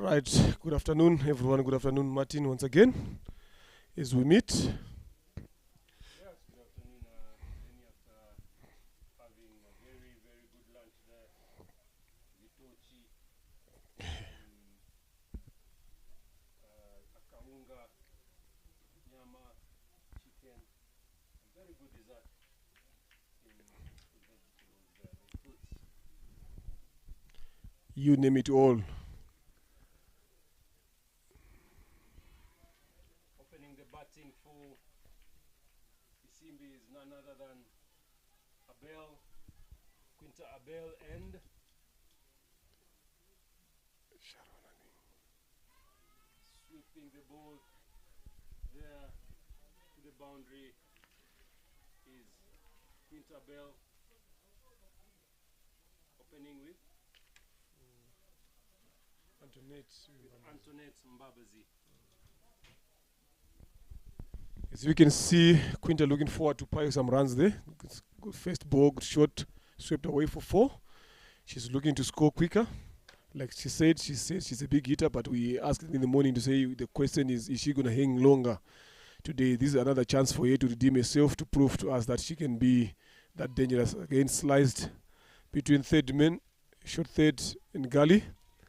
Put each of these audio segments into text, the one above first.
Right, good afternoon, everyone. Good afternoon, Martin, once again, as we meet. Yes, good afternoon, Lenny, after having a very, very good lunch there. Vitochi, akawunga, nyama, chicken, and very good dessert in vegetables there, and fruits. You name it all. Opening the batting for Amasimbi is none other than Quinta Abel, and sweeping the ball there to the boundary is Quinta Abel, opening with Antoinette Mbabazi. As we can see, Quinta looking forward to pile some runs there. Good first ball, good shot, swept away for 4. She's looking to score quicker. Like she said she's a big hitter, but we asked in the morning to say the question is she going to hang longer today? This is another chance for her to redeem herself, to prove to us that she can be that dangerous. Again, sliced between third men, short third in gully,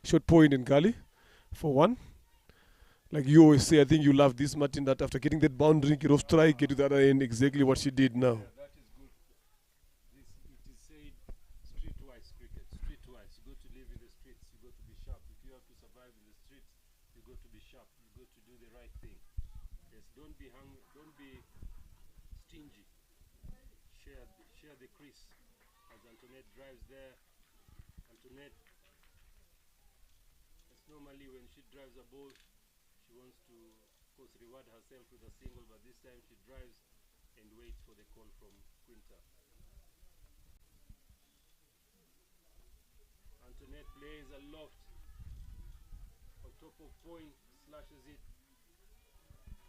short point in gully for 1. Like you always say, I think you love this, Martin, that after getting that boundary, get off strike, get to the other end, exactly what she did now. Yeah, that is good. It is said streetwise cricket, streetwise. You got to live in the streets, you got to be sharp. If you have to survive in the streets, you got to be sharp, you got to do the right thing. Yes, don't be stingy. Share the crease. As Antoinette drives there, Antoinette, it's normally when she drives a ball, she wants to, of course, reward herself with a single, but this time she drives and waits for the call from Quinta. Antoinette plays aloft on top of point, slashes it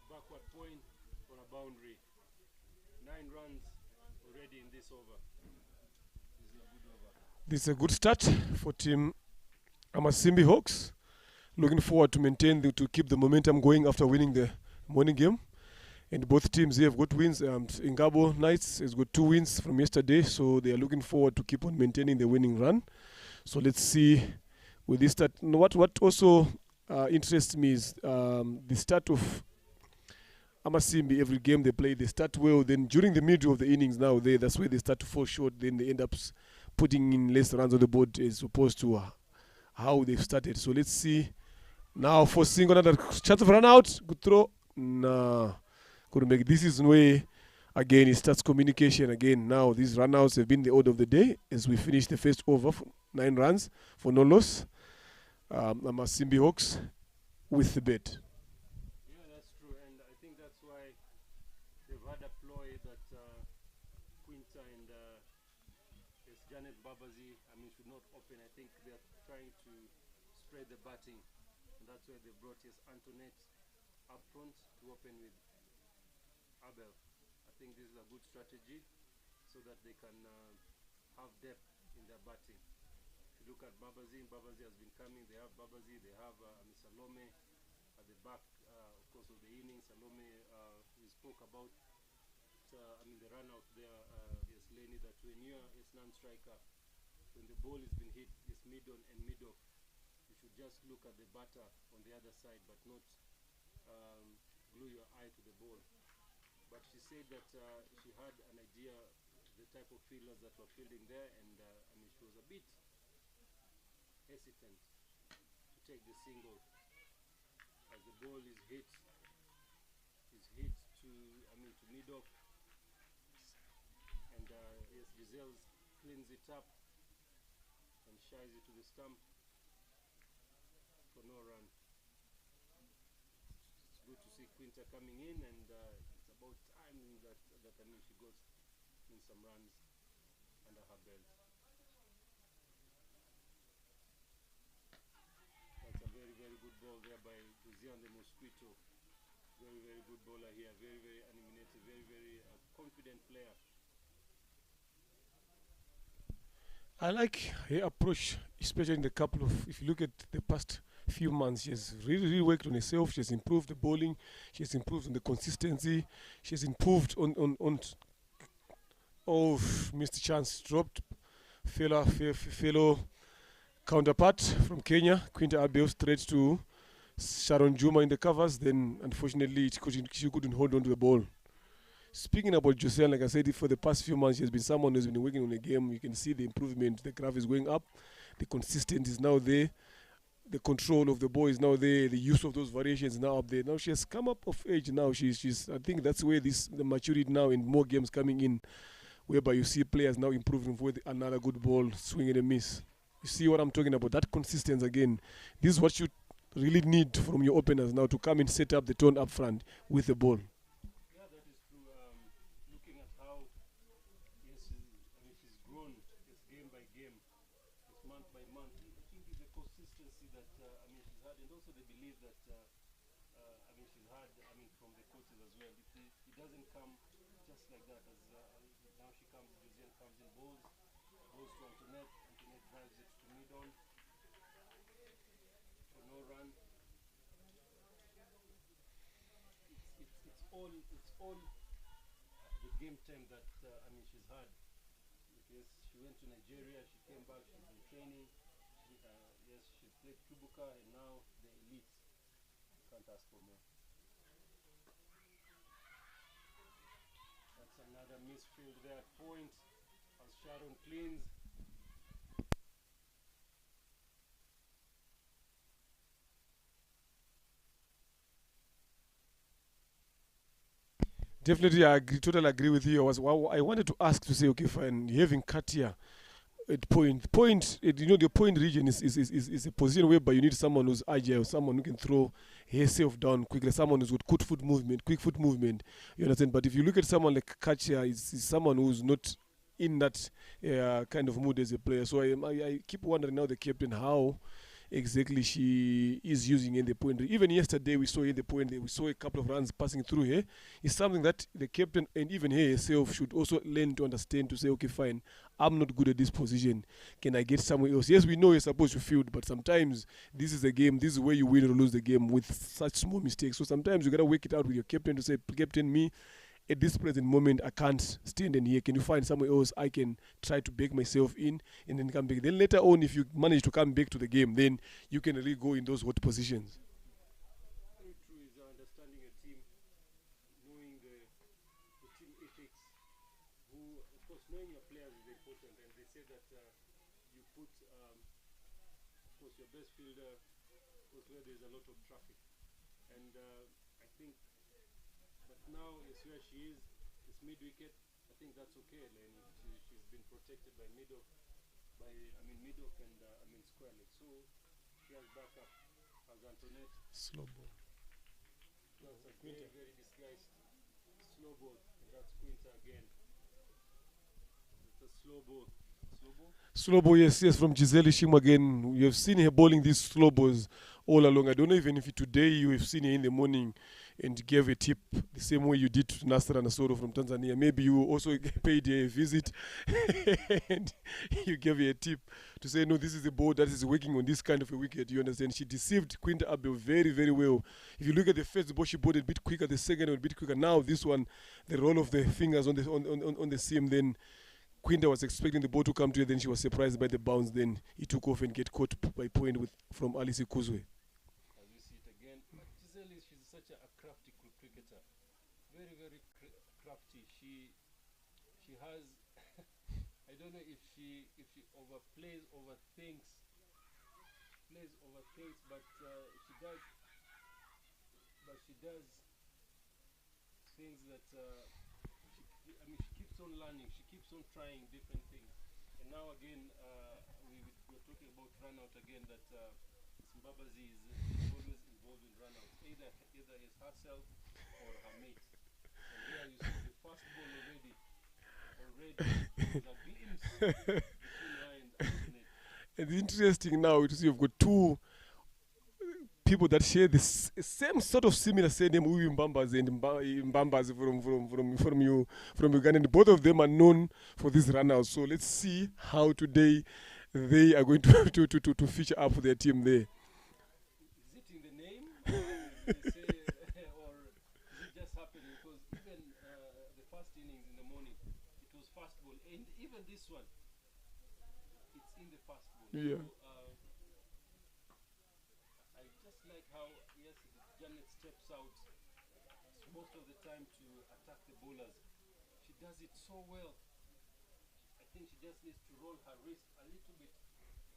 backward point for a boundary. 9 runs already in this over. This is a good over. This is a good start for team Amasimbi Hawks. Looking forward to to keep the momentum going after winning the morning game. And both teams here have got wins. Ingabo Knights has got 2 wins from yesterday, so they are looking forward to keep on maintaining the winning run. So let's see with this start. What also interests me is the start of Amasimbi. Every game they play, they start well. Then during the middle of the innings that's where they start to fall short. Then they end up putting in less runs on the board as opposed to how they've started. So let's see. Now forcing another chance of run out. Good throw. Nah. Couldn't make it. This is where, again, it starts communication again. Now these run outs have been the order of the day as we finish the first over for 9 runs for no loss. Amasimbi Hawks with the bet. Yeah, that's true, and I think that's why they've had a ploy that Quinta and Janet Babazi, should not open. I think they're trying to spread the batting, and that's why they brought Antoinette up front to open with Abel. I think this is a good strategy so that they can have depth in their batting. If you look at Babazi has been coming. They have Babazi, they have Salome at the back, of course, of the innings. Salome, we spoke about the run out there, yes, Lenny, that when you're a non-striker, when the ball has been hit, it's mid-on and mid-off. You should just look at the batter on the other side, but not glue your eye to the ball. But she said that she had an idea the type of fielders that were fielding there, and she was a bit hesitant to take the single as the ball is hit to mid-off, and yes, Giselle cleans it up and shies it to the stump for no run. It's good to see Quinta coming in, and it's about time that she goes in some runs under her belt. That's a very, very good ball there by Luzian the Mosquito. Very, very good bowler here. Very, very animated. Very, very confident player. I like her approach, especially in the couple of, if you look at the past few months. She has really worked on herself. She has improved the bowling. She has improved on the consistency. She has improved on oh, missed chance, dropped fellow counterpart from Kenya, Quinta Abel, straight to Sharon Juma in the covers. Then, unfortunately, she couldn't hold on to the ball. Speaking about Jocelyn, like I said, for the past few months, she has been someone who's been working on the game. You can see the improvement. The graph is going up. The consistency is now there. The control of the ball is now there. The use of those variations is now up there. Now she has come up of age. Now she's. I think that's where the maturity now in more games coming in, whereby you see players now improving with another good ball, swing and a miss. You see what I'm talking about? That consistency again. This is what you really need from your openers now to come and set up the tone up front with the ball. Yeah, that is true. Looking at how, yes, she's grown, it's game by game, it's month by month. I think it's the consistency that she's had, and also the belief that she's had. From the coaches as well. It doesn't come just like that. As now she comes, Josiane comes in, goes to Antoinette. Antoinette drives it to mid-on for no run. It's all the game time that she's had. Yes, she went to Nigeria. She came back. She's been training. Yes, she played Kubuka, and now the elite. Can't ask for more. That's another misfield there at point as Sharon cleans. Definitely, totally agree with you. I wanted to ask to say, okay, fine, having Katia at the point region is a position whereby you need someone who's agile, someone who can throw herself down quickly, someone who's got quick foot movement. You understand? But if you look at someone like Katia, is someone who's not in that kind of mood as a player. So I keep wondering now, the captain, how exactly she is using in the point. Even yesterday we saw in the point, we saw a couple of runs passing through here. It's something that the captain and even her herself should also learn to understand, to say, okay, fine, I'm not good at this position. Can I get somewhere else? Yes, we know you're supposed to field, but sometimes this is a game. This is where you win or lose the game with such small mistakes. So sometimes you got to work it out with your captain to say, captain, me, at this present moment, I can't stand in here. Can you find somewhere else I can try to bake myself in and then come back? Then later on, if you manage to come back to the game, then you can really go in those hot positions. Very true is understanding a team, knowing the team ethics. Who, of course, knowing your players is important, and they say that you put, of course, your best fielder, of course, where there's a lot of traffic, and I think. But now it's where she is. It's mid wicket. I think that's okay. And she's been protected by mid-off, and square leg. So she has backup as Antoinette. Slow ball. That's a very, very disguised slow ball. And that's Quinta again. It's a slow ball. Slow ball? Slow ball, yes, from Giselle Ishim again. You have seen her bowling these slow balls all along. I don't know even if today you have seen her in the morning and gave a tip the same way you did to Nasra Nasoro from Tanzania. Maybe you also paid a visit and you gave her a tip to say, no, this is a ball that is working on this kind of a wicket. You understand? She deceived Quinta Abel very, very well. If you look at the first ball, she bowled a bit quicker, the second one a bit quicker. Now this one, the roll of the fingers on the seam, then Quinta was expecting the ball to come to her, then she was surprised by the bounce, then he took off and get caught by point from Alice Kuzwe. She's such a crafty cricketer, very, very crafty. She has I don't know if she overthinks, but she does things that she keeps on learning. She keeps on trying different things. And now again, we're talking about run out again. That Mbabazi is always involved in run out. Either it's herself or her mate. And here you see the first ball already. There's a glimpse between her and Antoinette. And it's interesting now to see you've got two people that share the same sort of similar surname, Uyu Mbambazi and Mbambazi from Uganda. And both of them are known for this run out. So let's see how today they are going to feature up for their team there. they say, or is it just happening? Because even the first innings in the morning, it was fast ball, and even this one, it's in the fast ball. Yeah. So I just like how yes, Janet steps out most of the time to attack the bowlers. She does it so well. I think she just needs to roll her wrist a little bit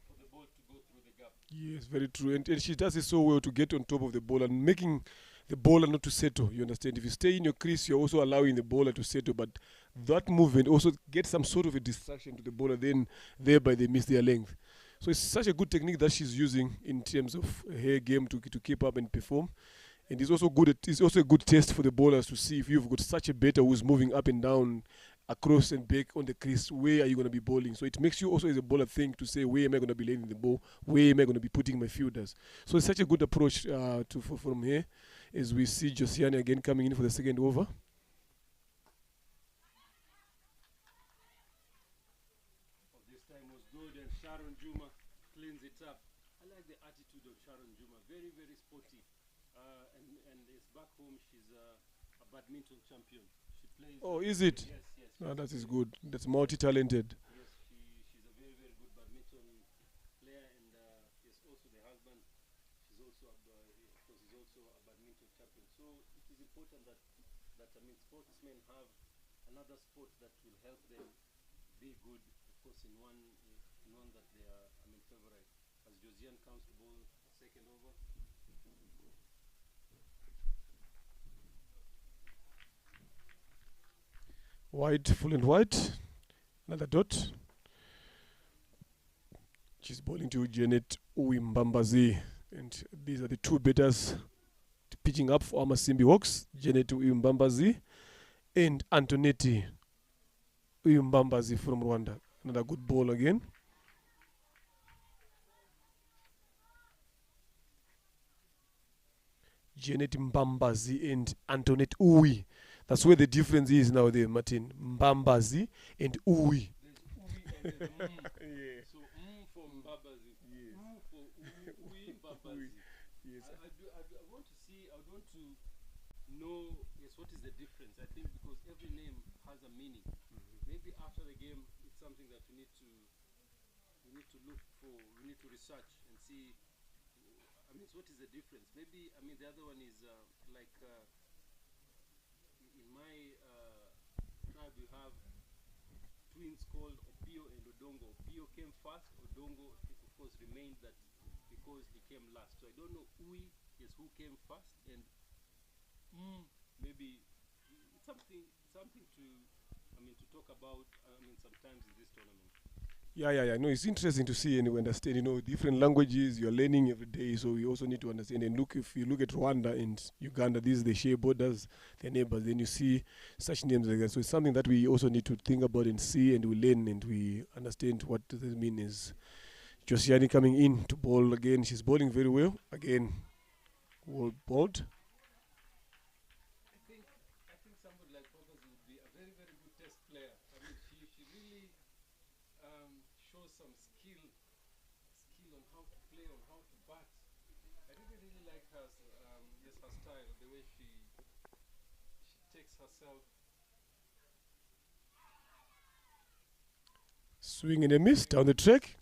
for the ball to go through the gap. Yes, very true. And she does it so well to get on top of the ball and making the bowler not to settle. You understand? If you stay in your crease, you're also allowing the bowler to settle. But that movement also gets some sort of a distraction to the bowler, then thereby they miss their length. So it's such a good technique that she's using in terms of her game to keep up and perform. And it's also good. It's also a good test for the bowlers to see if you've got such a batter who's moving up and down, across and back on the crease. Where are you going to be bowling? So it makes you also as a bowler think to say, where am I going to be landing the ball? Where am I going to be putting my fielders? So it's such a good approach from here, as we see Josiane again coming in for the second over. Oh, this time was good, and Sharon Juma cleans it up. I like the attitude of Sharon Juma. Very, very sporty. And is back home. She's a badminton champion. She plays. Oh, is it? Yes, yes. Oh, that is good. That's multi-talented. Yes, she's a very, very good badminton player, and yes, also the husband. She's also, of course, is also a badminton champion. So it is important that I mean, sportsmen have another sport that will help them be good. Of course, in one that they are, I mean, favorite. As Josiane comes to bowl a second over. White, full and white. Another dot. She's bowling to Janet Uimbambazi. And these are the two batters pitching up for Amasimbi Hawks. Janet Uimbambazi and Antonetti Uimbambazi from Rwanda. Another good ball again. Janet Mbambazi and Antoinette Uwi. That's where the difference is now there, Martin. Mbambazi and Uwi. There's Uwi and there's Yeah. So for Mbabazi. Yes. For Uwi Mbabazi. Yes. I want to see, I want to know, yes, what is the difference? I think because every name has a meaning. Maybe after the game, it's something that we need to look for, we need to research and see. I mean, so what is the difference? Maybe, I mean, the other one is like in my tribe, we have twins called Opio and Odongo. Opio came first, Odongo, of course, remained that because he came last. So I don't know who came first, and maybe something to, I mean, to talk about, I mean, sometimes in this tournament. Yeah. No, it's interesting to see and understand. Different languages you're learning every day, so you also need to understand. And look, if you look at Rwanda and Uganda, these they share borders, their neighbors. Then you see such names like that. So it's something that we also need to think about and see, and we learn and we understand what does this mean. Is Josiane coming in to bowl again? She's bowling very well again. Well bowled. I think somebody like Babazi would be a very, very good test player. I mean, she really shows some skill on how to play, on how to bat. I really like her, yes, her style, the way she takes herself. Swing and a miss down the track.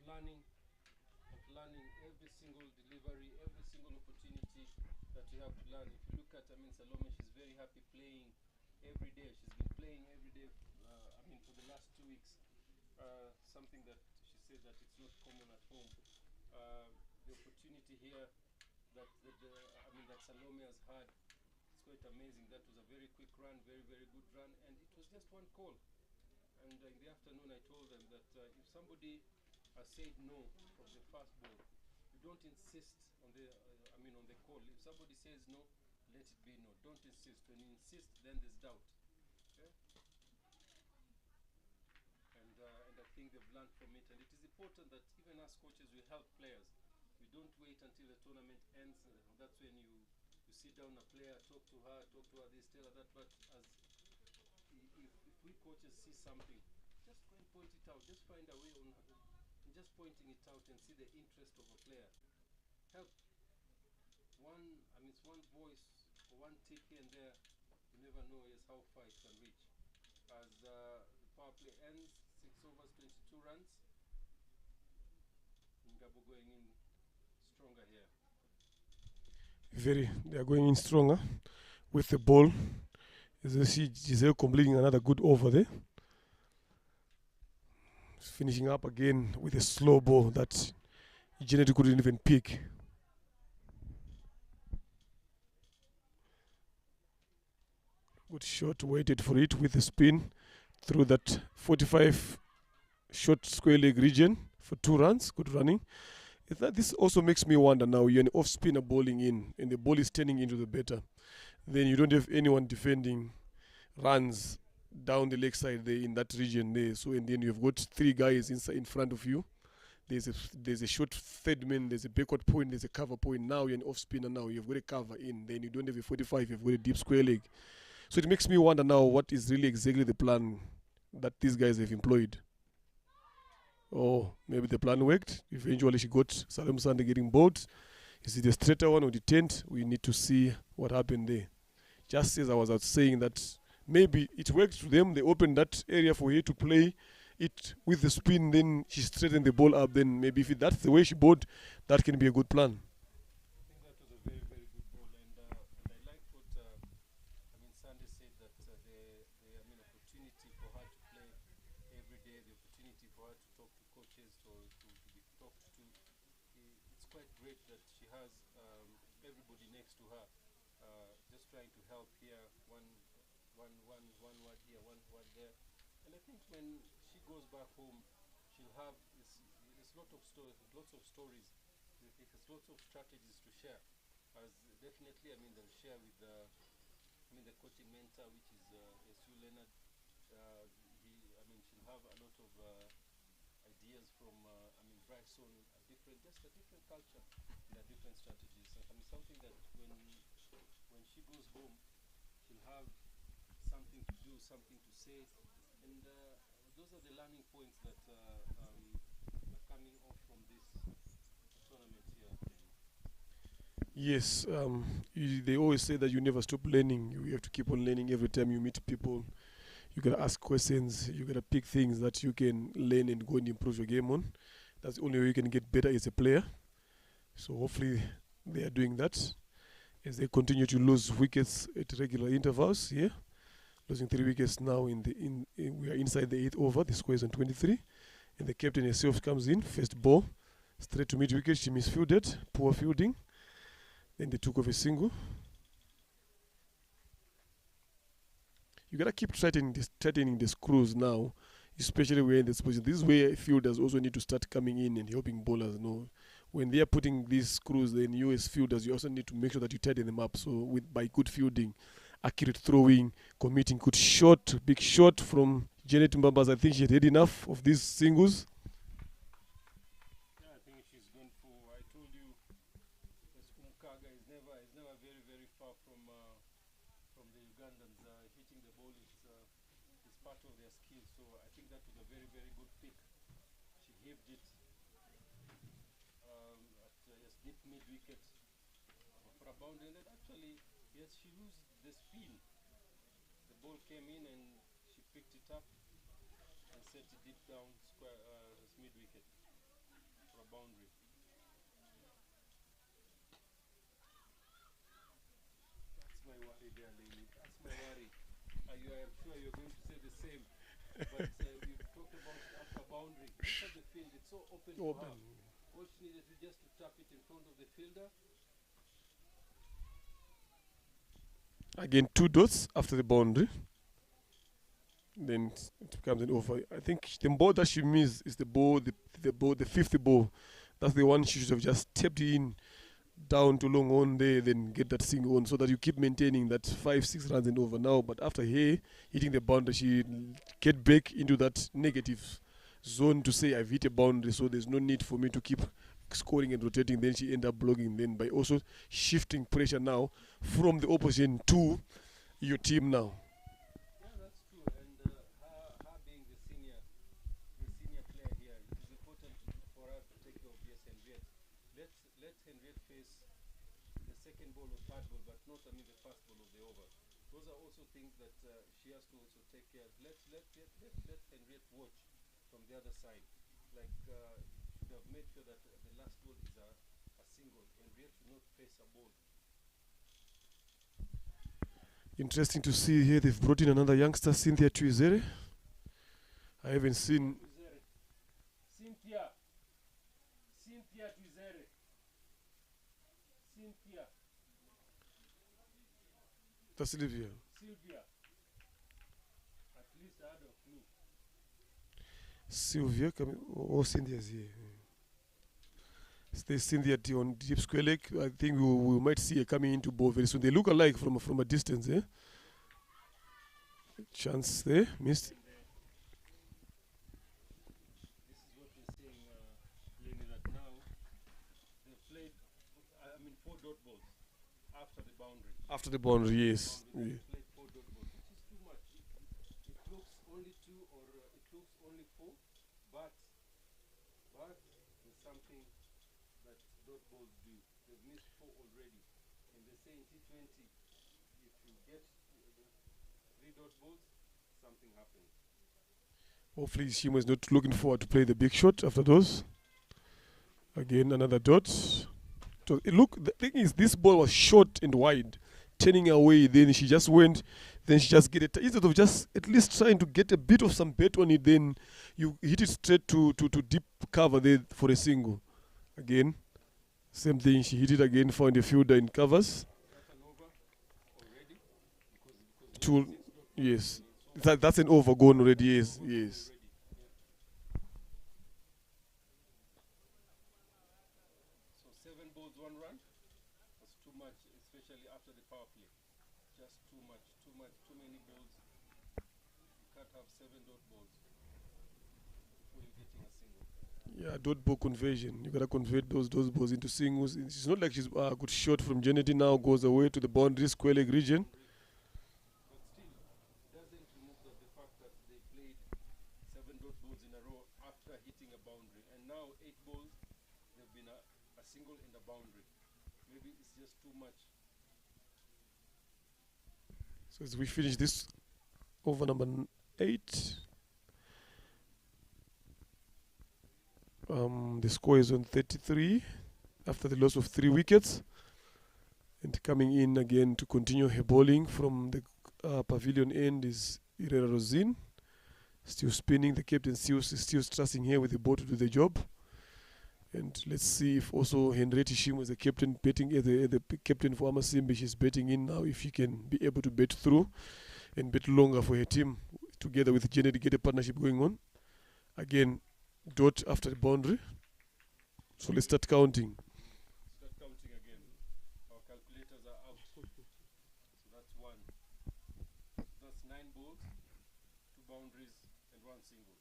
planning and planning every single delivery, every single opportunity that you have to learn. If you look at, Salome, she's very happy playing every day. She's been playing every day, for the last 2 weeks. Something that she said that it's not common at home. The opportunity here that Salome has had, it's quite amazing. That was a very quick run, very, very good run, and it was just one call. And in the afternoon, I told them that if somebody has said no from the first ball, you don't insist on on the call. If somebody says no, let it be no. Don't insist. When you insist, then there's doubt. Okay? And I think they've learned from it. And it is important that even as coaches, we help players. We don't wait until the tournament ends. That's when you sit down a player, talk to her this, tell her that. But if we coaches see something, just go and point it out. Just find a way on just pointing it out and see the interest of a player. Help. It's one voice or one tip here and there. You never know how far it can reach. As the power play ends, 6 overs, 22 runs. Ingabo going in stronger here. They are going in stronger with the ball. As you see, Giselle completing another good over there. Finishing up again with a slow ball that Janet couldn't even pick. Good shot, waited for it with a spin through that 45 short square leg region for 2 runs. Good running. This also makes me wonder now, you're an off spinner bowling in and the ball is turning into the batter. Then you don't have anyone defending runs down the leg side there in that region there. So and then you've got 3 guys in front of you. There's a short third man, there's a backward point, there's a cover point. Now you're an off spinner now. You've got a cover in. Then you don't have a 45, you've got a deep square leg. So it makes me wonder now what is really exactly the plan that these guys have employed. Oh, maybe the plan worked. Eventually she got Salem Sunday getting bowled. Is it a straighter one or the 10th? We need to see what happened there. Just as I was out saying that maybe it worked to them. They opened that area for her to play it with the spin. Then she straightened the ball up. Then maybe if that's the way she bowled, that can be a good plan. I think that was a very, very good ball. And I like what Sandy said that the opportunity for her to play every day, the opportunity for her to talk to coaches, to be talked to. It's quite great that she has everybody next to her, just trying to help here, one word here, one word there. And I think when she goes back home, she'll have there's lots of stories, there's lots of strategies to share. As definitely, they'll share with the coaching mentor, which is S.U. Leonard. She'll have a lot of ideas from Bryson, a different culture and a different strategies. Something that when she goes home, she'll have something to do, something to say, and those are the learning points that are coming off from this tournament here. Yes, they always say that you never stop learning. You have to keep on learning every time you meet people. You gotta ask questions. You gotta pick things that you can learn and go and improve your game on. That's the only way you can get better as a player. So hopefully they are doing that as they continue to lose wickets at regular intervals here. Losing 3 wickets now we are inside the 8th over. The score is on 23, and the captain herself comes in. First ball, straight to mid wicket. She misfielded, poor fielding. Then they took off a single. You gotta keep tightening the screws now, especially when in this position. This is where fielders also need to start coming in and helping bowlers know when they are putting these screws. Then you as fielders, you also need to make sure that you tighten them up. So by good fielding, accurate throwing, committing good shot, big shot from Janet Mbambas. I think she had enough of these singles. Yeah, I think she's gone for. I told you, this Umkaga is never very, very far from the Ugandans. Hitting the ball is part of their skill. So I think that was a very, very good pick. She heaved it at deep mid wicket for a boundary, and then actually, yes, she used the spin. The ball came in and she picked it up and set it deep down square mid wicket. boundary. That's my worry there, Lainey. That's my worry. I'm sure you're going to say the same. But we've talked about after boundary. Look at the field. It's so open to her. All she needed to just to tap it in front of the fielder. Again, 2 dots after the boundary. Then it becomes an over. I think the ball that she missed is the ball, the fifth ball. That's the one she should have just tapped in down to long on there, then get that single on, so that you keep maintaining that 5-6 runs and over now. But after her hitting the boundary, she get back into that negative zone to say I've hit a boundary, so there's no need for me to keep scoring and rotating. Then she end up blocking. Then by also shifting pressure now from the opposition to your team now. Yeah, that's true. And her being the senior player here, it is important for her to take care of Henriette. Let Henriette face the second ball or third ball, but not the first ball of the over. Those are also things that she has to also take care of. Let Henriette watch from the other side. Like should have made sure that the last ball is a single. Henriette should not face a ball. Interesting to see here they've brought in another youngster, Cynthia Tuizere. I haven't seen. Cynthia Tuizere. Cynthia. That's Sylvia. At least ahead of me. Sylvia coming. Oh, Cynthia's here. Stay Cynthia on deep square leg. I think we might see her coming into ball very soon. They look alike from a distance, eh? Chance there, missed. This is what we're saying, Lenny, that now they played, 4 dot balls after the boundary. After the boundary, yes. They played 4 dot balls, which is too much. It looks only 2 or it looks only 4, but there's something that dot balls do. They've missed 4 already. And they say in T20, if you get 3 dot balls, something happens. Hopefully Shima is not looking forward to play the big shot after those. Again, another dot. So, look, the thing is, this ball was short and wide, turning away. Then she just went. Then she just get it. Instead of just at least trying to get a bit of some bet on it, then you hit it straight to deep cover there for a single. Again, same thing. She hit it again, found a fielder in covers. Yes, that's an over gone already. Yes. So 7 balls, 1 run. That's too much, especially after the power play. Just too many balls. You can't have 7 dot balls before you're getting a single. Yeah, dot ball conversion. You gotta convert those balls into singles. It's not like she's a good shot from Janet now goes away to the boundary square leg region. But still, it doesn't remove the fact that they played 7 dot balls in a row after hitting a boundary, and now 8 balls, they've been a single in the boundary. Maybe it's just too much. So as we finish this over number 8, the score is on 33 after the loss of 3 wickets. And coming in again to continue her bowling from the pavilion end is Irera Rosin. Still spinning. The captain still stressing here with the ball to do the job. And let's see if also Henriette Shimo is the captain betting the captain for Amasimbi. She's betting in now if she can be able to bet through and bet longer for her team together with Janet to get a partnership going on. Again, dot after the boundary. So let's start counting. Start counting again. Our calculators are out. So that's 1. That's 9 balls, 2 boundaries, and 1 single.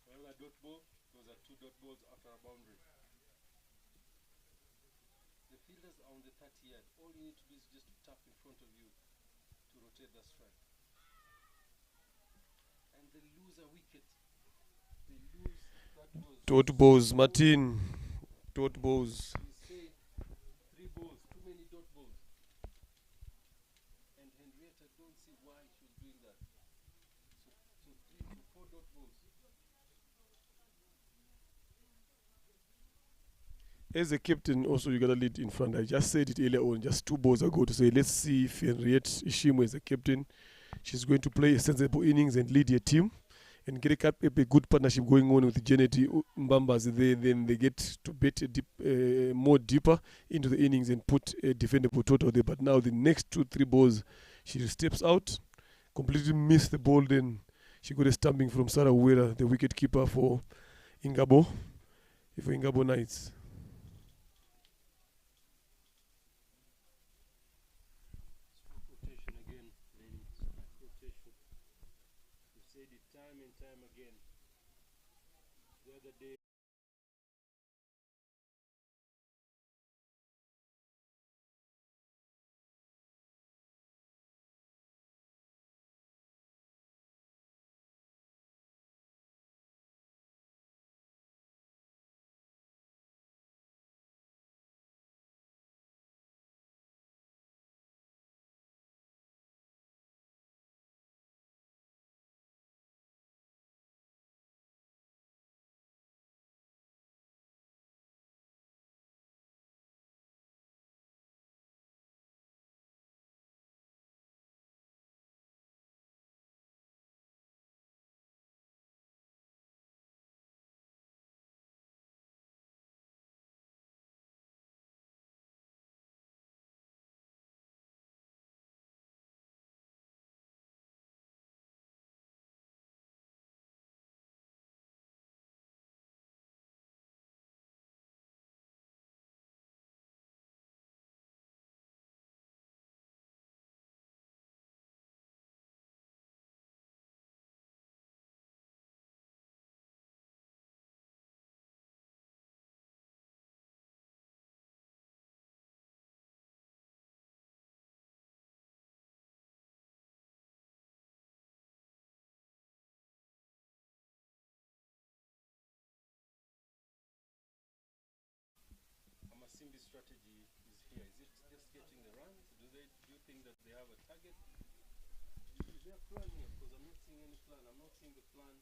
Well, a dot ball, those are 2 dot balls after a boundary. The fielders are on the 30 yard. All you need to do is just to tap in front of you to rotate the strike. And they lose a wicket. They lose that ball. Dot balls, Martin. Dot balls. We say 3 balls, too many dot balls. And Henrietta don't see why as a captain, also you gotta lead in front. I just said it earlier on, just 2 balls ago, to say let's see if Henriette Ishimo is a captain. She's going to play a sensible innings and lead your team and get a good partnership going on with Janet Mbambas. Then they get to bet more deeper into the innings and put a defendable total there. But now the next 2-3 balls, she steps out, completely missed the ball. Then she got a stumping from Sarah Uwera, the wicket keeper for Ingabo Knights. Rotation again, Lenny. Rotation. You said it time and time again. The other day. Amasimbi strategy is here. Is it just getting the runs? Do you think that they have a target? Is there a plan here? Because I'm not seeing any plan. I'm not seeing the plan,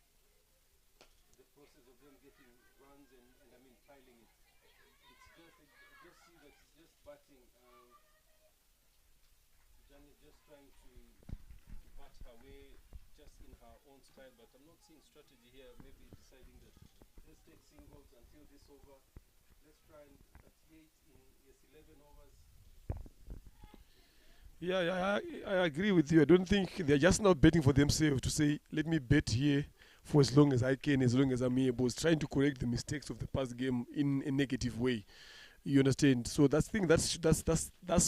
the process of them getting runs and I mean piling it. It's just I just see that it's just batting. Janet just trying to bat her way just in her own style, but I'm not seeing strategy here. Maybe deciding that let's take singles until this over. Let's try and 38 in 11 overs. Yeah, I agree with you. I don't think they're just not betting for themselves to say, let me bet here for as long as I can, as long as I'm able. It's trying to correct the mistakes of the past game in a negative way. You understand? So that's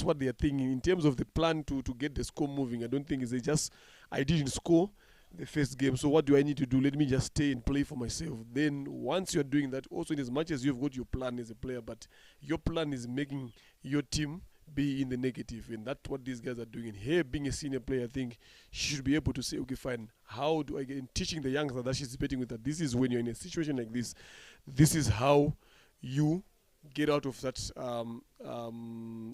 what they are thinking in terms of the plan to get the score moving. I don't think it's just I didn't score the first game, so what do I need to do? Let me just stay and play for myself. Then once you're doing that, also in as much as you've got your plan as a player, but your plan is making your team be in the negative, and that's what these guys are doing. And here, being a senior player, I think she should be able to say, okay, fine, how do I get in teaching the youngster that she's betting with that? This is when you're in a situation like this. This is how you get out of that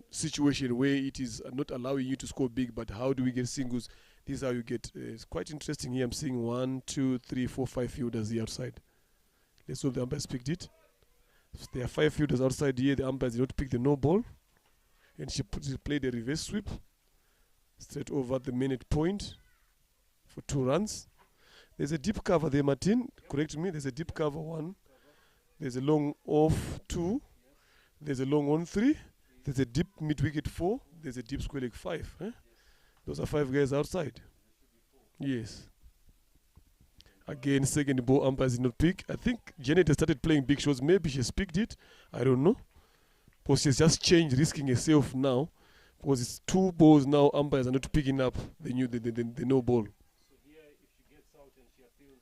situation where it is not allowing you to score big, but how do we get singles? This is how you get. It's quite interesting here. I'm seeing 1, 2, 3, 4, 5 fielders here outside. Let's hope the umpires picked it. So there are 5 fielders outside here. The umpires did not pick the no ball. And she played a reverse sweep straight over the minute point for 2 runs. There's a deep cover there, Martin. Correct me. There's a deep cover 1. There's a long off 2. There's a long on 3. There's a deep mid-wicket 4. There's a deep square leg 5. Huh? Those are 5 guys outside. Yes. Again, second ball umpires did not pick. I think Janet has started playing big shots. Maybe she's picked it. I don't know. Because she's just changed, risking herself now. Because it's 2 balls now. Umpires are not picking up the no ball. So here, if she gets out and she appeals,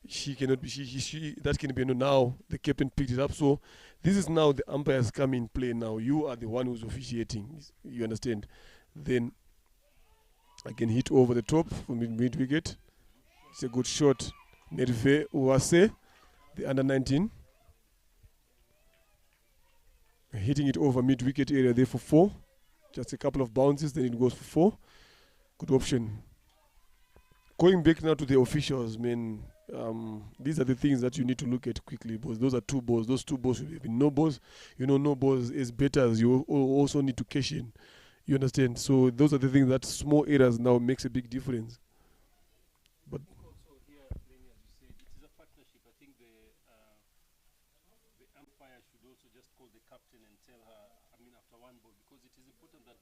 she cannot be. She that can be no. Now the captain picked it up. So this is now the umpires come in play. Now you are the one who's officiating. You understand? Then I can hit over the top from mid wicket. It's a good shot. Nerve Uwase, the under 19. Hitting it over mid wicket area there for 4. Just a couple of bounces, then it goes for 4. Good option. Going back now to the officials, man. These are the things that you need to look at quickly, because those are two balls. Those two balls should have been no balls. You know, no balls is better as you also need to cash in. You understand? So those are the things that small errors now makes a big difference. But I think also here, Lenny, as you said, it is a partnership. I think the umpire should also just call the captain and tell her, I mean, after one ball, because it is important that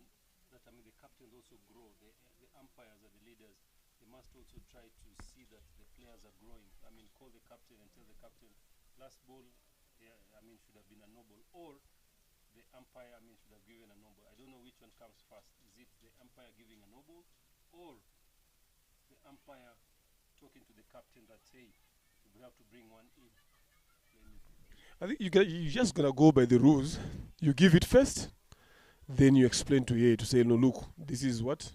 I mean, the captains also grow. The umpires are the leaders. They must also try to see that the players are growing. I mean, call the captain and tell the captain, last ball, yeah, I mean, should have been a no ball. Or the umpire, I mean, should have given a no ball. I don't know which one comes first. Is it the umpire giving a no ball, or the umpire talking to the captain that, hey, we have to bring one in? I think you just gonna go by the rules. You give it first, then you explain to her to say, no, look, this is what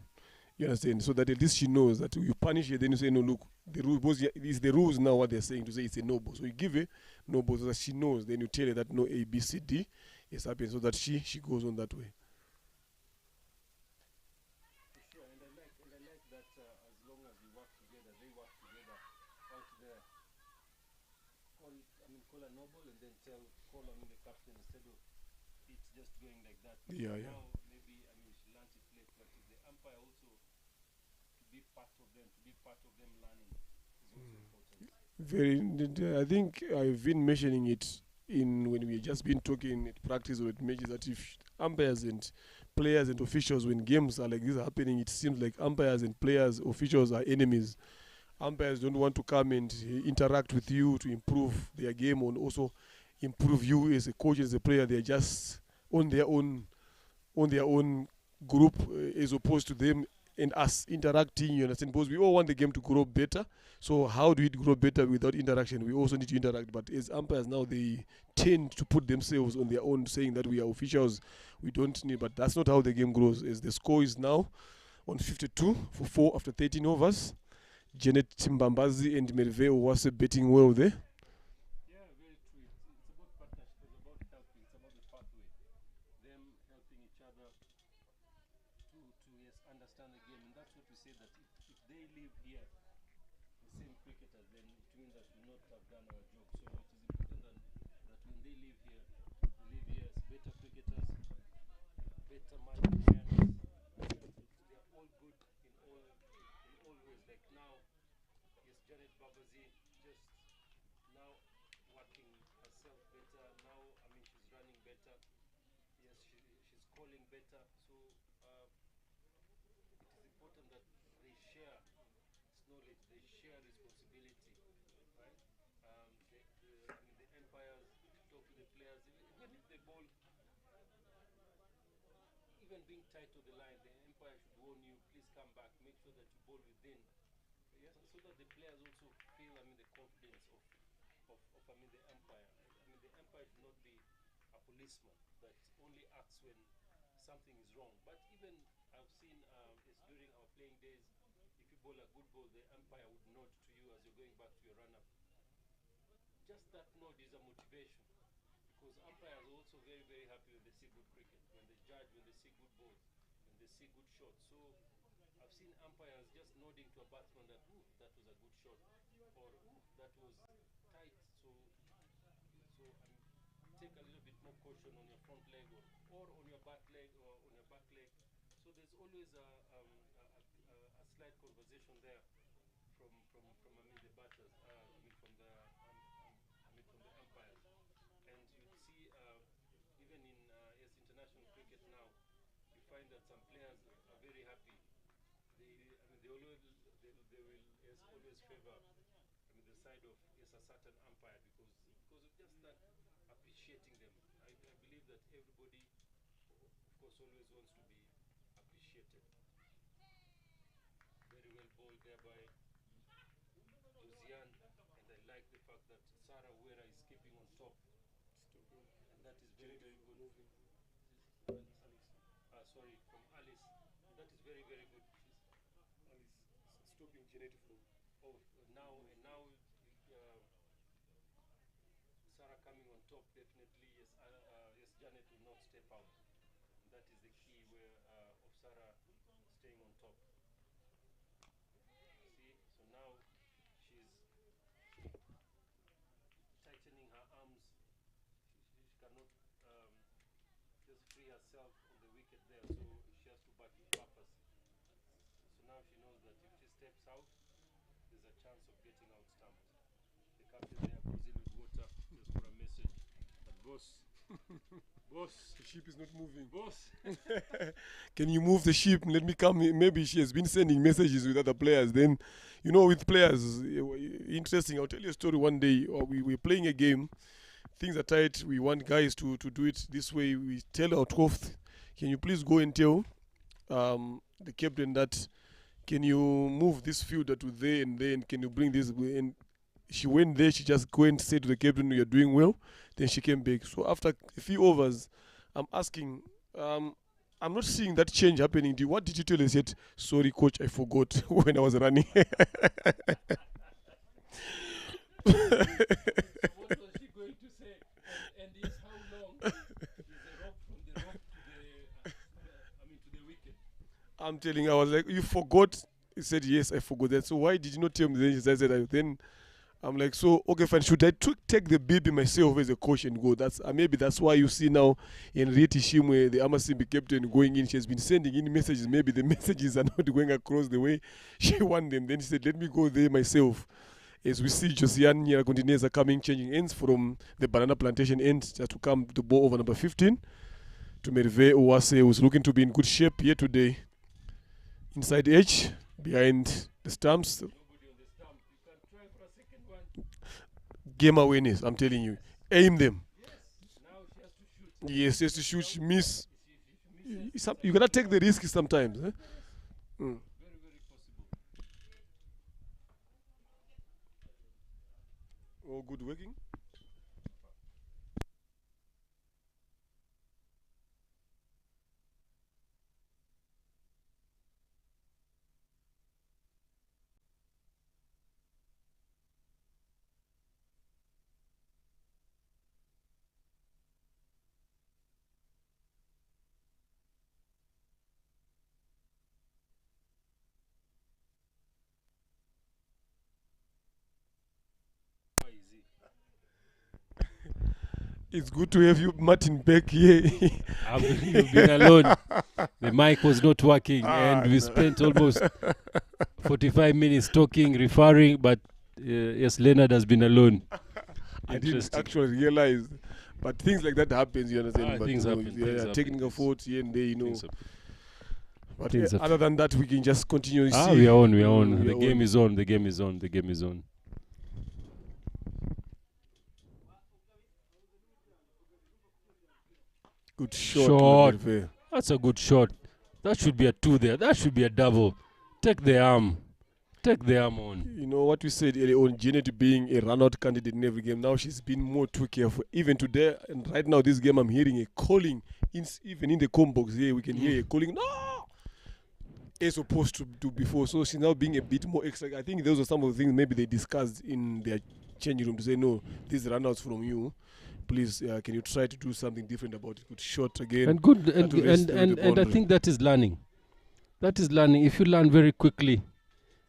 you understand, so that at least she knows that you punish her. Then you say, no, look, the rules. It's the rules now. What they're saying to say it's a no ball. So you give her no ball so that she knows. Then you tell her that no A B C D is happening, so that she goes on that way. For sure, and I like that as long as we work together, they work together out there. Call, I mean, call a noble and then call, I mean, the captain instead of it just going like that. Yeah, yeah. Now, maybe, I mean, she learned it late, but if the umpire also to be part of them, to be part of them learning is also important. I think I've been mentioning it in when we just been talking at practice or at matches that if umpires and players and officials, when games are like this are happening, it seems like umpires and players, officials are enemies. Umpires don't want to come and interact with you to improve their game and also improve you as a coach, as a player. They're just on their own, group, as opposed to them and us interacting. You understand? Because we all want the game to grow better. So how do it grow better without interaction? We also need to interact. But as umpires now, they tend to put themselves on their own, saying that we are officials, we don't need. But that's not how the game grows. As the score is now on 52 for 4 after 13 overs. Janet Timbambazi and Merve was betting well there. Yeah, very true. It's about partnership, it's about helping, it's about the pathway. Them helping each other to yes, understand the game. And that's what we say that if they live here, the same cricketers, then it means that we not have done our job. So it is important that when they live here, they live here as better cricketers, better match players. They are all good in all ways. Like now, yes, Janet Babazi just now working herself better. Now, I mean, she's running better. Yes, she's calling better. So it is important that they share knowledge, they share responsibility, right? I mean, the empires talk to the players, even if the ball, even being tight to the line, the empire should warn you, please come back, make sure that you bowl within. Yes, so that the players also feel, I mean, the confidence of I mean, the empire. I mean, the empire should not be a policeman that only acts when something is wrong. But even I've seen it's during our playing days, if you bowl a good ball, the umpire would nod to you as you're going back to your run-up. Just that nod is a motivation, because umpires are also very, very happy when they see good cricket, when they judge, when they see good balls, when they see good shots. So I've seen umpires just nodding to a batsman that, ooh, that was a good shot, or ooh, that was tight. So take a little bit more caution on your front leg, or on your back leg, or on your back leg. So there's always a slight conversation there from I mean the batters, I mean from the I mean from the umpires, and you'd see even in yes international cricket now, you find that some players are very happy. I mean they will yes always favor I mean the side of yes a certain umpire, because of just that appreciating them. I believe that everybody, of course, always wants to be appreciated. Very well bowled there by Josiane, and I like the fact that Sarah Uera is keeping on top, and that is very, very good. Alice. Sorry, from Alice. And that is very, very good. Alice stopping Janet from. Oh, now, Sarah coming on top, definitely, yes, yes, Janet will not step out. And that is the key where of Sarah staying on top. See, so now she's herself on the wicket there, so she has to bat with purpose. So now she knows that if she steps out, there's a chance of getting out stumped. The captain there goes in with water just for a message. But boss, boss, The ship is not moving. boss. Can you move the ship? Let me come. Maybe she has been sending messages with other players. Then, you know, with players, interesting. I'll tell you a story one day. We were playing a game. Things are tight. We want guys to do it this way. We tell our 12th, can you please go and tell the captain that, can you move this fielder to there and there, and can you bring this? And she went there. She just go and say to the captain, you're doing well. Then she came back. So after a few overs, I'm asking, I'm not seeing that change happening. What did you tell her? I said, sorry, coach, I forgot when I was running. What was she going to say? And is how long is the rope from the rope to the, to the wicket? I'm telling her, I was like, you forgot? He said, yes, I forgot that. So why did you not tell me? Then she said, then I'm like, so, okay, fine. Should I take the baby myself as a coach and go? That's maybe that's why you see now Henriette Shimwe, the Amasimbi captain, going in. She has been sending in messages. Maybe the messages are not going across the way she want them. Then she said, let me go there myself. As we see Josiane Nyiragontineza coming, changing ends from the banana plantation end to come to ball over number 15 to Merve Owase, who's looking to be in good shape here today. Inside edge, behind the stumps. Nobody on the stump. You can try for a second one. Game awareness, I'm telling you. Aim them. Yes. Now she has to shoot. Yes, she has to shoot, she miss. She misses. You gotta take the risk sometimes. Eh? Very, very possible. Oh, good working. How is it? It's good to have you, Martin, back here. You've been alone. The mic was not working, and we no. spent almost 45 minutes talking, referring, but yes, Leonard has been alone. I didn't Interesting. actually realize, but things like that happens. You understand? But, Things you know, happen. yeah, Things happen. technical faults here and there, you know. Things happen. But things other than that, we can just continue. We are on. We are on. The game is on. The game is on. The game is on. Good shot. Shot. Merve. That's a good shot. That should be a 2 there. That should be a double. Take the arm. Take the arm on. You know what we said earlier on, Janet being a run-out candidate in every game. Now she's been more too careful. Even today, and right now, this game, I'm hearing a calling. Even in the combo box here, we can hear a calling. No! As opposed to before. So she's now being a bit more extra. I think those are some of the things maybe they discussed in their changing room to say, no, these run-outs from you. Please, can you try to do something different about it? Good shot again. And good. That will rest And the I boundary. think that is learning. That is learning. If you learn very quickly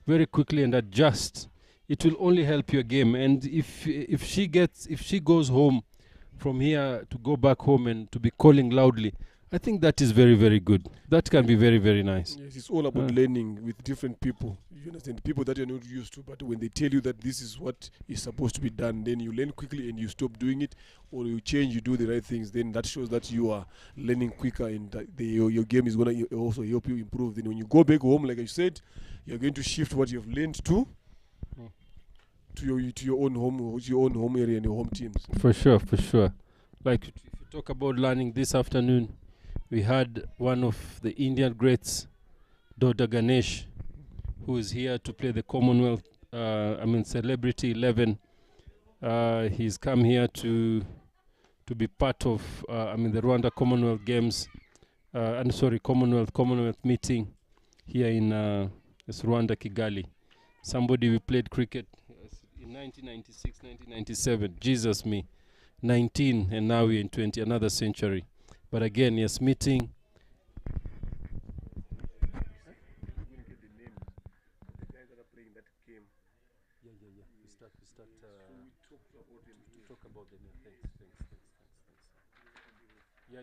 and adjust, it will only help your game. And if she goes home from here to go back home and to be calling loudly, I think that is very, very good. That can be very, very nice. Yes, it's all about learning with different people. You understand? People that you're not used to, but when they tell you that this is what is supposed to be done, then you learn quickly and you stop doing it, or you change, you do the right things. Then that shows that you are learning quicker, and that your game is going to also help you improve. Then when you go back home, like I said, you're going to shift what you've learned to your own home area and your home teams. For sure, for sure. Like if you talk about learning this afternoon, we had one of the Indian greats, Dr. Ganesh, who is here to play the Commonwealth, Celebrity 11. He's come here to be part of, the Rwanda Commonwealth Games, Commonwealth meeting here in Rwanda, Kigali. Somebody we played cricket in 1996, 1997. Jesus me, 19, and now we're in 20, another century. But again, yes, meeting. We talk about them. Thanks. Yeah.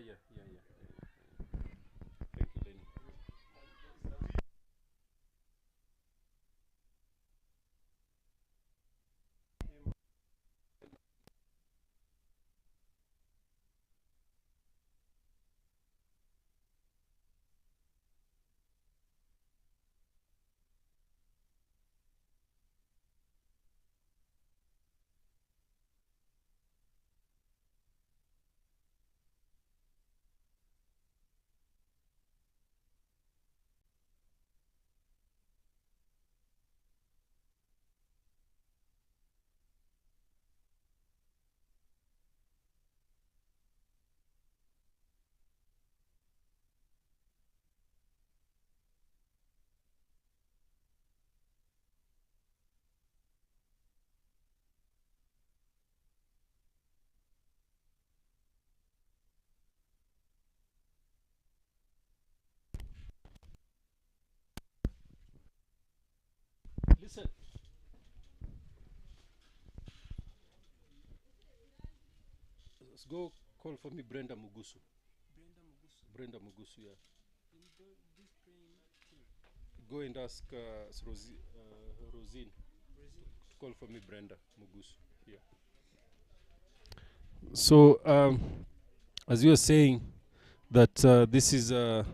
Listen. Let's go call for me Brenda Mugusu. Brenda Mugusu, yeah. Go and ask Rosine to call for me Brenda Mugusu. Yeah. So, as you were saying, that this is the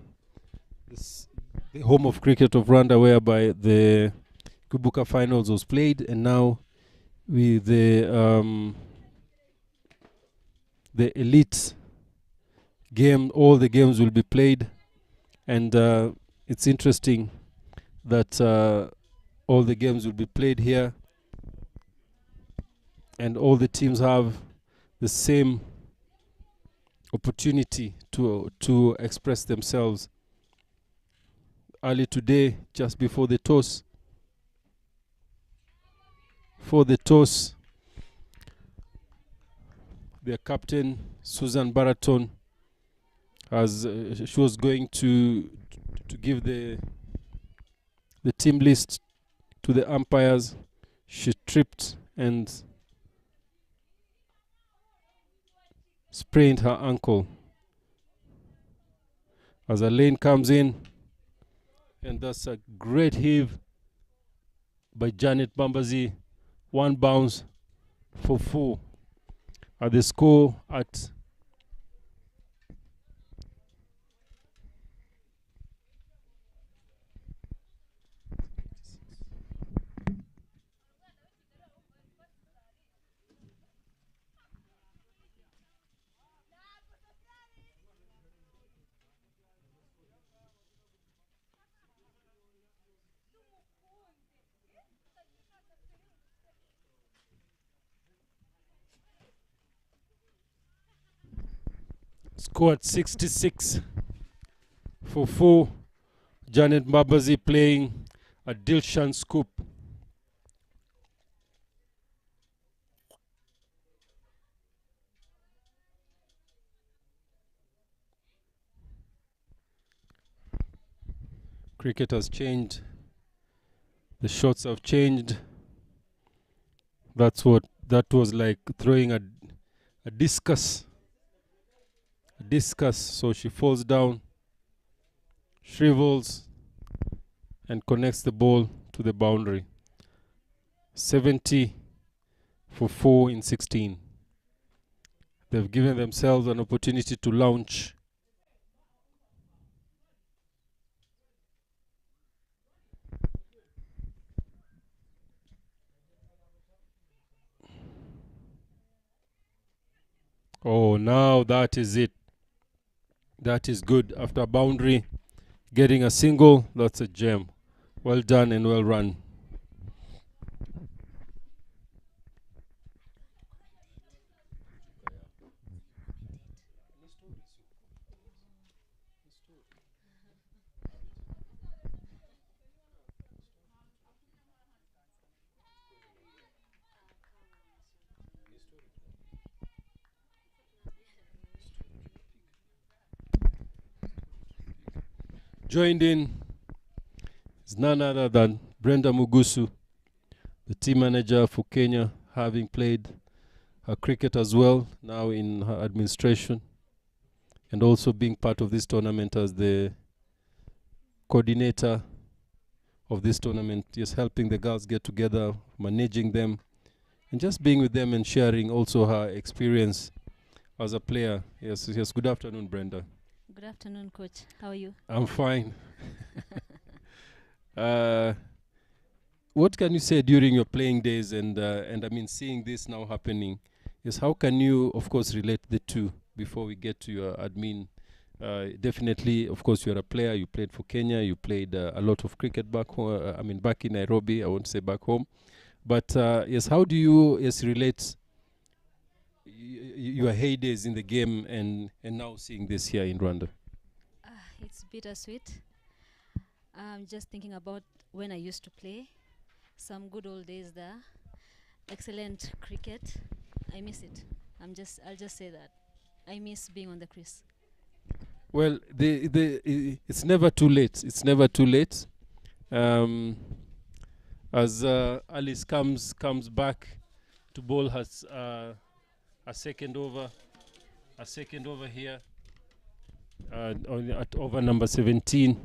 home of cricket of Rwanda, whereby the Kubuka finals was played, and now with the elite game, all the games will be played, and it's interesting that all the games will be played here, and all the teams have the same opportunity to express themselves. Early today, just before the toss, their captain Susan Baraton, as she was going to give the team list to the umpires, she tripped and sprained her ankle. As a lane comes in, and that's a great heave by Janet Bambazi. One bounce for 4. At the score at scored 66 for 4. Janet Mbabazi playing a Dilshan scoop. Cricket has changed. The shots have changed. That was like throwing a discus. So she falls down, shrivels, and connects the ball to the boundary. 70 for 4 in 16. They've given themselves an opportunity to launch. Oh, now that is it. That is good. After a boundary, getting a single, that's a gem. Well done and well run. Joined in is none other than Brenda Mugusu, the team manager for Kenya, having played her cricket as well, now in her administration, and also being part of this tournament as the coordinator of this tournament, just helping the girls get together, managing them, and just being with them and sharing also her experience as a player. Yes, good afternoon, Brenda. Good afternoon, Coach. How are you? I'm fine. What can you say during your playing days, and I mean, seeing this now happening, is how can you, of course, relate the two before we get to your admin? Definitely, of course, you're a player. You played for Kenya. You played a lot of cricket back home. Back in Nairobi. I won't say back home, but yes, how do you relate your heydays in the game and now seeing this here in Rwanda? It's bittersweet. I'm just thinking about when I used to play. Some good old days there. Excellent cricket. I miss it. I'll just say that. I miss being on the crease. Well, it's never too late. It's never too late. as Alice comes back to bowl has a second over here at over number 17,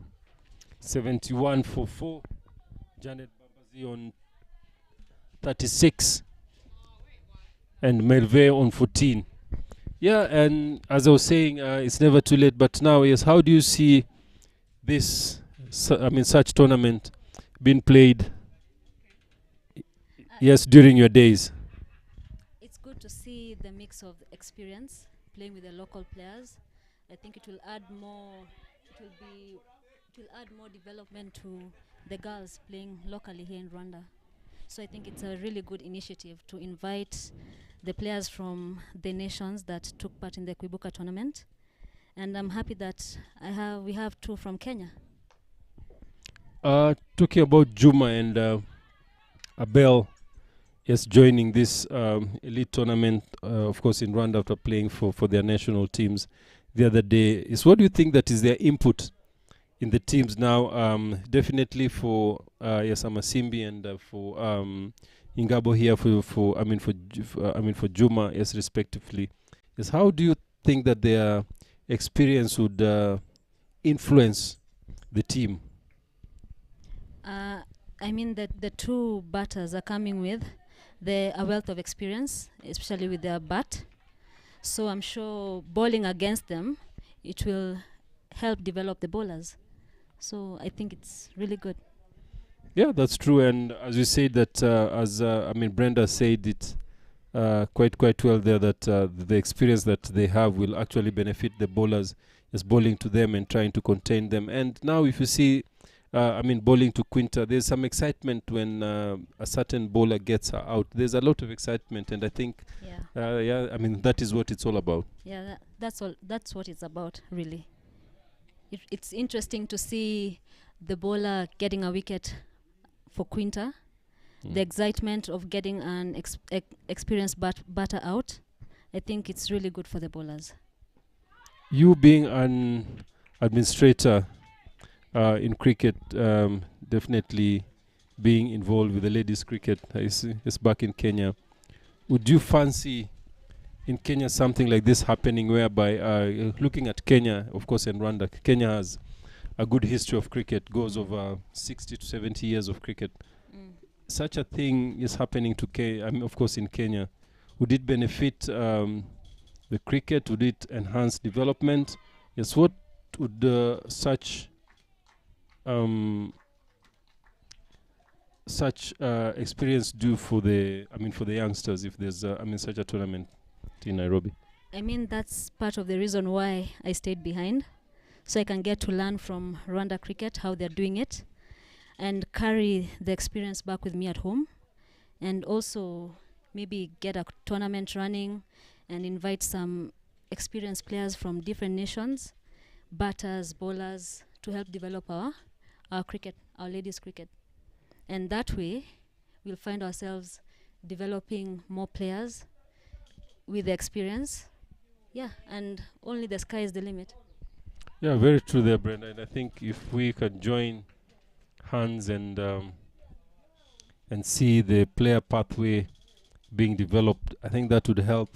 71 for 4. Janet Babazi on 36 and Melve on 14. Yeah, and as I was saying, it's never too late. But now, yes, how do you see this? Such tournament being played? Yes, during your days. It's good to see the mix of experience playing with the local players. I think it will add more. It will add more development to the girls playing locally here in Rwanda. So I think it's a really good initiative to invite the players from the nations that took part in the Kwibuka tournament, and I'm happy that we have 2 from Kenya. Talking about Juma and Abel, yes, joining this elite tournament, of course, in Rwanda after playing for their national teams the other day. Is what do you think that is their input in the teams now? Definitely for yes, Amasimbi and for Ingabo here for Juma, yes, respectively. Yes, how do you think that their experience would influence the team? I mean that the 2 batters are coming with a wealth of experience, especially with their bat. So I'm sure bowling against them, it will help develop the bowlers. So I think it's really good. Yeah, that's true. And as you said that, Brenda said it quite well there, that the experience that they have will actually benefit the bowlers, is bowling to them and trying to contain them. And now if you see, bowling to Quinta, there's some excitement when a certain bowler gets her out. There's a lot of excitement, and I think, that is what it's all about. Yeah, that's all. That's what it's about, really. It's interesting to see the bowler getting a wicket for Quinta, the excitement of getting an experienced batter out. I think it's really good for the bowlers. You being an administrator in cricket, definitely being involved with the ladies' cricket is back in Kenya. Would you fancy in Kenya something like this happening, whereby looking at Kenya, of course, and Rwanda, Kenya has a good history of cricket, goes over 60 to 70 years of cricket. Such a thing is happening to of course, in Kenya. Would it benefit the cricket? Would it enhance development? Yes. What would such experience do for the youngsters if there's such a tournament in Nairobi? I mean, that's part of the reason why I stayed behind, so I can get to learn from Rwanda cricket how they're doing it and carry the experience back with me at home, and also maybe get a tournament running and invite some experienced players from different nations, batters, bowlers, to help develop our cricket, our ladies cricket. And that way we'll find ourselves developing more players with the experience. Yeah, and only the sky is the limit. Yeah, very true there, Brenda. And I think if we can join hands and see the player pathway being developed, I think that would help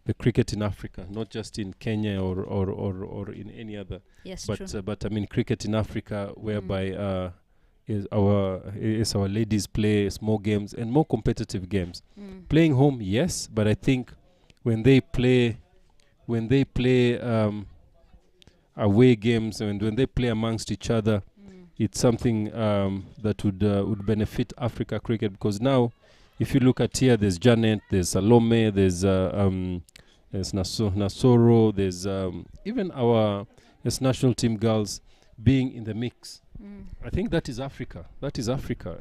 the cricket in Africa, not just in Kenya or in any other. Yes, but true. But cricket in Africa, whereby is our ladies play more games and more competitive games. Playing home, yes, but I think when they play away games and when they play amongst each other, it's something that would benefit Africa cricket, because now if you look at here, there's Janet, there's Salome, there's Nasoro, there's even our national team girls being in the mix. I think that is Africa.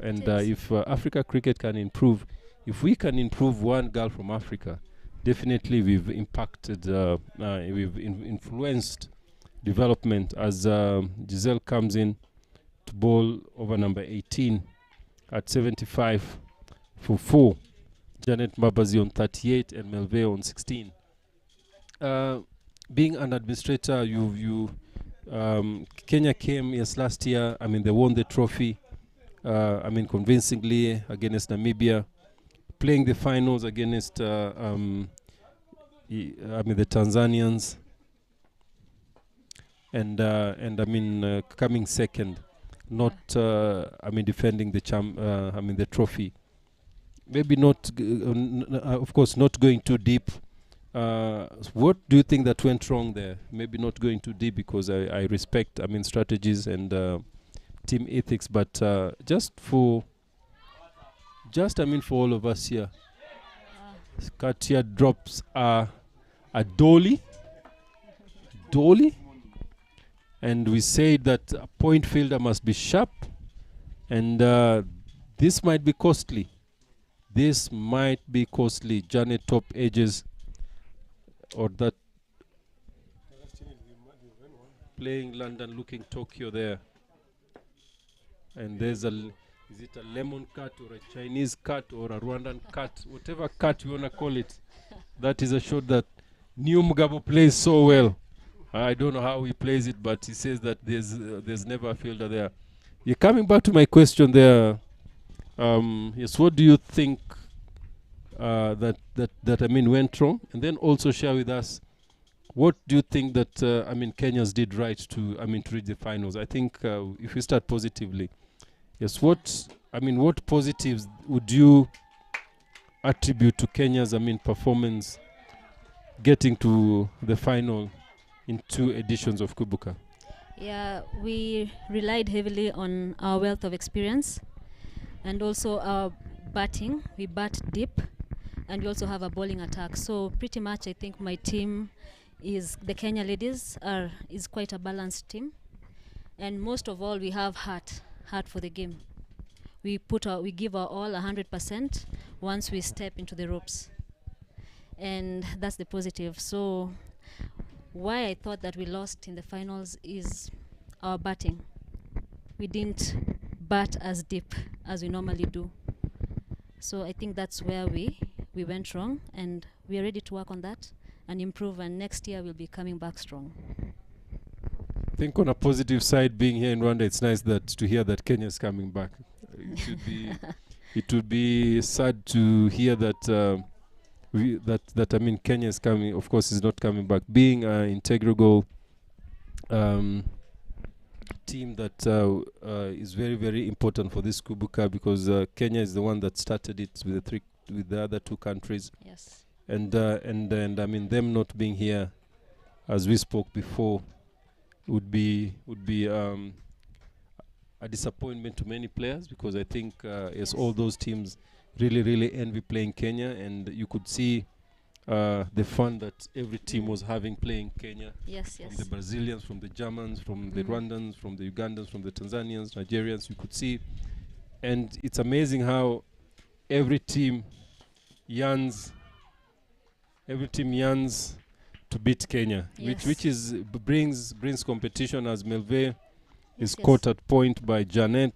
And if Africa cricket can improve, if we can improve one girl from Africa, definitely we've impacted, we've influenced development. As Giselle comes in to bowl over number 18 at 75 for 4, Janet Mabazi on 38 and Melve on 16. Being an administrator, Kenya came last year. They won the trophy. I mean, convincingly against Namibia, playing the finals against, I mean, the Tanzanians, and I mean, coming second, not, I mean, defending the I mean, the trophy. Maybe not, of course, not going too deep. What do you think that went wrong there? Maybe not going too deep, because I respect, I mean, strategies and team ethics, but just I mean, for all of us here, Katia drops a dolly, and we say that a point fielder must be sharp, and this might be costly. This might be costly. Janet top edges, or that playing London, looking Tokyo there. And there's is it a lemon cut or a Chinese cut or a Rwandan cut, whatever cut you want to call it. That is a shot that New Ingabo plays so well. I don't know how he plays it, but he says that there's never a fielder there. You're coming back to my question there. Yes, what do you think that I mean went wrong? And then also share with us, what do you think that I mean Kenyans did right to reach the finals? I think if we start positively, yes, what positives would you attribute to Kenya's performance getting to the final in 2 editions of Kubuka? Yeah, we relied heavily on our wealth of experience and also our batting. We bat deep, and we also have a bowling attack. So pretty much I think my team the Kenya ladies is quite a balanced team. And most of all, we have heart for the game. We give our all 100% once we step into the ropes. And that's the positive. So why I thought that we lost in the finals is our batting. We didn't bat as deep as we normally do. So I think that's where we went wrong, and we are ready to work on that and improve, and next year we'll be coming back strong. I think on a positive side, being here in Rwanda, it's nice to hear that Kenya is coming back. It would be sad to hear that Kenya is coming. Of course, is not coming back. Being an integral team that is very, very important for this Kubuka, because Kenya is the one that started it with the other 2 countries. Yes. And I mean, them not being here, as we spoke before, would be a disappointment to many players, because I think yes, all those teams really, really envy playing Kenya, and you could see the fun that every team was having playing Kenya. Yes. From the Brazilians, from the Germans, from the Rwandans, from the Ugandans, from the Tanzanians, Nigerians, you could see. And it's amazing how every team yearns to beat Kenya, yes, which is brings competition, as Melve is caught at point by Janet.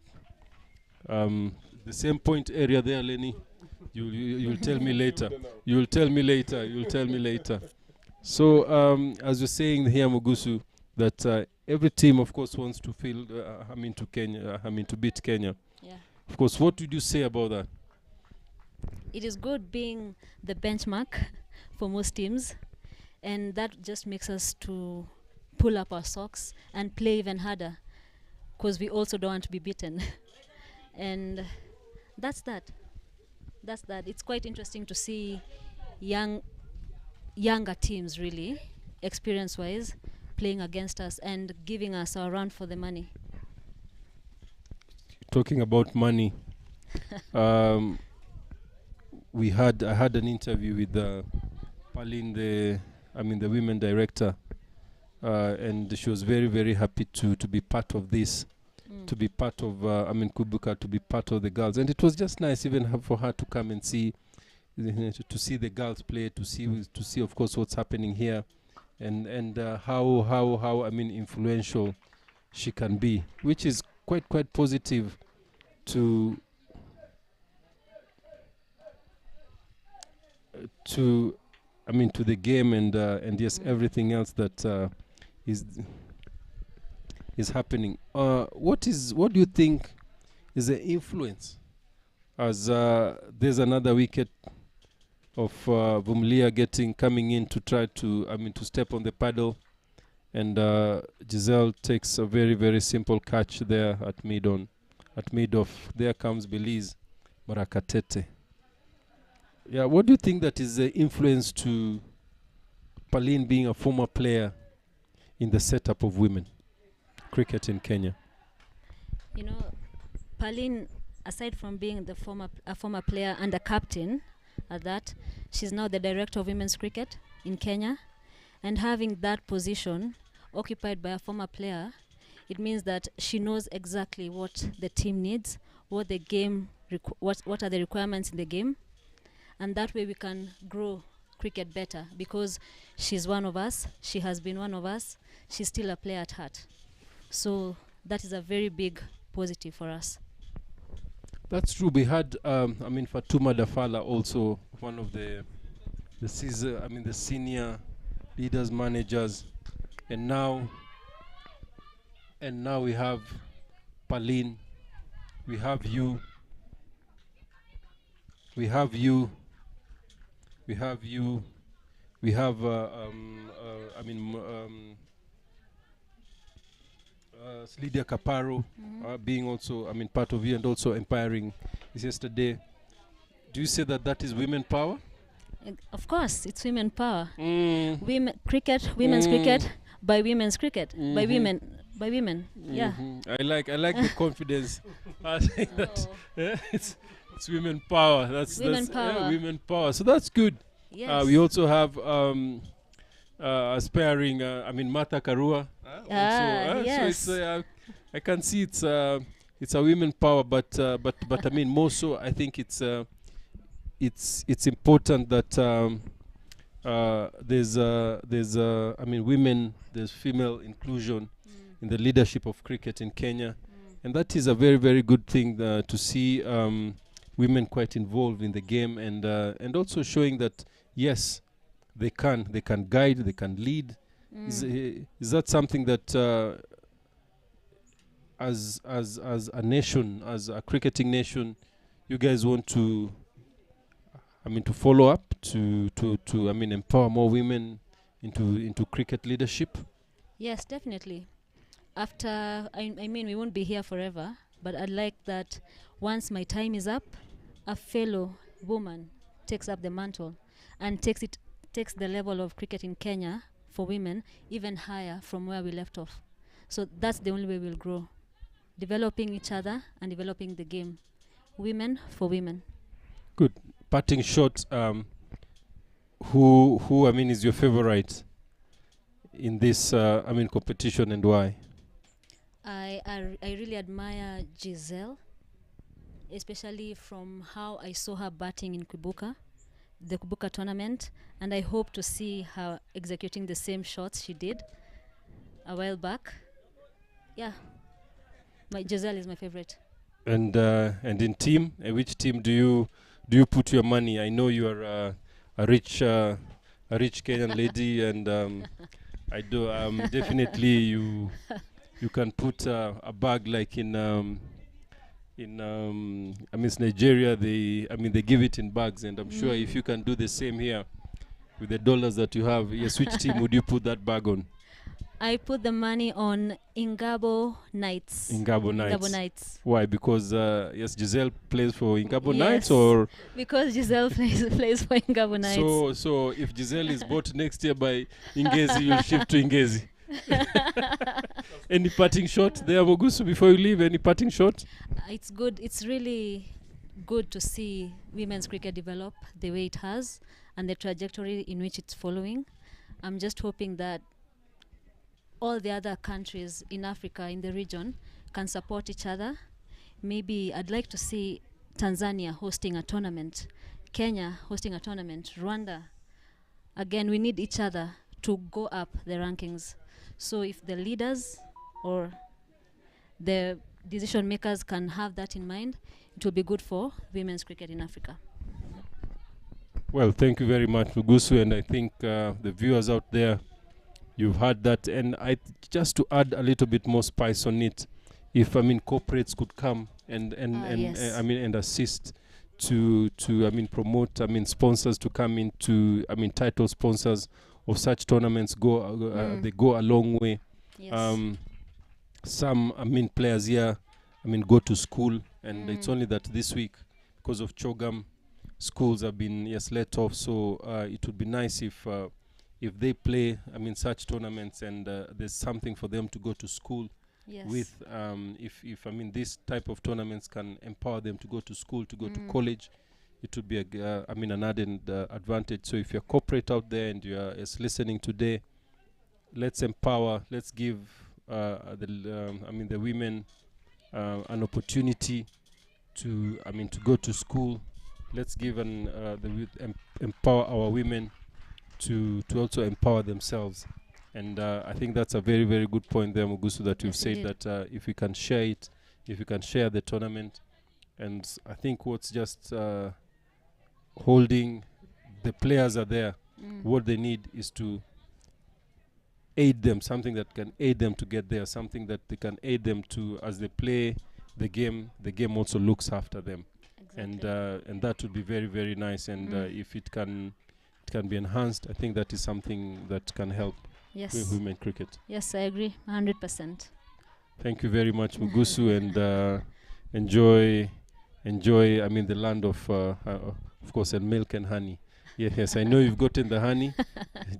The same point area there, Lenny. You'll tell me later. You'll tell me later. So as you're saying here, Mugusu, that every team, of course, wants to feel. To Kenya. To beat Kenya. Yeah. Of course. What would you say about that? It is good being the benchmark for most teams, and that just makes us to pull up our socks and play even harder, because we also don't want to be beaten. And that's that. It's quite interesting to see younger teams, really, experience-wise, playing against us and giving us our run for the money. Talking about money, I had an interview with Pauline, the women director, and she was very, very happy to be part of this, to be part of Kubuka, to be part of the girls, and it was just nice even for her to come and see, to see the girls play, to see of course what's happening here, and how influential she can be, which is quite positive to the game, and yes, everything else that is happening. What do you think is the influence. As there's another wicket of Vumlia coming in to try to, to step on the paddle, and Giselle takes a very, very simple catch there at mid off. There comes Belize Marakatete. Yeah, what do you think that is the influence to Pauline being a former player in the setup of women cricket in Kenya? You know, Pauline, aside from being a former player and a captain at that, she's now the director of women's cricket in Kenya. And having that position occupied by a former player, it means that she knows exactly what the team needs, what the game, what are the requirements in the game. And that way we can grow cricket better, because she's one of us, she has been one of us, she's still a player at heart. So that is a very big positive for us. That's true. We had, Fatuma Dafala, also one of the senior leaders, managers, and now we have Pauline, we have you, we have Lydia Caparo being also, part of you, and also empowering this yesterday. Do you say that is women power? Of course, it's women power. Women's cricket by women's cricket, by women. Yeah. I like the confidence. I think that it's women power. That's women power. Yeah, women power. So that's good. Yes. We also have aspiring, Martha Karua. Yes. So I can see it's a women power, but more so I think it's important that there's women, there's female inclusion in the leadership of cricket in Kenya, and that is a very, very good thing to see women quite involved in the game, and also showing that yes, they can guide, they can lead. Is that something that as a nation, as a cricketing nation, you guys want to follow up to empower more women into cricket leadership? Yes, definitely. After, we won't be here forever, but I'd like that once my time is up, a fellow woman takes up the mantle and takes the level of cricket in Kenya for women even higher from where we left off. So that's the only way we'll grow, developing each other and developing the game. Women for women. Good. Parting shot, who is your favorite in this competition, and why? I really admire Giselle, especially from how I saw her batting in the Kubuka tournament, and I hope to see her executing the same shots she did a while back. Yeah, Giselle is my favorite. And in team, which team do you put your money? I know you are a rich Kenyan lady, and I do definitely you can put a bag like in Nigeria. They give it in bags, and I'm sure if you can do the same here with the dollars that you have, yes, which team would you put that bag on? I put the money on Ingabo Knights. Ingabo Knights. Why? Because yes, Giselle plays for Ingabo Knights, or because Giselle plays for Ingabo Knights. So if Giselle is bought next year by Ingezi, you'll shift to Ingezi. Any parting shot there, Mogusu, before you leave? Any parting shot? It's good. It's really good to see women's cricket develop the way it has and the trajectory in which it's following. I'm just hoping that all the other countries in Africa, in the region, can support each other. Maybe I'd like to see Tanzania hosting a tournament, Kenya hosting a tournament, Rwanda. Again, we need each other to go up the rankings. So if the leaders or the decision makers can have that in mind, it will be good for women's cricket in Africa. Well, thank you very much, Mugusu, and I think the viewers out there, you've heard that, and just to add a little bit more spice on it, if corporates could come and Yes. and assist to promote sponsors to come into title sponsors of such tournaments they go a long way. Yes. Some players here go to school, and it's only that this week, because of CHOGM, schools have been let off. So it would be nice if they play such tournaments, and there's something for them to go to school Yes. with. If this type of tournaments can empower them to go to school, to go to college, it would be an added advantage. So if you're corporate out there and you're listening today, let's empower, let's give the women an opportunity to to go to school. Let's give empower our women to also empower themselves. And I think that's a very, very good point there, Mugusu, that you've Yes, said indeed. that if we can share it, if we can share the tournament, and I think what's just holding the players are there. What they need is to aid them, something that can aid them to get there, something that they can aid them to, as they play the game also looks after them. Exactly. And that would be very, very nice. And if it can be enhanced, I think that is something that can help Yes. women cricket. Yes, I agree 100%. Thank you very much, Mugusu, and enjoy the land of course, and milk and honey. Yes, I know you've gotten the honey.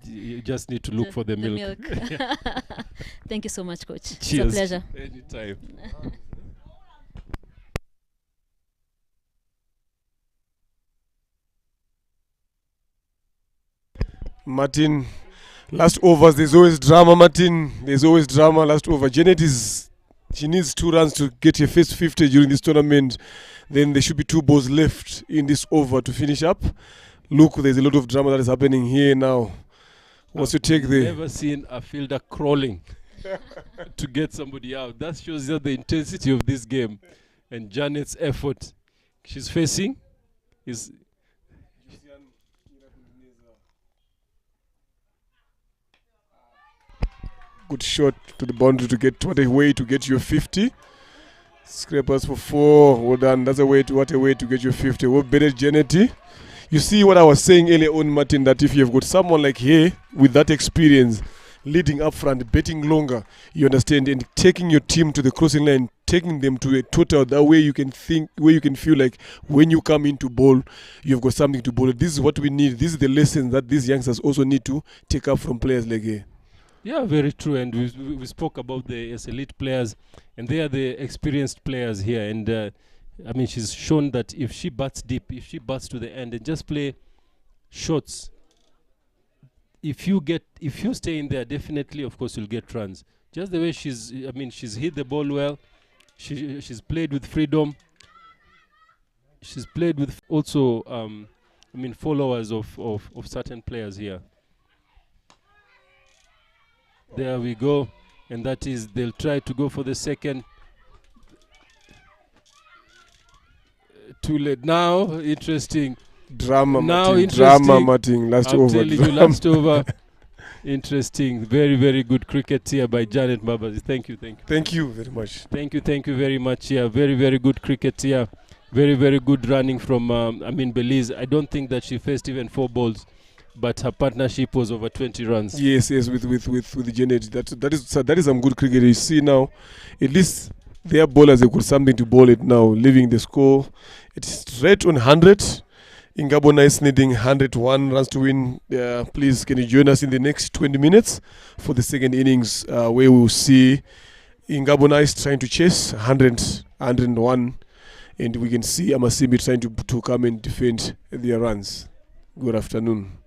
You just need to look for the milk. Thank you so much, Coach. Cheers. It's a pleasure. Anytime. Martin, last overs, there's always drama, Martin. There's always drama last over. She needs 2 runs to get her first 50 during this tournament. Then there should be 2 balls left in this over to finish up. Look, there's a lot of drama that is happening here now. What's your take there? I've never seen a fielder crawling to get somebody out. That shows you the intensity of this game. And Janet's effort. She's facing is Good shot to the boundary to get what a way to get your 50. Scrapers for 4. Well done. That's what a way to get your 50. Well better, Janetti. You see what I was saying earlier on, Martin, that if you've got someone like here with that experience, leading up front, betting longer, you understand, and taking your team to the crossing line, taking them to a total, that way you can think, where you can feel like when you come into bowl, you've got something to bowl. This is what we need. This is the lesson that these youngsters also need to take up from players like here. Yeah, very true. And we spoke about the elite players, and they are the experienced players here. And she's shown that if she bats deep, if she bats to the end and just play shots, if you stay in there, definitely, of course, you'll get runs. Just the way she's hit the ball well. She's played with freedom. She's played with also, followers of certain players here. There we go. And that is, they'll try to go for the second. Too late now. Interesting. Drama, Now Martin. Drama, Martin. Last over. I'm telling you, last over. Interesting. Very, very good cricket here by Janet Babazi. Thank you. Thank you very much. Thank you very much here. Very, very good cricket here. Very, very good running from Belize. I don't think that she faced even 4 balls, but her partnership was over 20 runs. Yes, with Janet. That is some good cricket. You see now, at least their bowlers have got something to bowl it now, leaving the score. It's right on 100. Ingabo Nice needing 101 runs to win. Please, can you join us in the next 20 minutes for the second innings, where we will see Ingabo Nice trying to chase 101, and we can see Amasimbi trying to come and defend their runs. Good afternoon.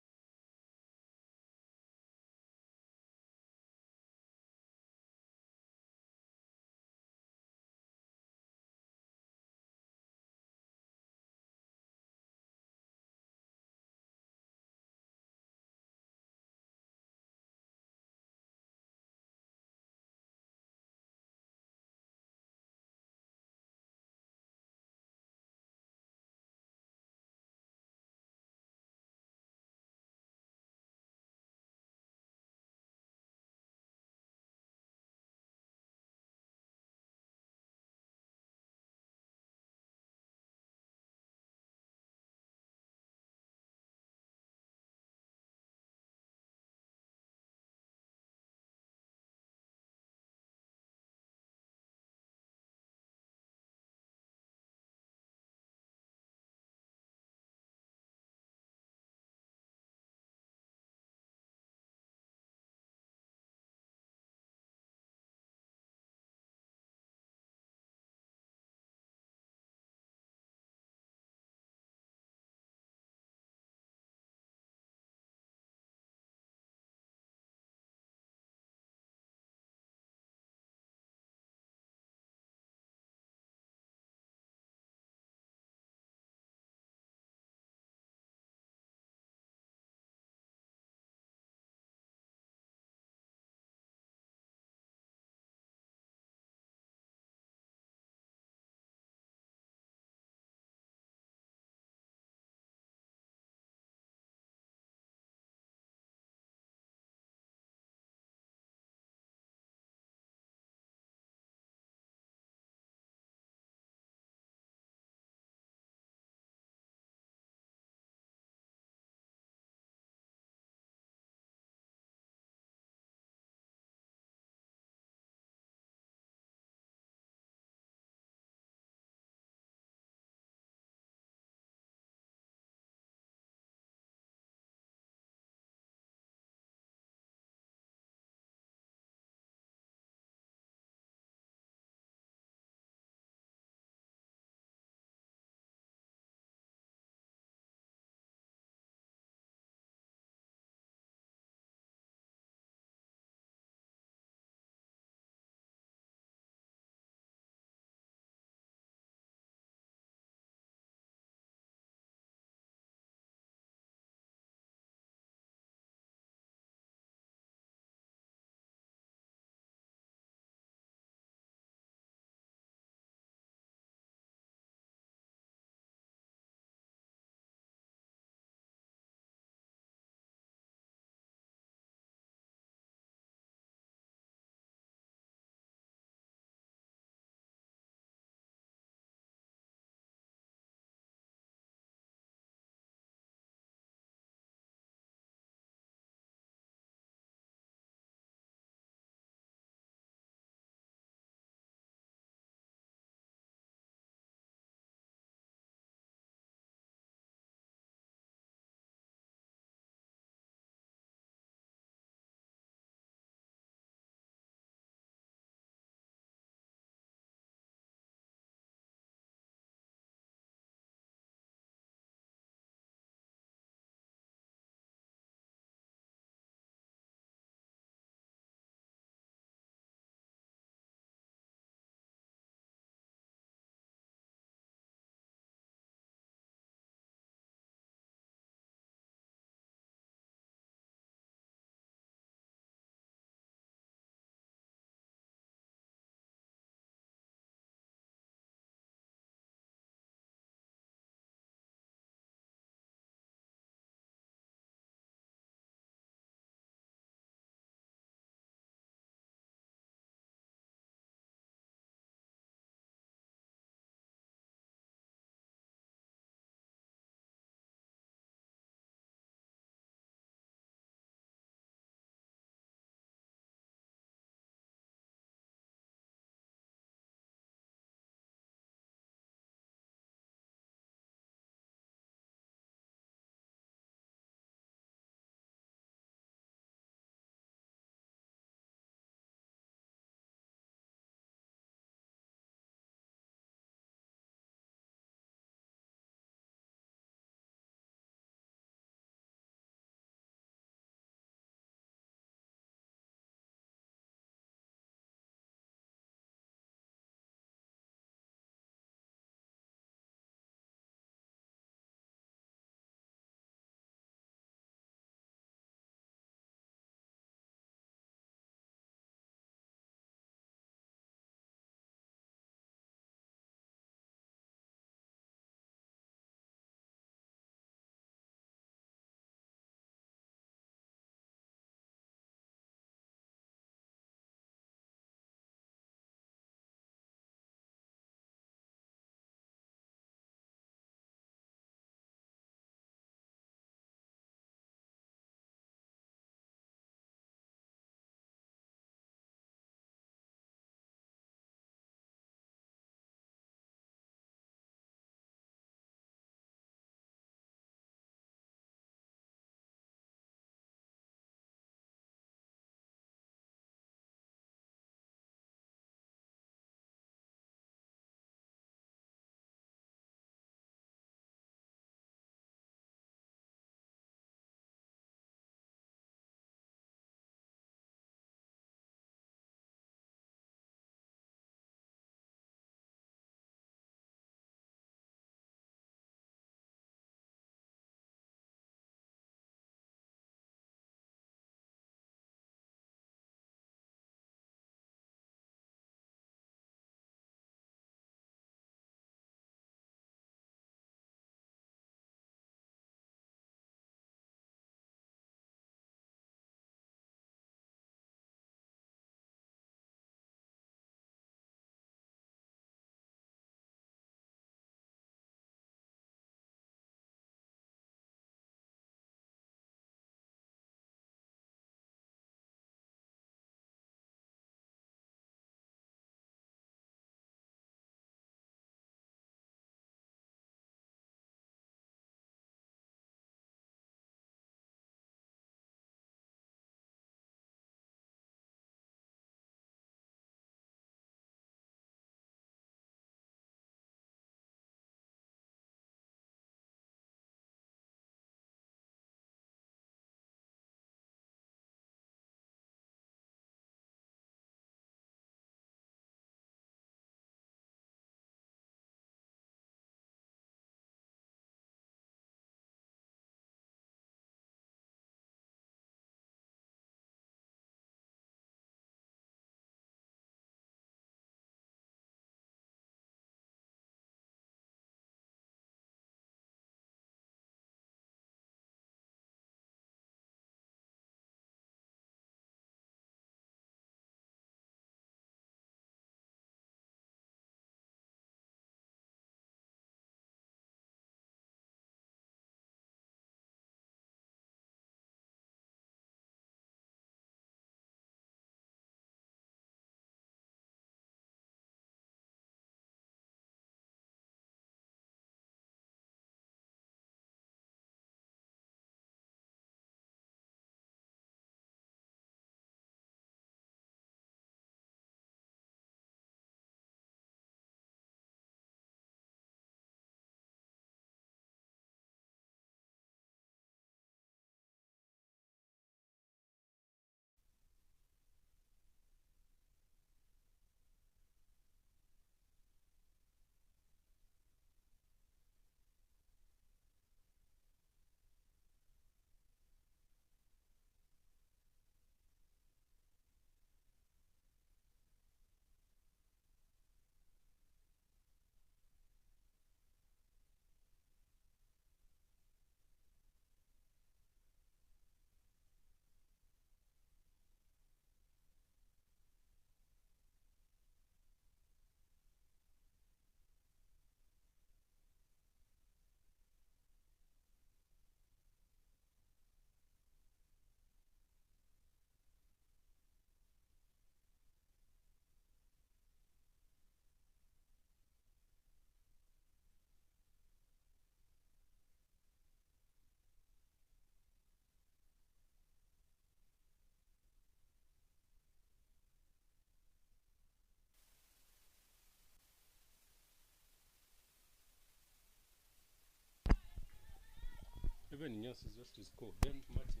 Yes, is just to score. Then Martin.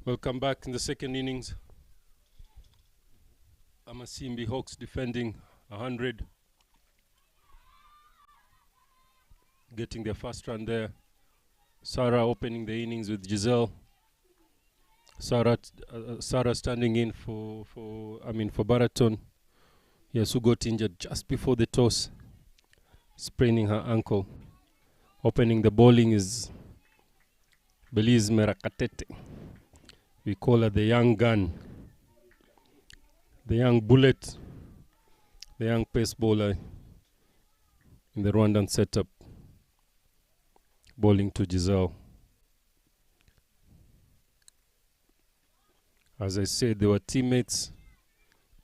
Welcome back in the second innings. Amasimbi Hawks defending 100. Getting their first run there. Sarah opening the innings with Giselle. Sarah standing in for Baraton. Yes, who got injured just before the toss, spraining her ankle. Opening the bowling is Belize Merakatete. We call her the young gun, the young bullet, the young pace bowler in the Rwandan setup. Bowling to Giselle. As I said, they were teammates,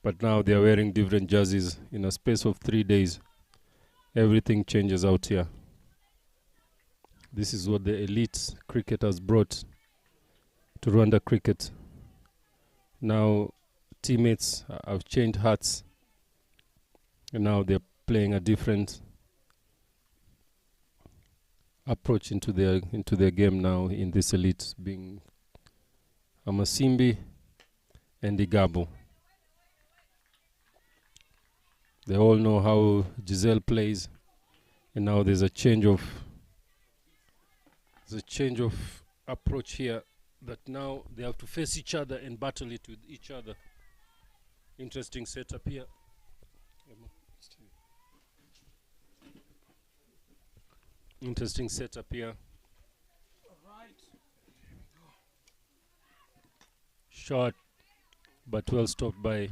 but now they are wearing different jerseys. In a space of 3 days, everything changes out here. This is what the elite cricket has brought to Rwanda cricket. Now teammates have changed hats, and now they're playing a different approach into their game now in this elite, being Amasimbi and Ingabo. They all know how Giselle plays, and now there's a change of approach here, that now they have to face each other and battle it with each other. Interesting setup here. Interesting setup here. Short, but well stopped by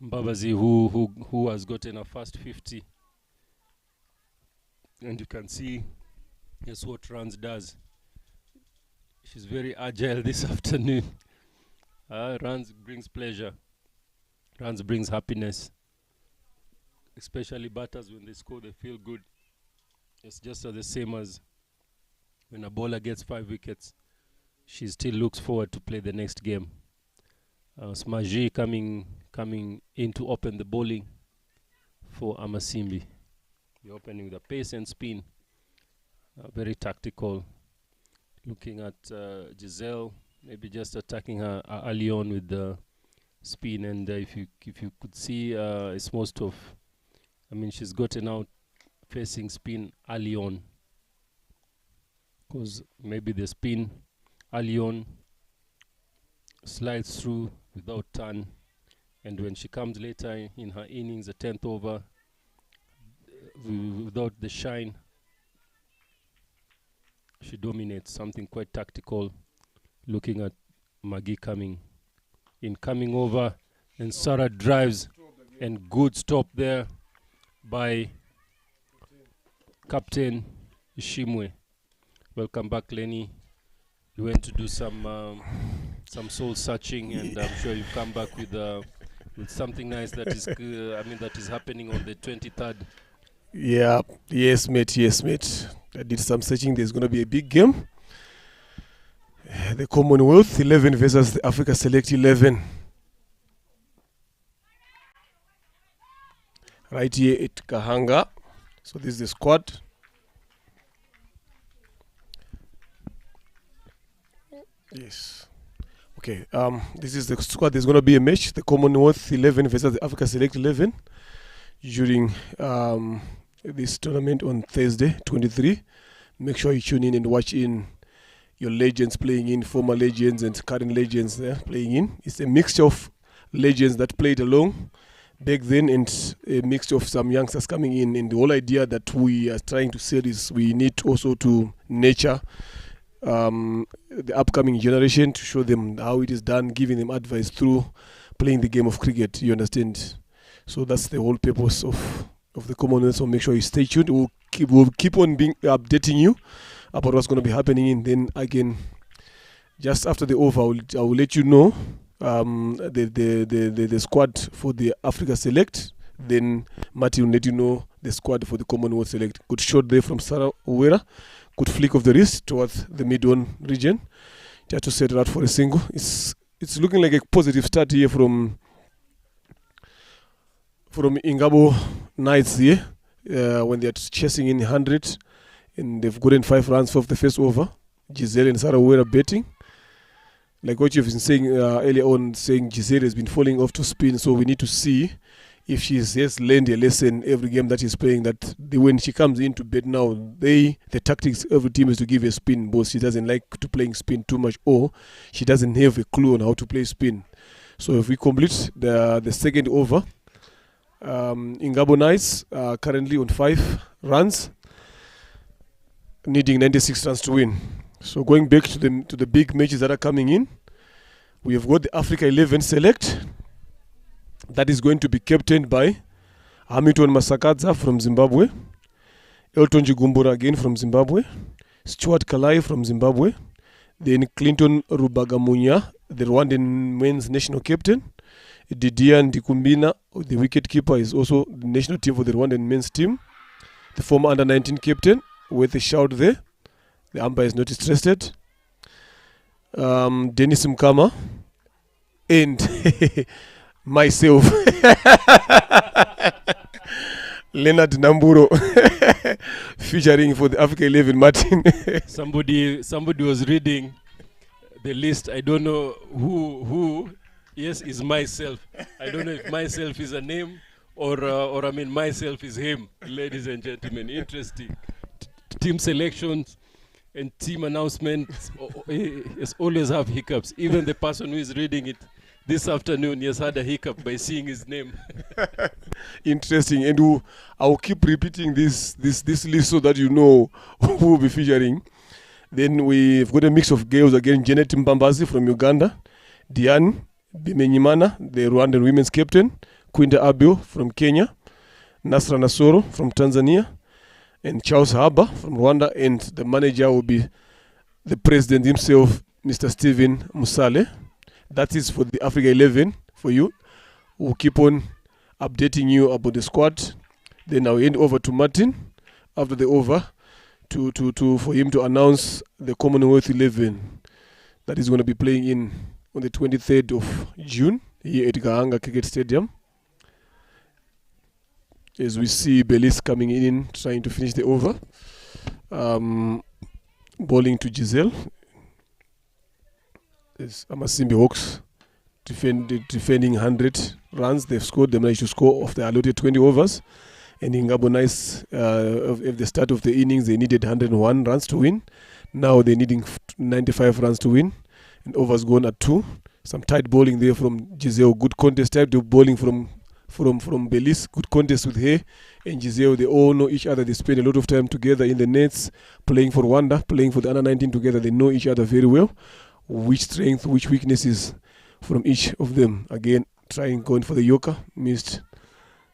Mbabazi, who has gotten a fast 50. And you can see that's what Runs does. She's very agile this afternoon. Runs brings pleasure. Runs brings happiness. Especially batters, when they score, they feel good. It's just the same as when a bowler gets 5 wickets. She still looks forward to play the next game. Smaji coming in to open the bowling for Amasimbi. The opening with the pace and spin. Very tactical. Looking at Giselle, maybe just attacking her early on with the spin. And if you could see, it's most of, she's gotten out facing spin early on, because maybe the spin early on slides through without turn, and when she comes later in her innings, the 10th over, without the shine, she dominates. Something quite tactical. Looking at Maggie coming over, and Sarah drives, and good stop there by Captain Ishimwe. Welcome back, Lenny. You went to do some soul searching, and I'm sure you've come back with something nice that is that is happening on the 23rd. Yeah, yes, mate. I did some searching. There's going to be a big game. The Commonwealth 11 versus the Africa Select 11. Right here at Kahanga. So this is the squad. Yes. Okay. This is the squad. There's going to be a match. The Commonwealth 11 versus the Africa Select 11 during this tournament on Thursday, 23. Make sure you tune in and watch in your legends playing in, former legends and current legends there playing in. It's a mixture of legends that played along back then and a mixture of some youngsters coming in. And the whole idea that we are trying to say is we need also to nurture the upcoming generation, to show them how it is done, giving them advice through playing the game of cricket. You understand? So that's the whole purpose of the Commonwealth. So make sure you stay tuned. We'll keep on updating you about what's going to be happening. And then again, just after the over, I will let you know the squad for the Africa Select. Then Martin will let you know the squad for the Commonwealth Select. Good shot there from Sarah Uwera. Good flick of the wrist towards the mid-on region. Tried to set it out for a single. It's it's looking like a positive start here from Ingabo Knights here, when they're chasing in 100, and they've gotten 5 runs off the first over. Giselle and Sarah were betting. Like what you've been saying earlier on, saying Giselle has been falling off to spin, so we need to see if she has learned a lesson every game that she's playing, that when she comes in to bet now, the tactics every team is to give a spin, but she doesn't like to playing spin too much, or she doesn't have a clue on how to play spin. So if we complete the second over, Ingabo Knights are currently on 5 runs, needing 96 runs to win. So going back to the big matches that are coming in, we have got the Africa 11 select that is going to be captained by Hamilton Masakadza from Zimbabwe, Elton Jigumbura again from Zimbabwe, Stuart Kalai from Zimbabwe, then Clinton Rubagamunya, the Rwandan men's national captain, Didier Ndikumbina, the wicket-keeper, is also the national team for the Rwandan men's team, the former under-19 captain, with a shout there. The umpire is not interested. Dennis Mkama and myself, Leonard Namburo, featuring for the Africa 11, Martin. Somebody was reading the list. I don't know who. Yes, is myself. I don't know if myself is a name or I mean myself is him. Ladies and gentlemen, interesting. Team selections and team announcements always have hiccups. Even the person who is reading it this afternoon has had a hiccup by seeing his name. Interesting, and I'll keep repeating this list so that you know who will be featuring. Then we've got a mix of girls again: Janet Mbambazi from Uganda, Diane Bimenyimana, the Rwandan women's captain, Quinta Abio from Kenya, Nasra Nasoro from Tanzania, and Charles Haba from Rwanda, and the manager will be the president himself, Mr. Stephen Musale. That is for the Africa 11 for you. We'll keep on updating you about the squad. Then I'll hand over to Martin after the over for him to announce the Commonwealth 11 that is going to be playing in on the 23rd of June here at Gahanga Cricket Stadium. As we see Belize coming in, trying to finish the over. Bowling to Giselle. There's Amasimbi Hawks defending 100 runs. They've scored. They managed to score off the allotted 20 overs. And Ingabo Knights, at the start of the innings, they needed 101 runs to win. Now they're needing 95 runs to win. And overs gone at 2. Some tight bowling there from Giselle. Good contest type. They're bowling from Belize. Good contest with her and Giselle. They all know each other. They spend a lot of time together in the nets, playing for Rwanda, playing for the under-19 together. They know each other very well. Which strength, which weaknesses from each of them. Again, going for the Yorker. Missed.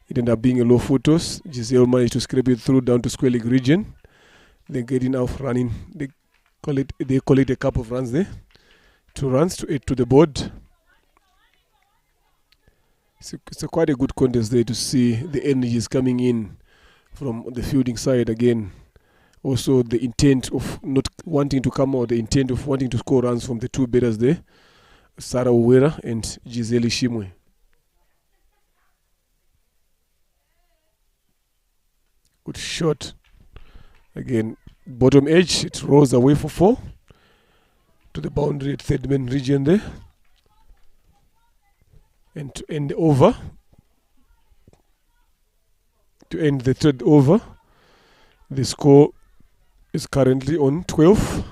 It ended up being a low photos. Giselle managed to scrape it through down to Square League region. They're getting out running. They collect a couple of runs there. 2 runs to 8 to the board. It's quite a good contest there to see the energies coming in from the fielding side again. Also the intent of not wanting to come out, the intent of wanting to score runs from the 2 batters there, Sarah Uwera and Giselle Shimwe. Good shot. Again, bottom edge, it rolls away for 4 to the boundary at third man region there. And to end the over, to end the third over, the score is currently on 12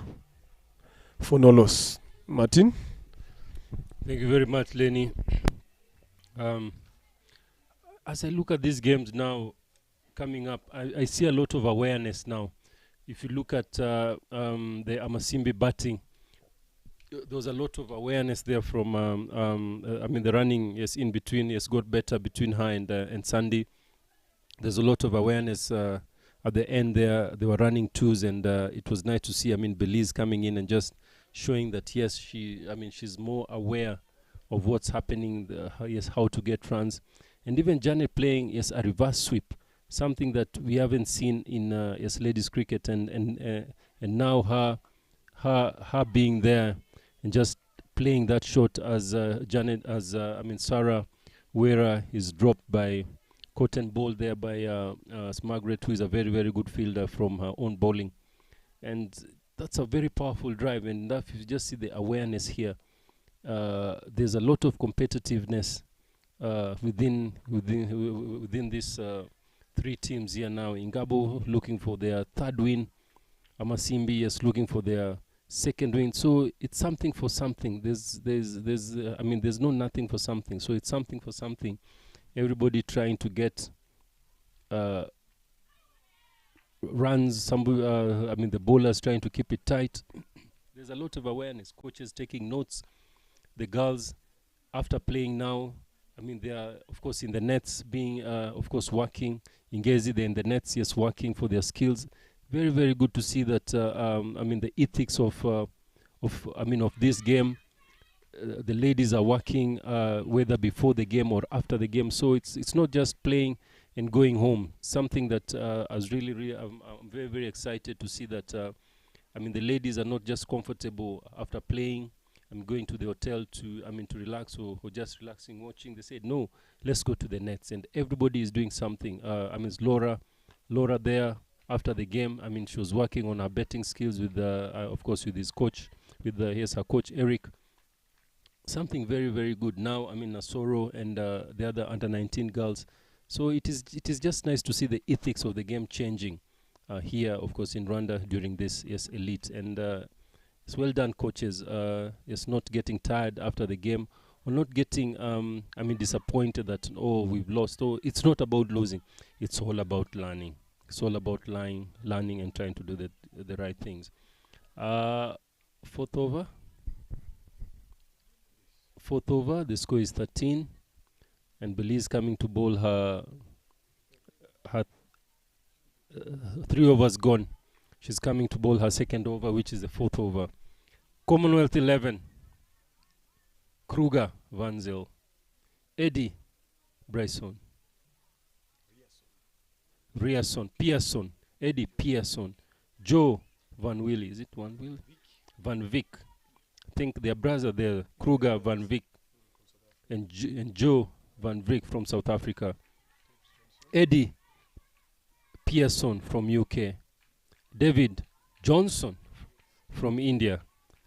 for no loss. Martin? Thank you very much, Lenny. As I look at these games now coming up, I see a lot of awareness now. If you look at the Amasimbi batting, there was a lot of awareness there from, I mean, the running in between got better between her and Sandy. There's a lot of awareness at the end there. They were running 2s, and it was nice to see, I mean, Belize coming in and just showing that, yes, she's more aware of what's happening, how to get runs. And even Janet playing, a reverse sweep, something that we haven't seen in ladies cricket, and now her being there and just playing that shot as Sarah Wera is dropped by Cotton Ball there by Margaret, who is a very, very good fielder from her own bowling. And that's a very powerful drive. And if you just see the awareness here, there's a lot of competitiveness within these three teams here now. Ingabo looking for their third win. Amasimbi is looking for their second win. So it's something for something. There's no nothing for something. So it's something for something. Everybody trying to get runs. The bowlers trying to keep it tight. There's a lot of awareness. Coaches taking notes. The girls, after playing now, they are, of course, in the nets being, of course, working. Ingezi, they're in the nets, yes, working for their skills. Very, very good to see that, the ethics of this game. The ladies are working, whether before the game or after the game. So it's not just playing and going home. Something that I'm very, very excited to see that, the ladies are not just comfortable after playing. I'm going to the hotel to relax or just relaxing, watching. They said, no, let's go to the nets. And everybody is doing something. It's Laura there after the game. she was working on her betting skills with, of course, with his coach, with her coach, Eric. Something very, very good. Now, Nasoro and the other under-19 girls. So it is just nice to see the ethics of the game changing here, of course, in Rwanda during this elite. And it's well done, coaches. It's not getting tired after the game, or not getting disappointed that we've lost. It's not about losing. It's all about learning. It's all about learning and trying to do the right things. Fourth over, the score is 13, and Belize coming to bowl her 3 overs gone. She's coming to bowl her second over, which is the fourth over. Commonwealth 11, Kruger, Van Zyl, Eddie, Bryson, Pearson, Eddie Pearson, Joe Van Willy. Is it Van Willy? Van Vick. I think their brother there, Kruger Van Vick, and Joe Van Vick from South Africa. Eddie Pearson from UK. David Johnson from India.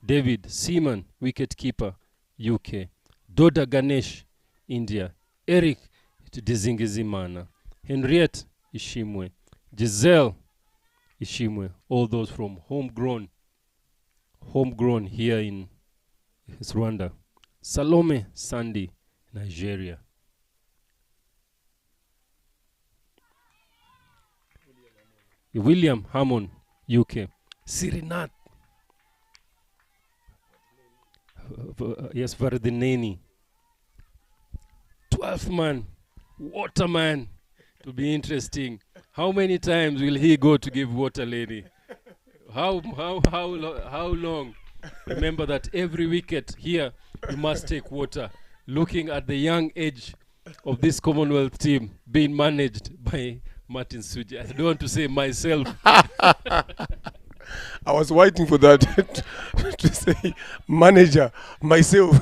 David Seaman, wicket-keeper, UK. Doda Ganesh, India. Eric Dizingizimana. Henriette Ishimwe. Giselle Ishimwe. All those from homegrown here in Rwanda. Salome Sandy, Nigeria. William Hammond, UK. Sirinath. Vardineni. 12th man, Waterman. To be interesting. How many times will he go to give water lady? How long? Remember that every wicket here, you must take water. Looking at the young age of this Commonwealth team being managed by Martin Suji. I don't want to say myself. I was waiting for that to say manager, myself.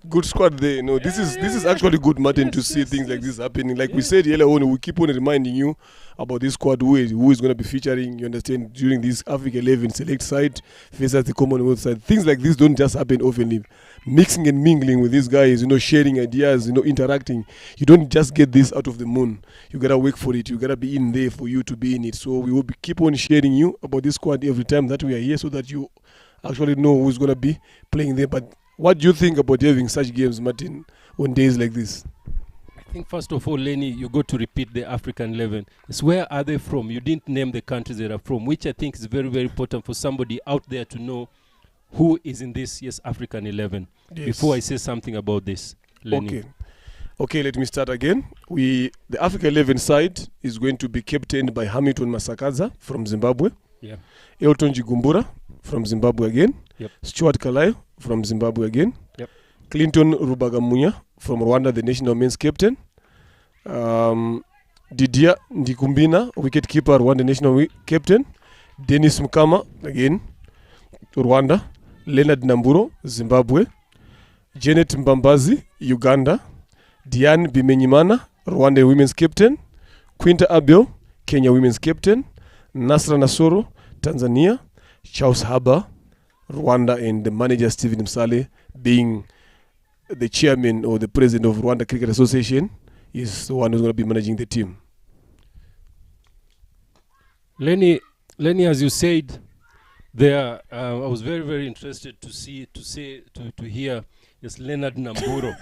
Good squad there. This is actually good, Martin, to see things like this happening. Like we said earlier on, we keep on reminding you about this squad who is going to be featuring, you understand, during this Africa 11 select side versus the Commonwealth side. Things like this don't just happen often. Mixing and mingling with these guys, sharing ideas, interacting. You don't just get this out of the moon. You gotta work for it. You gotta be in there for you to be in it. So we will keep on sharing you about this squad every time that we are here, so that you actually know who's gonna be playing there. But what do you think about having such games, Martin, on days like this? I think first of all, Lenny, you got to repeat the African 11. It's where are they from? You didn't name the countries they are from, which I think is very, very important for somebody out there to know who is in this African 11. Yes. Before I say something about this, Lenny. Okay, let me start again. The Africa 11 side is going to be captained by Hamilton Masakaza from Zimbabwe. Yeah. Elton Jigumbura from Zimbabwe again. Yep. Stuart Kalai from Zimbabwe again. Yep. Clinton Rubagamunya from Rwanda, the national men's captain. Didier Ndikumbina, wicket-keeper, Rwanda national captain. Dennis Mukama, again, Rwanda. Leonard Namburo, Zimbabwe, Janet Mbambazi, Uganda, Diane Bimenyimana, Rwanda women's captain, Quinta Abel, Kenya women's captain, Nasra Nasoro, Tanzania, Charles Haba, Rwanda, and the manager Stephen Msale, being the chairman or the president of Rwanda Cricket Association, is the one who's going to be managing the team. Lenny, as you said, there, I was very, very interested to hear yes, Leonard Namburo.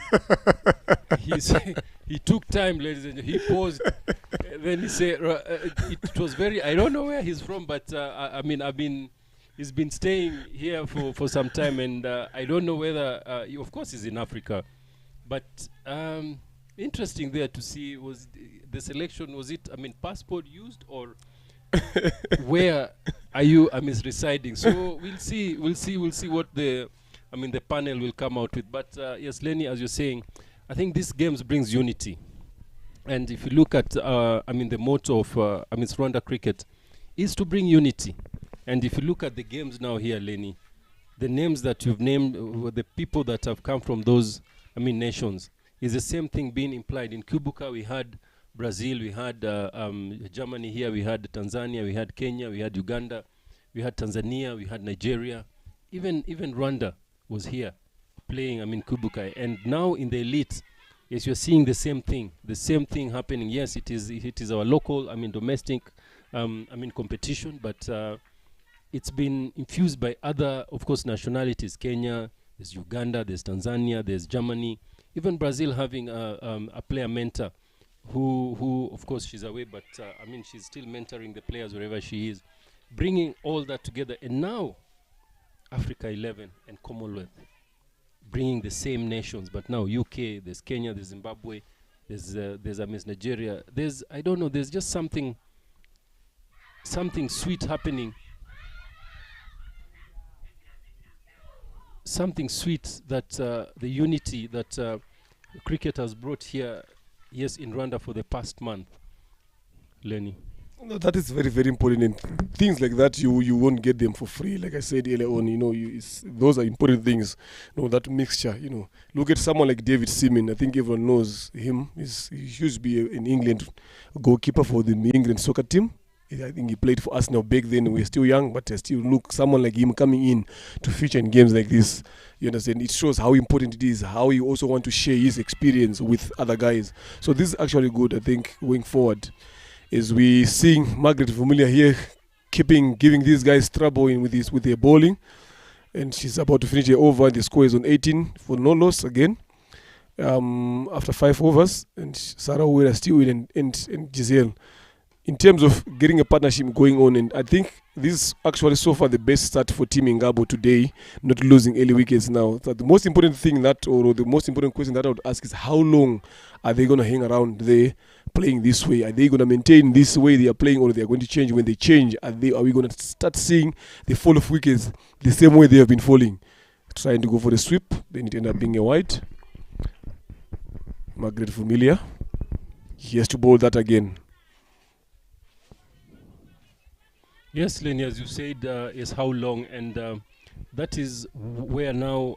He took time, ladies and gentlemen. He paused. Then he said, it was very, I don't know where he's from, but he's been staying here for some time, and I don't know whether, of course he's in Africa, but interesting there to see, was the selection, was it, passport used, or where are you residing? So we'll see what the panel will come out with. But yes, Lenny, as you're saying, I think this games brings unity. And if you look at the motto of Rwanda cricket is to bring unity. And if you look at the games now here, Lenny, the names that you've named, the people that have come from those nations, is the same thing being implied. In Kubuka we had Brazil, we had Germany here, we had Tanzania, we had Kenya, we had Uganda, we had Tanzania, we had Nigeria, even Rwanda was here playing Kubuka. And now in the elite, yes, you're seeing the same thing happening. Yes, it is our local domestic competition, but it's been infused by other, of course, nationalities. Kenya, there's Uganda, there's Tanzania, there's Germany, even Brazil having a player mentor who of course she's away, but she's still mentoring the players wherever she is, bringing all that together. And now Africa 11 and Commonwealth bringing the same nations, but now UK, there's Kenya, there's Zimbabwe, there's Nigeria, there's just something sweet happening, something sweet that the unity that cricket has brought here, yes, in Rwanda for the past month. Lenny. No, that is very, very important. And things like that, you won't get them for free. Like I said earlier on, those are important things. That mixture, Look at someone like David Seaman. I think everyone knows him. He used to be an England goalkeeper for the England soccer team. I think he played for us now. Back then we were still young, but I still look someone like him coming in to feature in games like this. You understand? It shows how important it is, how he also want to share his experience with other guys. So this is actually good, I think, going forward. As we seeing Margaret Vermeulen here giving these guys trouble with their bowling. And she's about to finish her over. The score is on 18 for no loss again. After 5 overs. And Sarah Uwera still in and Giselle. In terms of getting a partnership going on, and I think this is actually so far the best start for Team Ingabo today, not losing early wickets now. So the most important thing or the most important question that I would ask is how long are they going to hang around there playing this way? Are they going to maintain this way they are playing, or they are going to change? When they change, are we going to start seeing the fall of wickets the same way they have been falling? Trying to go for the sweep, then it ended up being a wide. Margaret Vermeulen, he has to bowl that again. Yes, Lenny, as you said, is how long, and that is where now,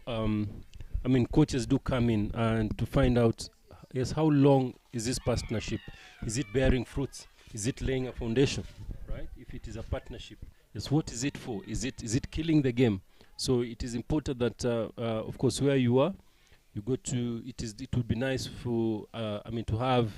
coaches do come in and to find out, yes, how long is this partnership? Is it bearing fruits? Is it laying a foundation, right? If it is a partnership, yes, what is it for? Is it killing the game? So it is important that, of course, where you are, you go to. It would be nice for, to have.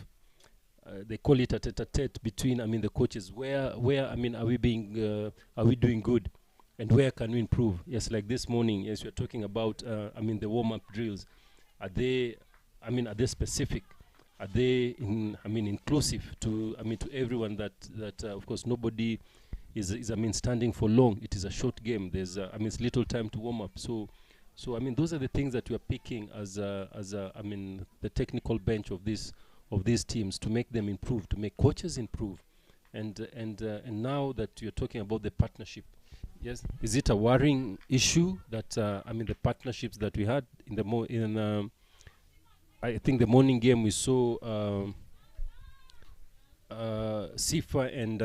They call it a tete-a-tete between, the coaches. Where are we doing good, and where can we improve? Yes, like this morning, yes, we're talking about, the warm-up drills. Are they specific? Are they inclusive to everyone? That of course nobody is standing for long. It is a short game. There's it's little time to warm up. So those are the things that we are picking as the technical bench of these teams, to make them improve, to make coaches improve, and now that you're talking about the partnership, yes, is it a worrying issue that the partnerships that we had in I think the morning game we saw Sifa and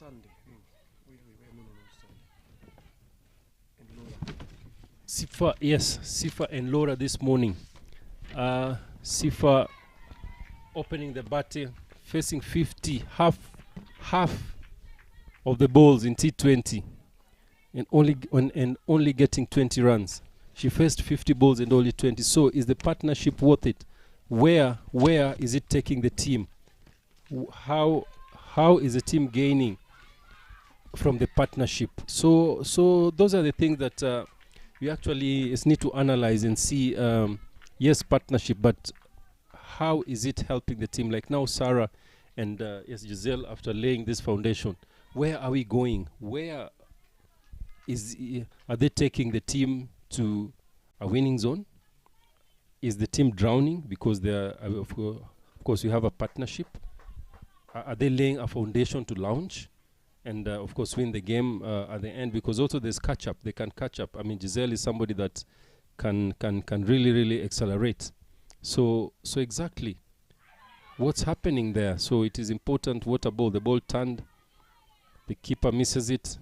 Sunday. Wait, no, Sunday. And Laura. Sifa, yes, Sifa and Laura this morning. Sifa opening the battle, facing 50, half of the balls in T20, and only getting 20 runs. She faced 50 balls and only 20. So is the partnership worth it? Where is it taking the team? How is the team gaining from the partnership? So those are the things that we actually need to analyze and see. Yes, partnership, but how is it helping the team? Like now, Sarah and yes, Giselle, after laying this foundation, where are we going? Where are they taking the team to a winning zone? Is the team drowning because they are, of course, you have a partnership? Are they laying a foundation to launch and, of course, win the game at the end? Because also there's catch up. They can catch up. I mean, Giselle is somebody that can really accelerate. So exactly what's happening there? So it is important. What a ball! The ball turned. The keeper misses it.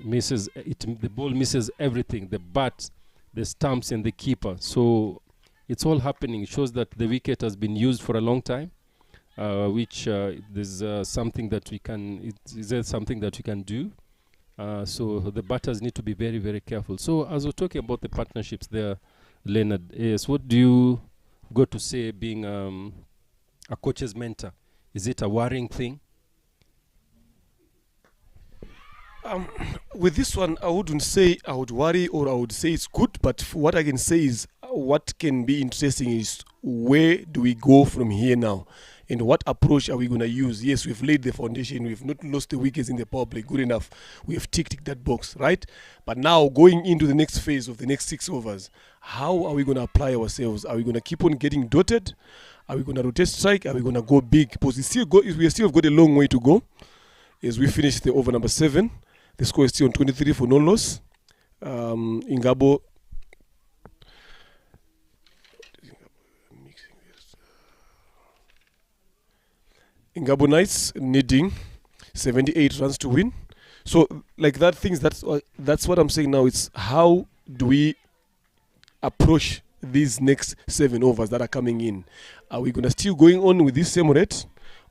Misses it. The ball misses everything. The bat, the stumps, and the keeper. So it's all happening. It shows that the wicket has been used for a long time. Which there's something that we can. Is there something that we can do? So the batters need to be very, very careful. So as we're talking about the partnerships there, Leonard, yes, what do you got to say being a coach's mentor? Is it a worrying thing? With this one, I wouldn't say I would worry or I would say it's good, but what I can say is what can be interesting is where do we go from here now? And what approach are we going to use? Yes, we've laid the foundation. We've not lost the wickets in the power play. Good enough. We have ticked that box, right? But now going into the next phase of the next 6 overs, how are we going to apply ourselves? Are we going to keep on getting dotted? Are we going to rotate strike? Are we going to go big? Because we still got a long way to go. As we finish the over number 7, the score is still on 23 for no loss. Ingabo. Ingabo Knights needing 78 runs to win. So, like that things, that's what I'm saying now. It's how do we approach these next 7 overs that are coming in? Are we going to still going on with this same rate?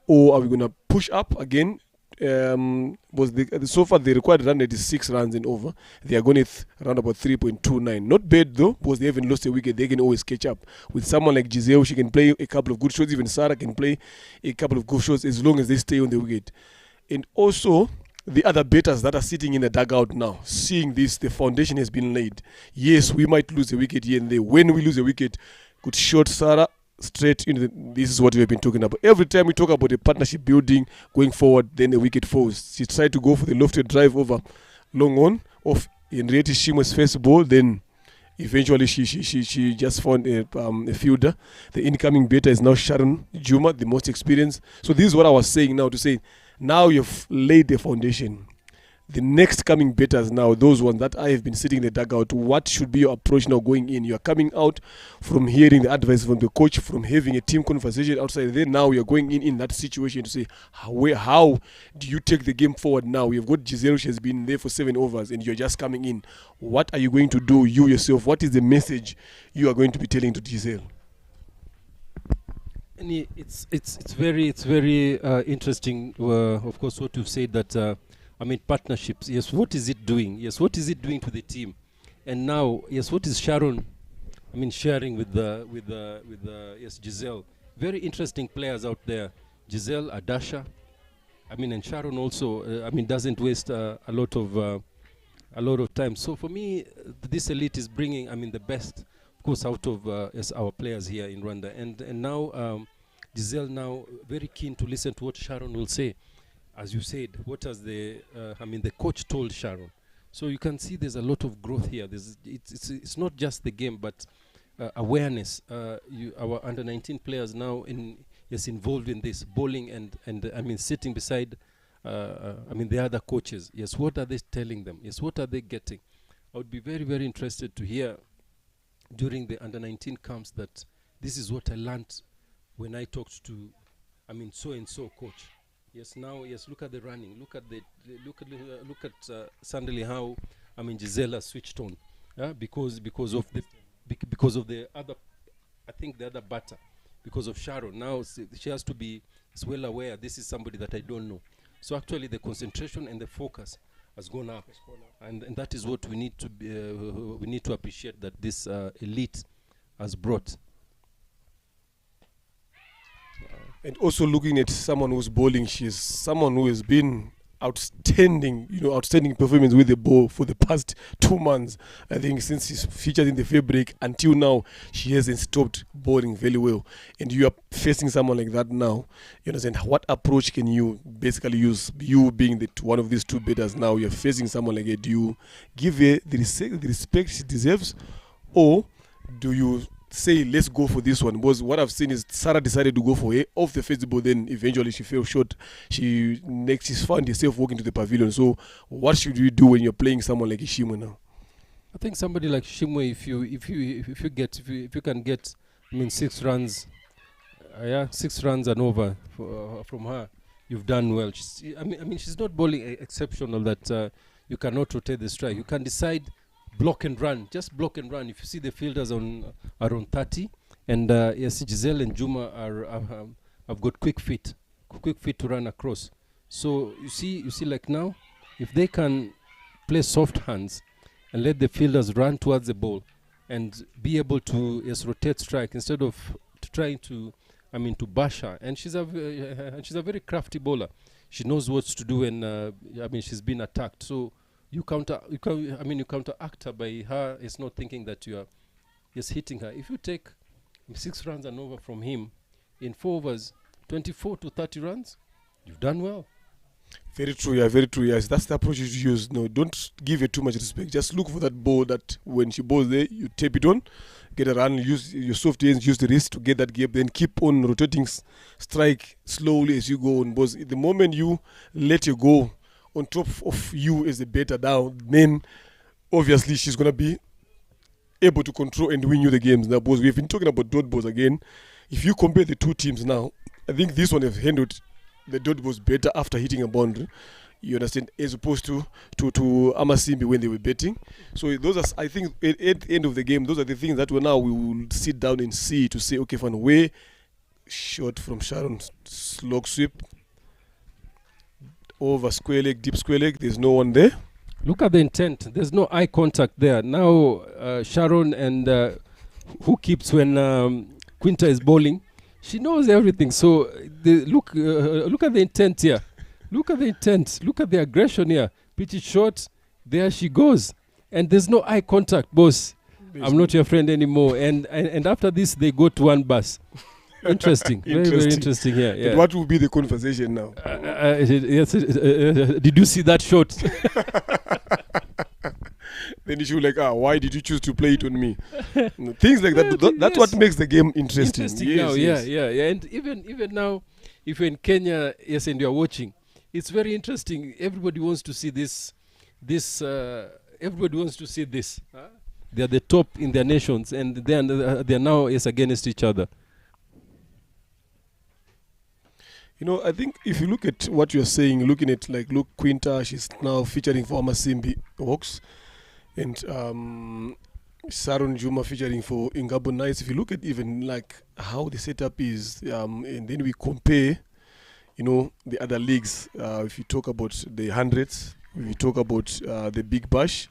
Or are we going to push up again? So far the required run rate is 6 runs and over. They are going around about 3.29. Not bad though, because they haven't lost a wicket. They can always catch up. With someone like Giselle, she can play a couple of good shots. Even Sarah can play a couple of good shots as long as they stay on the wicket. And also the other batters that are sitting in the dugout now, seeing this, the foundation has been laid. Yes, we might lose a wicket here and there. When we lose a wicket, could short Sarah straight into this is what we have been talking about. Every time we talk about a partnership building going forward, then a wicket falls. She tried to go for the lofted drive over long on of Henriette Shimo's first ball, then eventually she just found a fielder. The incoming batter is now Sharon Juma, the most experienced. So this is what I was saying now, to say now you've laid the foundation. The next coming batters now, those ones that I have been sitting in the dugout, what should be your approach now going in? You are coming out from hearing the advice from the coach, from having a team conversation outside there. Now you're going in that situation to say, how do you take the game forward now? You've got Giselle, she has been there for 7 overs, and you're just coming in. What are you going to do, you yourself? What is the message you are going to be telling to Giselle? And it's very interesting, of course, what you've said that partnerships. Yes, what is it doing? Yes, what is it doing to the team? And now, yes, what is Sharon? Sharing with Giselle. Very interesting players out there. Giselle, Adasha. And Sharon also. Doesn't waste a lot of time. So for me, this elite is bringing. The best, of course, out of our players here in Rwanda. And now, Giselle now very keen to listen to what Sharon will say. As you said, what has the coach told Sharon? So you can see there's a lot of growth here. It's not just the game, but awareness. Our under-19 players now involved in this bowling and sitting beside the other coaches. Yes, what are they telling them? Yes, what are they getting? I would be very, very interested to hear during the under-19 camps that this is what I learned when I talked to so-and-so coach. Yes, now, yes, look at the running. Look at look at suddenly how, I mean, Gisela switched on. Because of the other, I think the other batter, because of Sharon. Now she has to be as well aware this is somebody that I don't know. So actually the concentration and the focus has gone up. And that is what we need to be, we need to appreciate that this elite has brought. And also looking at someone who's bowling, she's someone who has been outstanding performance with the ball for the past 2 months. I think since she's featured in the fabric until now, she hasn't stopped bowling very well. And you are facing someone like that now. You understand? What approach can you basically use? You being one of these two batters now, you're facing someone like that. Do you give her the respect she deserves, or do you say let's go for this one? Because what I've seen is Sarah decided to go for her off the first ball, then eventually she fell short. She's found herself walking to the pavilion. So what should you do when you're playing someone like Ishimwe now? I think somebody like Ishimwe, if you can get, I mean, 6 runs, 6 runs and over from her, you've done well. I mean, she's not bowling exceptional that you cannot rotate the strike. You can decide block and run, just block and run. If you see the fielders are on 30, and yes, Giselle and Juma have got quick feet to run across. So you see like now, if they can play soft hands and let the fielders run towards the ball and be able to rotate strike instead of trying to, I mean, to bash her. And she's a very crafty bowler. She knows what to do, and I mean, she's been attacked. So you counteract her by her is not thinking that you are just hitting her. If you take 6 runs and over from him in 4 overs, 24 to 30 runs, you've done well. Very true, yeah, very true. Yes, that's the approach you should use. No, don't give her too much respect. Just look for that ball that when she bowls there, you tape it on, get a run, use your soft hands, use the wrist to get that gap, then keep on rotating strike slowly as you go on. Because the moment you let her go on top of you as a batter down, then obviously she's going to be able to control and win you the games. Now, because we've been talking about dot balls again. If you compare the two teams now, I think this one has handled the dot balls better after hitting a boundary. You understand? As opposed to Amasimbi when they were betting. So those are, I think, at the end of the game, those are the things that we will sit down and see to say, okay, from where shot from Sharon, slog sweep, over square leg, deep square leg, there's no one there. Look at the intent. There's no eye contact there. Now Sharon and who keeps when Quinta is bowling, she knows everything. So look at the intent here. Look at the intent. Look at the aggression here. Pitch it short. There she goes. And there's no eye contact, boss. I'm not your friend anymore. And after this, they go to one bus. Interesting. Very interesting here. Yeah. What will be the conversation now? Yes, did you see that shot? Then you should be like, why did you choose to play it on me? Things like that. That's what makes the game interesting. Now, yes. Yeah. And even now, if you're in Kenya, yes, and you're watching, it's very interesting. Everybody wants to see this. Everybody wants to see this. They are the top in their nations, and they are now against each other. You know, I think if you look at what you're saying, looking at look, Quinta, she's now featuring for Amasimbi Hawks, and Sharon Juma featuring for Ingabo Knights. If you look at even like how the setup is, and then we compare, you know, the other leagues. If you talk about the hundreds, if you talk about the Big Bash,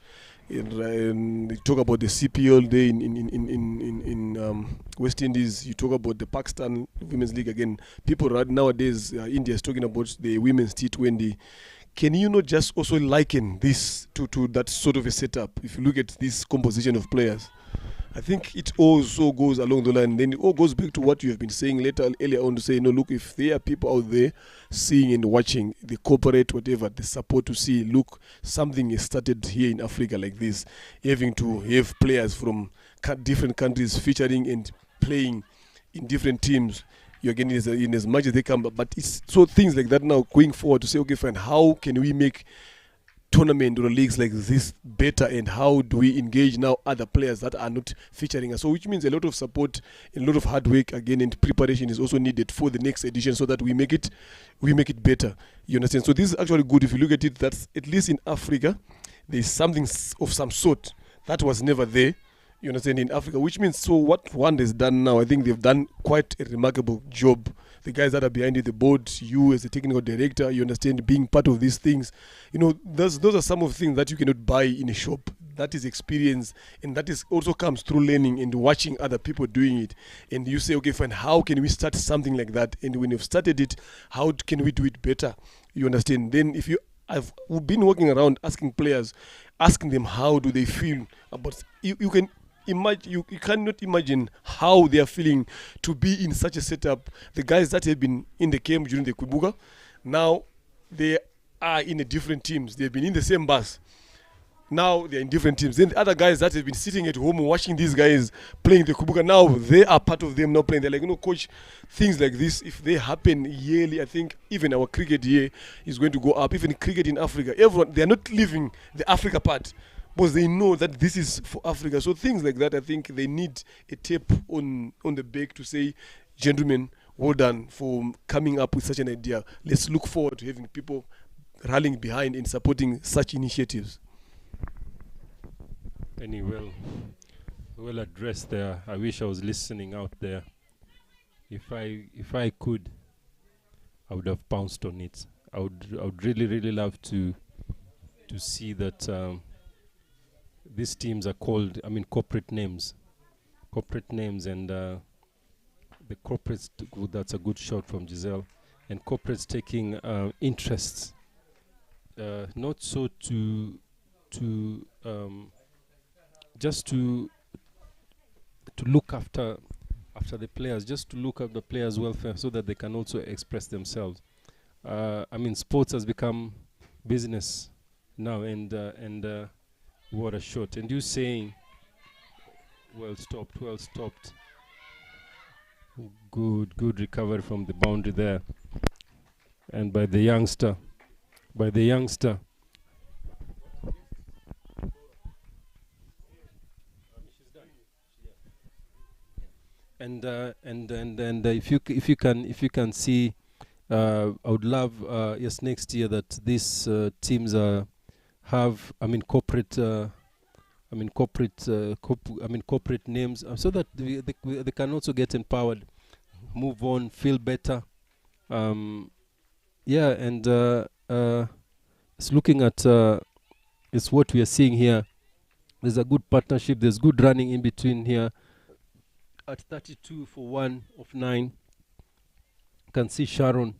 and you talk about the CPL day in West Indies, you talk about the Pakistan Women's League again. People right nowadays, India is talking about the women's T20. Can you not just also liken this to that sort of a setup? If you look at this composition of players, I think it also goes along the line. Then it all goes back to what you have been saying earlier on to say, no, look, if there are people out there seeing and watching, the corporate, whatever, the support to see, look, something is started here in Africa like this, having to have players from different countries featuring and playing in different teams. You're getting in as much as they come, but it's so things like that now going forward to say, okay, fine, how can we make tournament or leagues like this better, and how do we engage now other players that are not featuring us? So which means a lot of support, a lot of hard work again, and preparation is also needed for the next edition, so that we make it better. You understand? So this is actually good. If you look at it, that's at least in Africa there is something of some sort that was never there, you understand, in Africa, which means, so what one has done now, I think they've done quite a remarkable job. The guys that are behind the board, you as a technical director, you understand, being part of these things, those are some of the things that you cannot buy in a shop. That is experience, and that is also comes through learning and watching other people doing it. And you say, okay, fine, how can we start something like that? And when you've started it, how can we do it better? You understand? Then I've been walking around asking players, asking them how do they feel about, you can imagine, you cannot imagine how they are feeling to be in such a setup. The guys that have been in the camp during the Kubuga, now they are in a different teams. They've been in the same bus. Now they're in different teams. Then the other guys that have been sitting at home watching these guys playing the Kubuga, now they are part of them now playing. They're like, coach, things like this, if they happen yearly, I think even our cricket year is going to go up. Even cricket in Africa, everyone, they're not leaving the Africa part, because they know that this is for Africa. So things like that, I think they need a tape on the back to say, gentlemen, well done for coming up with such an idea. Let's look forward to having people rallying behind and supporting such initiatives. Any well addressed there. I wish I was listening out there. If I could, I would have pounced on it. I would really love to see that these teams are called, corporate names, and the corporates. That's a good shot from Giselle, and corporates taking interests, not so to just to look after the players, just to look at the players' welfare, so that they can also express themselves. Sports has become business now, and what a shot! And you saying, well stopped. Good recovery from the boundary there, and by the youngster. And if you can see, I would love next year that these teams have corporate names, so that they can also get empowered, move on, feel better. It's looking at it's what we are seeing here. There's a good partnership. There's good running in between here. At 32 for 1 of 9, you can see Sharon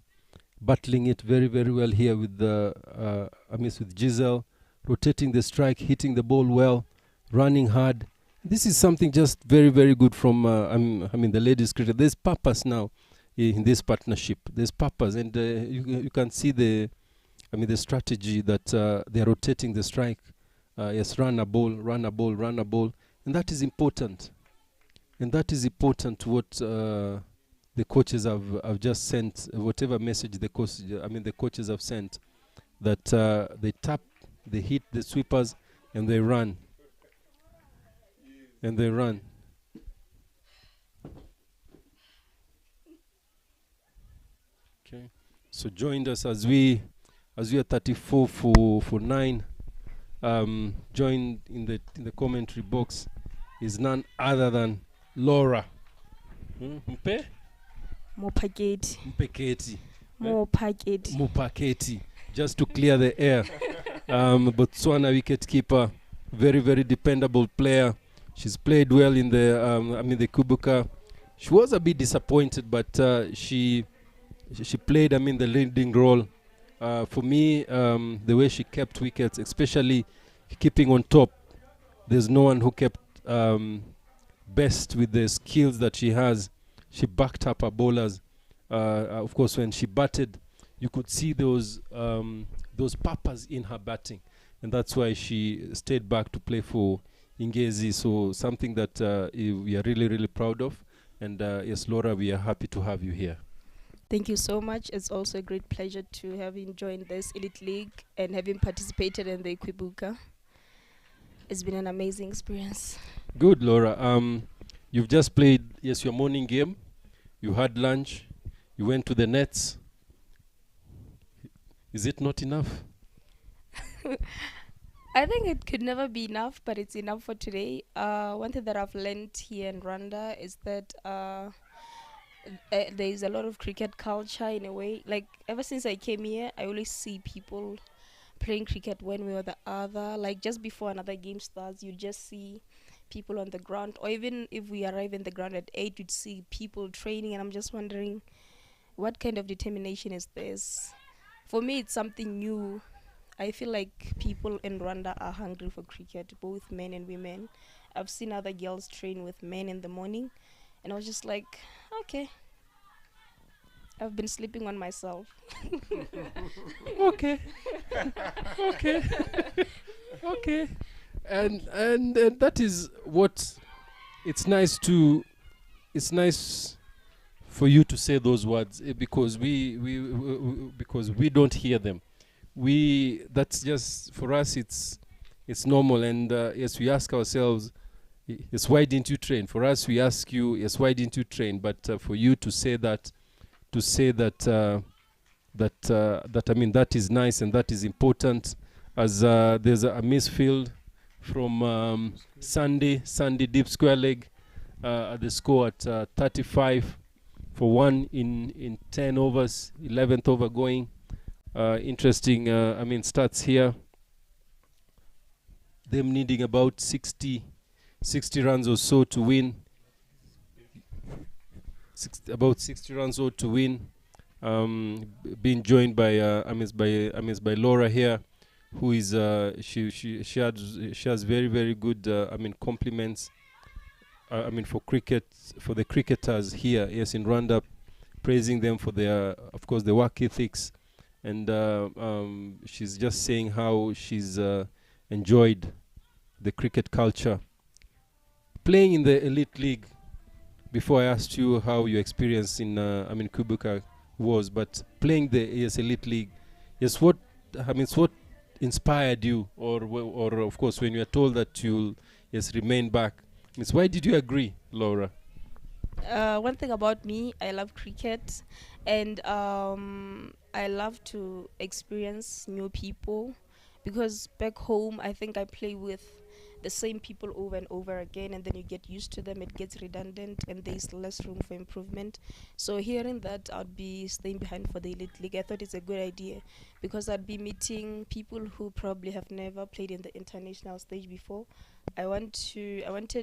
battling it very well here with with Giselle, rotating the strike, hitting the ball well, running hard. This is something just very good from the ladies cricket. There's purpose now in this partnership. There's purpose, and you can see the strategy that they are rotating the strike. Yes, run a ball, and that is important. And that is important to what the coaches have just sent, whatever message the coaches have sent, that they tap, they hit the sweepers, and they run. Okay. So joined us as we are 34 for 9. Joined in the commentary box is none other than Laura Mupaketi, just to clear the air. Botswana wicketkeeper, very dependable player. She's played well in the Kubuka. She was a bit disappointed, but she played the leading role. For me, the way she kept wickets, especially keeping on top, there's no one who kept best with the skills that she has. She backed up her bowlers. Of course, when she batted, you could see those purpose in her batting, and that's why she stayed back to play for Ingezi. So something that we are really proud of. And yes, Laura, we are happy to have you here. Thank you so much. It's also a great pleasure to having joined this elite league and having participated in the Kwibuka. It's been an amazing experience. Good, Laura. You've just played, yes, your morning game. You had lunch. You went to the nets. Is it not enough? I think it could never be enough, but it's enough for today. One thing that I've learned here in Rwanda is that there is a lot of cricket culture in a way. Like, ever since I came here, I always see people playing cricket one way or the other. Like, just before another game starts, you just see people on the ground. Or even if we arrive in the ground at 8, you'd see people training. And I'm just wondering, what kind of determination is this? For me, it's something new. I feel like people in Rwanda are hungry for cricket, both men and women. I've seen other girls train with men in the morning, and I was just like, okay, I've been sleeping on myself. Okay. Okay. Okay. And that is what it's nice for you to say those words, because because we don't hear them. That's just for us, it's normal. And yes, we ask ourselves, yes, why didn't you train? For us, we ask you, yes, why didn't you train? But for you to say that I mean, that is nice and that is important. As there's a misfield from Sunday Deep Square Leg at the score at 35 for 1 in 10 overs, 11th over going. Interesting, I mean, stats here. Them needing about 60 runs or so to win. About 60 runs or to win. Being joined by by Laura here, who is she has very, very good I mean, compliments. I mean, for the cricketers here, yes, in Rwanda, praising them for their, of course, the work ethics. And she's just saying how she's enjoyed the cricket culture. Playing in the elite league, before I asked you how your experience in Kwibuka was, but playing the elite league, yes, what inspired you, or of course, when you are told that you'll remain back, why did you agree, Laura? One thing about me, I love cricket, and I love to experience new people, because back home I think I play with the same people over and over again, and then you get used to them, it gets redundant, and there's less room for improvement. So hearing that I'd be staying behind for the elite league, I thought it's a good idea, because I'd be meeting people who probably have never played in the international stage before. I wanted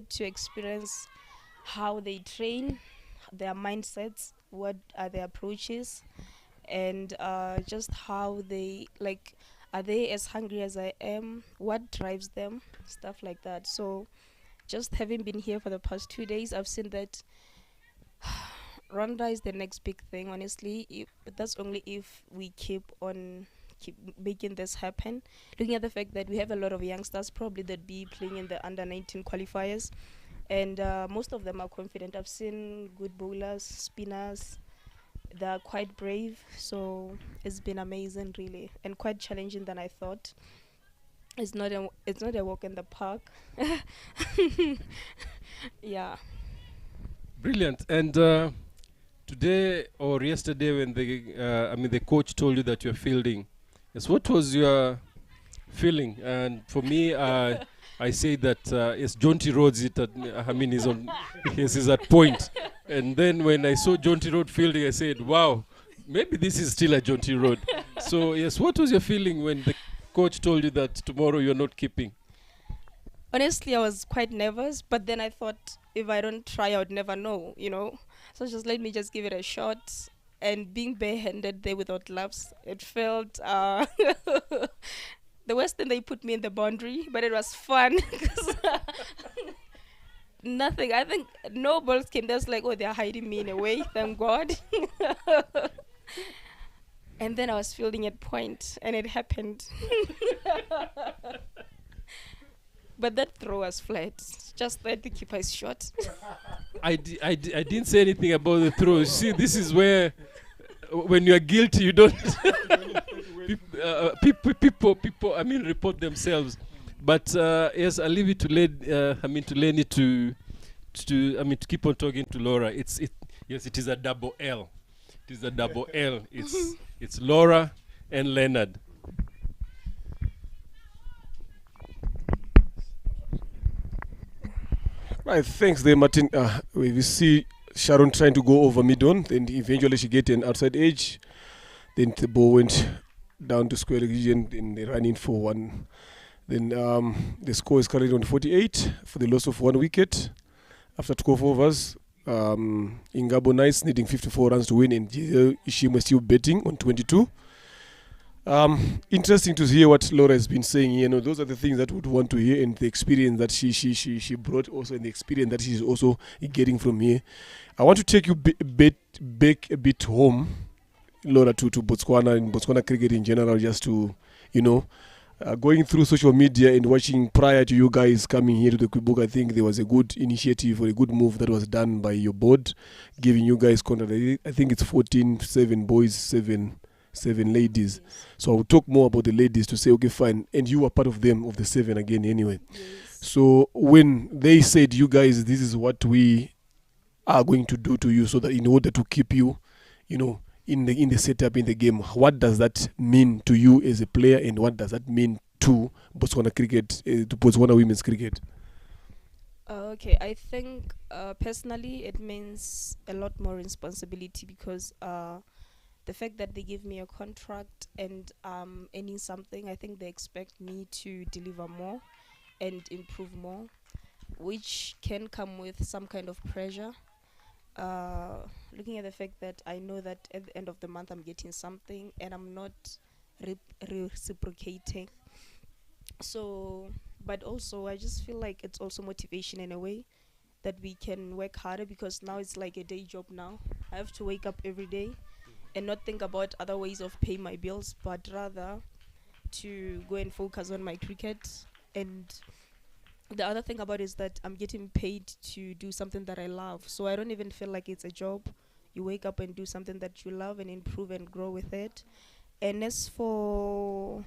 to experience how they train, their mindsets, what are their approaches, and just how they, like, are they as hungry as I am, what drives them, stuff like that. So just having been here for the past 2 days, I've seen that Rwanda is the next big thing, honestly. That's only if we keep making this happen. Looking at the fact that we have a lot of youngsters probably that be playing in the under-19 qualifiers, and most of them are confident. I've seen good bowlers, spinners. They're quite brave, so it's been amazing, really, and quite challenging than I thought. It's not a walk in the park. Yeah. Brilliant. And today or yesterday, when the coach told you that you're fielding, yes, what was your feeling? And for me, I say that yes, Jonty Rhodes is at point. And then when I saw Jonty Road fielding, I said, wow, maybe this is still a Jonty Road. So yes, what was your feeling when the coach told you that tomorrow you're not keeping? Honestly, I was quite nervous, but then I thought if I don't try, I would never know, So just let me just give it a shot. And being barehanded there without gloves, it felt the worst thing, they put me in the boundary, but it was fun. Nothing. I think no balls came. That's like, oh, they're hiding me in a way. Thank God. And then I was fielding at point, and it happened. But that throw was flat. Just let the keeper's shot. I didn't say anything about the throw. See, this is where when you are guilty, you don't. People, I mean, report themselves. But yes, I'll leave it to to Lenny to keep on talking to Laura. Yes, it is a double L. It is a double L. It's Laura and Leonard. Right, thanks there, Martin. We see Sharon trying to go over mid-on, then eventually she get an outside edge. Then the ball went down to square region, then they ran in for one. Then the score is currently on 48 for the loss of 1 wicket after 12 overs. Ingabo Knights needing 54 runs to win, and Ishimwe still betting on 22. Interesting to hear what Laura has been saying here. Those are the things that we would want to hear, and the experience that she brought also, and the experience that she's also getting from here. I want to take you back a bit home, Laura, to Botswana and Botswana cricket in general, just to, going through social media and watching prior to you guys coming here to the Quebec. I think there was a good initiative or a good move that was done by your board, giving you guys contract. I think it's 14, 7 boys, 7 ladies. So I will talk more about the ladies to say, okay, fine. And you are part of them, of the 7 again anyway. Yes. So when they said, you guys, this is what we are going to do to you so that in order to keep you, in the setup, in the game, what does that mean to you as a player, and what does that mean to Botswana cricket, to Botswana women's cricket? Okay, I think personally it means a lot more responsibility, because the fact that they give me a contract and earning something, I think they expect me to deliver more and improve more, which can come with some kind of pressure. Looking at the fact that I know that at the end of the month I'm getting something and I'm not reciprocating. So, but also I just feel like it's also motivation in a way that we can work harder, because now it's like a day job now. I have to wake up every day and not think about other ways of paying my bills, but rather to go and focus on my cricket. And the other thing about it is that I'm getting paid to do something that I love. So I don't even feel like it's a job. You wake up and do something that you love and improve and grow with it. And as for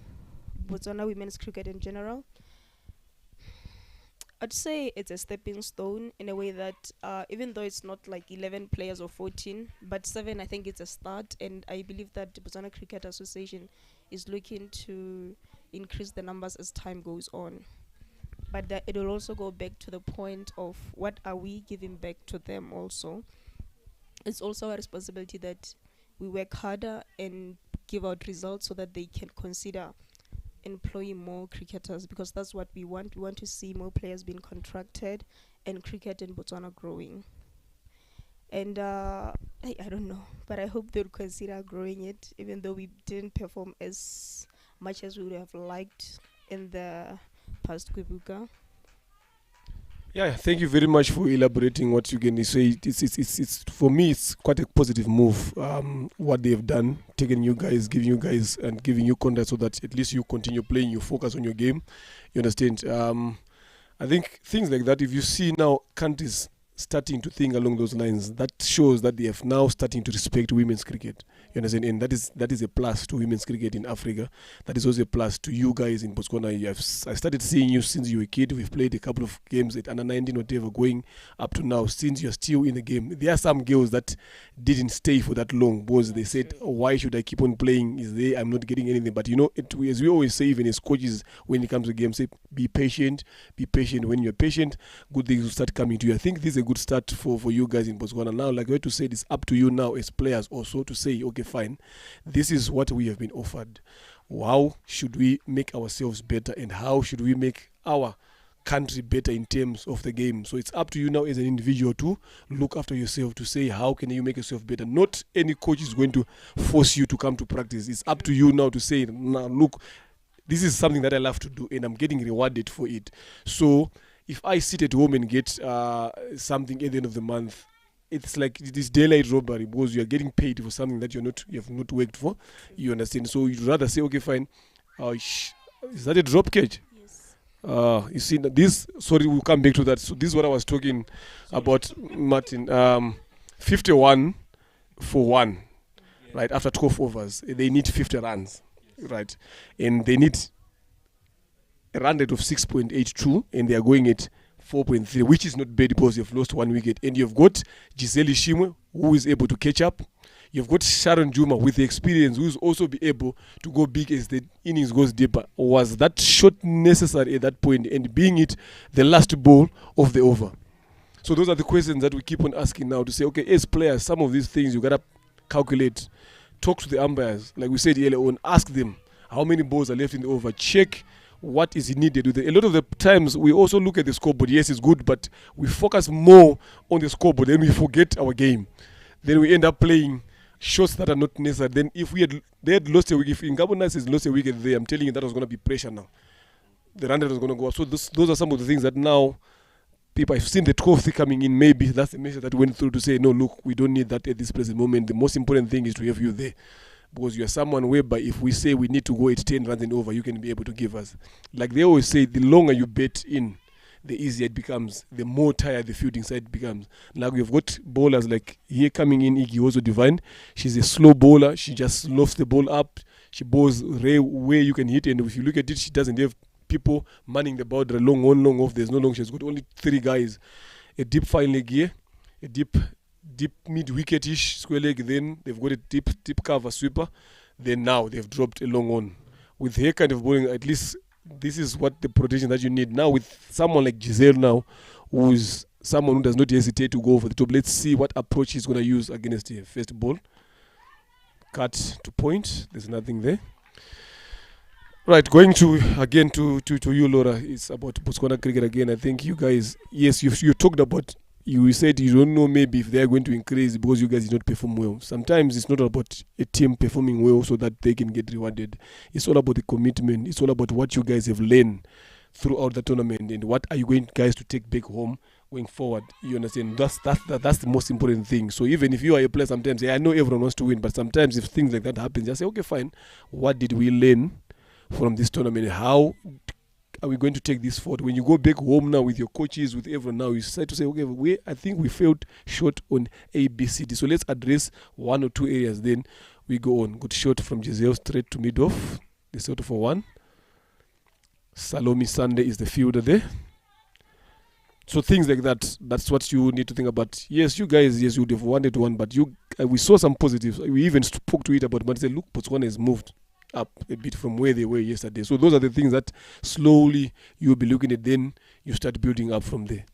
Botswana women's cricket in general, I'd say it's a stepping stone in a way that even though it's not like 11 players or 14, but 7, I think it's a start. And I believe that the Botswana Cricket Association is looking to increase the numbers as time goes on. But that it will also go back to the point of what are we giving back to them also. It's also a responsibility that we work harder and give out results so that they can consider employing more cricketers, because that's what we want. We want to see more players being contracted and cricket in Botswana growing. And I don't know, but I hope they'll consider growing it, even though we didn't perform as much as we would have liked in the past Kwibuka. Yeah, thank you very much for elaborating what you can say. It's for me, it's quite a positive move. What they have done, taking you guys, giving you contact so that at least you continue playing, you focus on your game. You understand? I think things like that, if you see now countries starting to think along those lines, that shows that they have now starting to respect women's cricket. You understand? And that is a plus to women's cricket in Africa. That is also a plus to you guys in Botswana. I started seeing you since you were a kid. We've played a couple of games at under 19, whatever, going up to now, since you're still in the game. There are some girls that didn't stay for that long because they said, why should I keep on playing? I'm not getting anything. But as we always say, even as coaches, when it comes to games, say, be patient. Be patient. When you're patient, good things will start coming to you. I think this is a good start for you guys in Botswana. Now, like I to say, it's up to you now as players also to say, okay, fine, this is what we have been offered. How should we make ourselves better, and how should we make our country better in terms of the game? So it's up to you now as an individual to look after yourself, to say how can you make yourself better. Not any coach is going to force you to come to practice. It's up to you now to say, now look, this is something that I love to do and I'm getting rewarded for it. So if I sit at home and get something at the end of the month, it's like this daylight robbery, because you are getting paid for something that you have not worked for. You understand? So you'd rather say, okay, fine. Is that a drop cage? Yes. You see, this. Sorry, we'll come back to that. So this is what I was talking about, Martin. 51 for 1. right? After 12 overs, they need 50 runs, right? And they need a run rate of 6.82, and they are going at 4.3, which is not bad because you've lost 1 wicket. And you've got Giselle Ishimwe, who is able to catch up. You've got Sharon Juma with the experience, who is also be able to go big as the innings goes deeper. Was that shot necessary at that point, and being it the last ball of the over? So those are the questions that we keep on asking now to say, okay, as players, some of these things you got to calculate. Talk to the umpires, like we said earlier on, ask them how many balls are left in the over, check what is needed. A lot of the times we also look at the scoreboard. Yes, it's good, but we focus more on the scoreboard, then we forget our game. Then we end up playing shots that are not necessary. Then if they had lost a wicket, if Ingabo has lost a wicket there, I'm telling you that was going to be pressure now. The run rate was going to go up. So those are some of the things that now people have seen the 12th coming in. Maybe that's the message that went through to say, no, look, we don't need that at this present moment. The most important thing is to have you there. Because you are someone whereby if we say we need to go at 10 runs and over, you can be able to give us. Like they always say, the longer you bet in, the easier it becomes, the more tired the fielding side becomes. Like we've got bowlers like here coming in, Iggy also Divine. She's a slow bowler. She just lofts the ball up. She bowls where you can hit. And if you look at it, she doesn't have people manning the boundary long on, long off. There's no long. She's got only 3 guys. A deep fine leg here, a deep mid-wicketish square leg, then they've got a deep cover sweeper, then now they've dropped a long on. With her kind of bowling, at least this is what the protection that you need. Now with someone like Giselle now, who's someone who does not hesitate to go over the top, let's see what approach he's going to use against the first ball. Cut to point, there's nothing there. Right, going to again to you, Laura. It's about Botswana cricket again. I think you guys, yes, you talked about, you said you don't know maybe if they're going to increase because you guys did not perform well. Sometimes it's not about a team performing well so that they can get rewarded. It's all about the commitment. It's all about what you guys have learned throughout the tournament and what are you going guys to take back home going forward. You understand? That's the most important thing. So even if you are a player, sometimes I know everyone wants to win, but sometimes if things like that happen, just say, okay, fine. What did we learn from this tournament? How are we going to take this forward? When you go back home now with your coaches, with everyone now, you decide to say, okay, I think we felt short on A, B, C, D. So let's address 1 or 2 areas. Then we go on. Good shot from Giselle straight to mid-off. They settle for 1. Salome Sunday is the fielder there. So things like that, that's what you need to think about. Yes, you guys, yes, you would have wanted one, but we saw some positives. We even spoke to it about, but said, look, Botswana has moved up a bit from where they were yesterday. So those are the things that slowly you'll be looking at, then you start building up from there.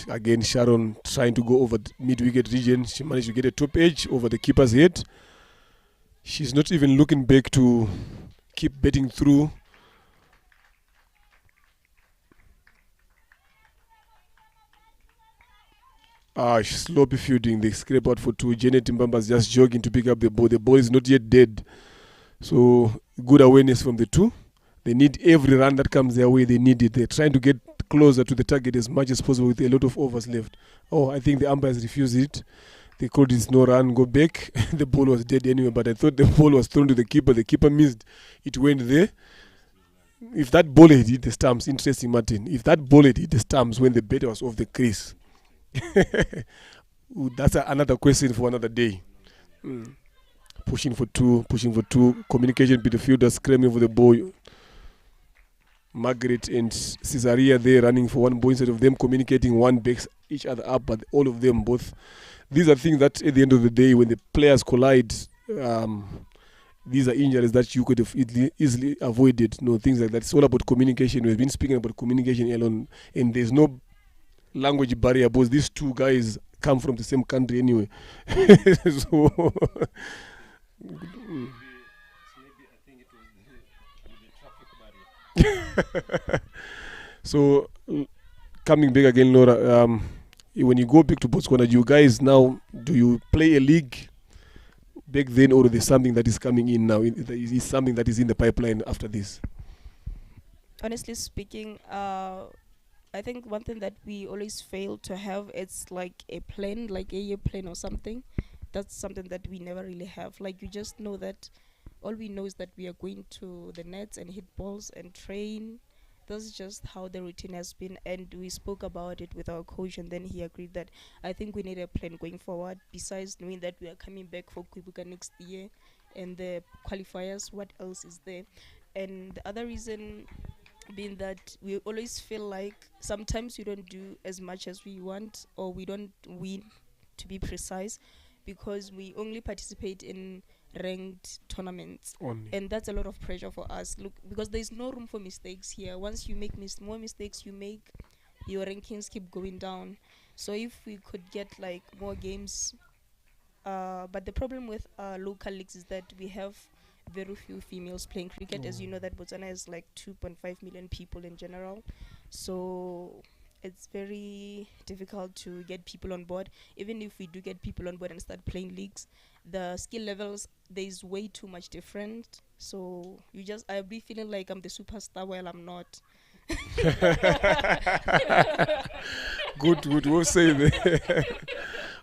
Again, Sharon trying to go over the mid-wicket region. She managed to get a top edge over the keeper's head. She's not even looking back to keep betting through. Sloppy fielding. They scrape out for 2. Janet Mbamba's just jogging to pick up the ball. The ball is not yet dead. So good awareness from the 2. They need every run that comes their way. They need it. They're trying to get closer to the target as much as possible with a lot of overs left. Oh, I think the umpires refused it. They called it no run, go back. The ball was dead anyway, but I thought the ball was thrown to the keeper. The keeper missed. It went there. If that ball had hit the stumps, interesting, Martin. If that ball had hit the stumps when the batter was off the crease, that's another question for another day. Pushing for two. Communication between the fielders, screaming for the ball. Margaret and Caesarea there running for 1 ball instead of them communicating. One backs each other up, but all of them both. These are things that at the end of the day, when the players collide, these are injuries that you could have easily avoided. Things like that. It's all about communication. We've been speaking about communication alone, and there's no language barrier because these 2 guys come from the same country anyway. So so coming back again, Laura, when you go back to Botswana, you guys now, do you play a league back then, or there's something that is coming in now? Is something that is in the pipeline after this? Honestly speaking, I think one thing that we always fail to have, it's like a plan, like a year plan or something. That's something that we never really have. Like, you just know that all we know is that we are going to the nets and hit balls and train. that's just how the routine has been. And we spoke about it with our coach, and then he agreed that I think we need a plan going forward. Besides knowing that we are coming back for Kwibuka next year and the qualifiers, what else is there? And the other reason being that we always feel like sometimes we don't do as much as we want, or we don't win, to be precise, because we only participate in ranked tournaments, Only. and that's a lot of pressure for us. Look, because there's no room for mistakes here. Once you make more mistakes you make, your rankings keep going down. So if we could get like more games, but the problem with local leagues is that we have very few females playing cricket. As you know, that Botswana has like 2.5 million people in general, so it's very difficult to get people on board. Even if we do get people on board and start playing leagues, the skill levels, there's way too much different. So I'll be feeling like I'm the superstar while I'm not. Good. We'll say there.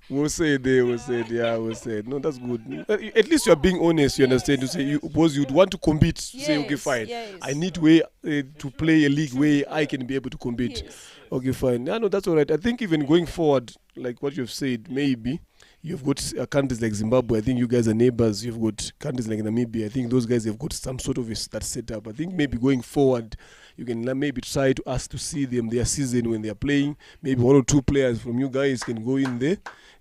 We'll say yeah, we'll say no, that's good. At least you're being honest, you understand, to say you, because you'd want to compete, to say, okay, fine, I need way to play a league where I can be able to compete. Yes. Okay, fine. No, that's all right. I think even going forward, like what you've said, maybe you've got countries like Zimbabwe. I think you guys are neighbors. You've got countries like Namibia. I think those guys have got some sort of that set up. I think maybe going forward, you can maybe try to ask to see them their season when they are playing. Maybe one or two players from you guys can go in there.